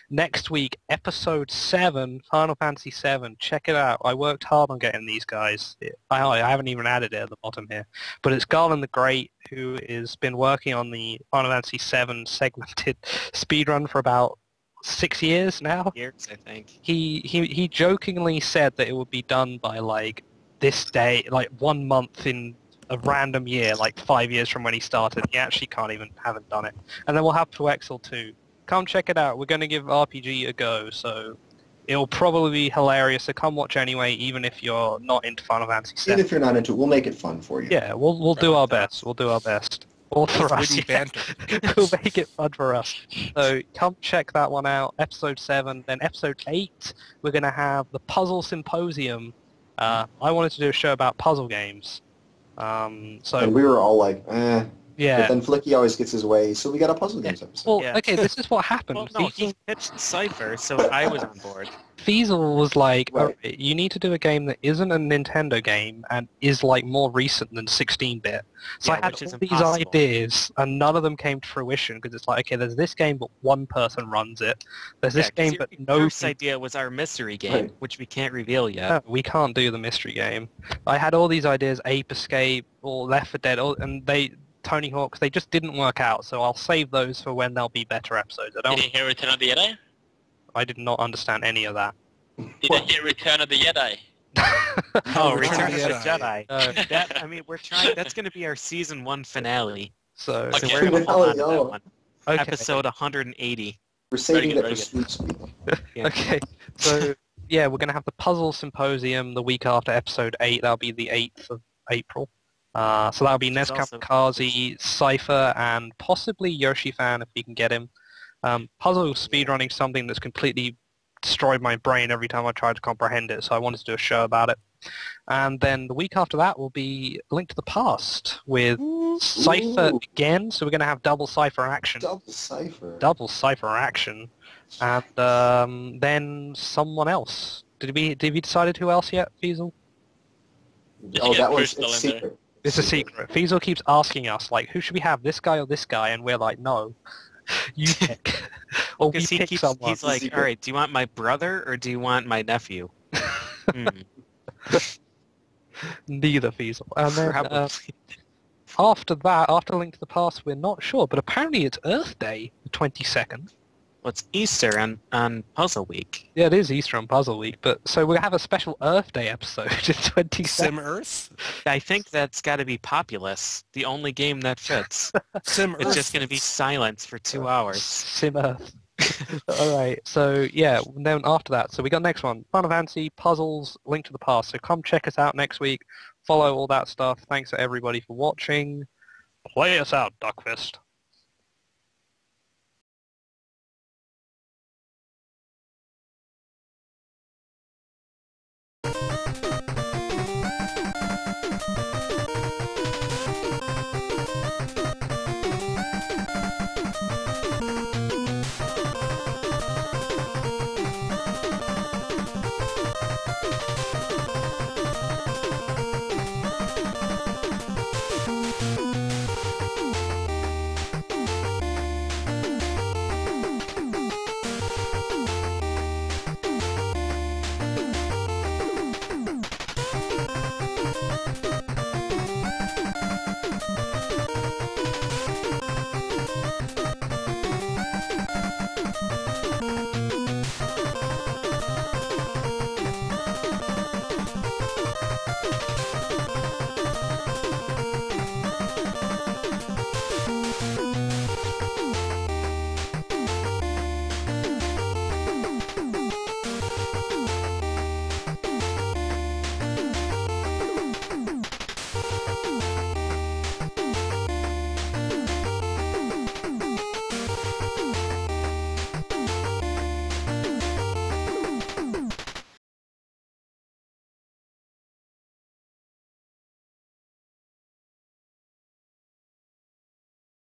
[SPEAKER 3] Next week, episode 7, Final Fantasy 7. Check it out. I worked hard on getting these guys. I haven't even added it at the bottom here. But it's Garland the Great, who has been working on the Final Fantasy 7 segmented speedrun for about 6 years now.
[SPEAKER 1] Years, I think.
[SPEAKER 3] He jokingly said that it would be done by, like, this day, like 1 month in a random year, like 5 years from when he started. He actually haven't done it. And then we'll have Twexel too. Come check it out. We're going to give RPG a go, so it'll probably be hilarious. So come watch anyway, even if you're not into Final Fantasy VII.
[SPEAKER 5] Even if you're not into it, we'll make it fun for you.
[SPEAKER 3] Yeah, we'll do our best. We'll do our best. All for us.
[SPEAKER 4] Witty
[SPEAKER 3] Yeah.
[SPEAKER 4] banter.
[SPEAKER 3] We'll make it fun for us. So come check that one out. Episode 7. Then episode 8, we're going to have the Puzzle Symposium. I wanted to do a show about puzzle games.
[SPEAKER 5] And we were all like, eh.
[SPEAKER 3] Yeah.
[SPEAKER 5] But then Flicky always gets his way, so we got a puzzle games episode.
[SPEAKER 3] Well,
[SPEAKER 1] Yeah.
[SPEAKER 3] okay, this is what happened.
[SPEAKER 1] Well, no, he pitched Cypher, so I was on board.
[SPEAKER 3] Fiesel was like,
[SPEAKER 5] Right.
[SPEAKER 3] "Alright, you need to do a game that isn't a Nintendo game and is like more recent than 16-bit. So
[SPEAKER 1] Yeah,
[SPEAKER 3] I had
[SPEAKER 1] which is
[SPEAKER 3] all these
[SPEAKER 1] impossible.
[SPEAKER 3] ideas, and none of them came to fruition because it's like, okay, there's this game, but one person runs it. There's this
[SPEAKER 1] Yeah, 'cause
[SPEAKER 3] game, but
[SPEAKER 1] your
[SPEAKER 3] no
[SPEAKER 1] first
[SPEAKER 3] people.
[SPEAKER 1] idea was our mystery game,
[SPEAKER 5] Right.
[SPEAKER 1] which we can't reveal yet.
[SPEAKER 3] No, we can't do the mystery game. I had all these ideas, Ape Escape or Left 4 Dead, and Tony Hawk's, they just didn't work out. So I'll save those for when there'll be better episodes.
[SPEAKER 2] Did you hear Return of the Jedi?
[SPEAKER 3] I did not understand any of that.
[SPEAKER 2] Did you hear Return of the Jedi?
[SPEAKER 1] Oh,
[SPEAKER 4] Return
[SPEAKER 1] Return
[SPEAKER 4] of
[SPEAKER 1] of
[SPEAKER 4] the
[SPEAKER 1] the
[SPEAKER 4] Jedi.
[SPEAKER 1] Jedi. That, I mean, we're trying. That's going to be our season 1 finale.
[SPEAKER 3] So
[SPEAKER 1] So
[SPEAKER 2] Okay.
[SPEAKER 1] we're going to hold on to
[SPEAKER 5] Oh,
[SPEAKER 1] that one.
[SPEAKER 3] okay.
[SPEAKER 1] Episode 180.
[SPEAKER 5] We're saving
[SPEAKER 2] good,
[SPEAKER 5] it
[SPEAKER 2] very
[SPEAKER 5] for
[SPEAKER 2] good.
[SPEAKER 5] sweet speak.
[SPEAKER 1] Yeah.
[SPEAKER 3] Okay, so yeah, we're going to have the Puzzle Symposium the week after episode 8. That'll be the 8th of April. So that'll be Nez
[SPEAKER 1] Which is also-
[SPEAKER 3] Kamikaze, Cypher, and possibly Yoshi Fan if we can get him. Puzzle speedrunning is something that's completely destroyed my brain every time I try to comprehend it, so I wanted to do a show about it. And then the week after that will be Link to the Past with Cypher
[SPEAKER 5] Ooh.
[SPEAKER 3] again, so we're going to have double Cypher action.
[SPEAKER 5] Double cipher.
[SPEAKER 3] Double Cypher action. And then someone else. Did we decided who else yet, Fiesel?
[SPEAKER 2] Just
[SPEAKER 5] Oh,
[SPEAKER 2] get
[SPEAKER 5] that was
[SPEAKER 2] Crystal
[SPEAKER 5] it's
[SPEAKER 2] in there.
[SPEAKER 5] secret.
[SPEAKER 3] It's a secret. Fiesel keeps asking us, like, who should we have, this guy or this guy? And we're like, no. You pick. Or we
[SPEAKER 1] Because he
[SPEAKER 3] pick
[SPEAKER 1] keeps,
[SPEAKER 3] someone.
[SPEAKER 1] he's like,
[SPEAKER 5] Secret.
[SPEAKER 1] all right, do you want my brother or do you want my nephew? Hmm,
[SPEAKER 3] Neither Fiesel. And then
[SPEAKER 1] probably.
[SPEAKER 3] after that, after Link to the Past, we're not sure. But apparently it's Earth Day, the 22nd.
[SPEAKER 1] Well, it's Easter on Puzzle Week.
[SPEAKER 3] Yeah, it is Easter on Puzzle Week. But so we'll have a special Earth Day episode in 22nd.
[SPEAKER 4] Sim Earth?
[SPEAKER 1] I think that's got to be Populous, the only game that fits.
[SPEAKER 4] Sim
[SPEAKER 1] It's
[SPEAKER 4] Earth.
[SPEAKER 1] just going to be silence for 2 hours.
[SPEAKER 3] Sim Earth. All right. So yeah, then after that, so we got next one, Final Fantasy Puzzles: Link to the Past. So come check us out next week. Follow all that stuff. Thanks to everybody for watching. Play us out, Duckfist.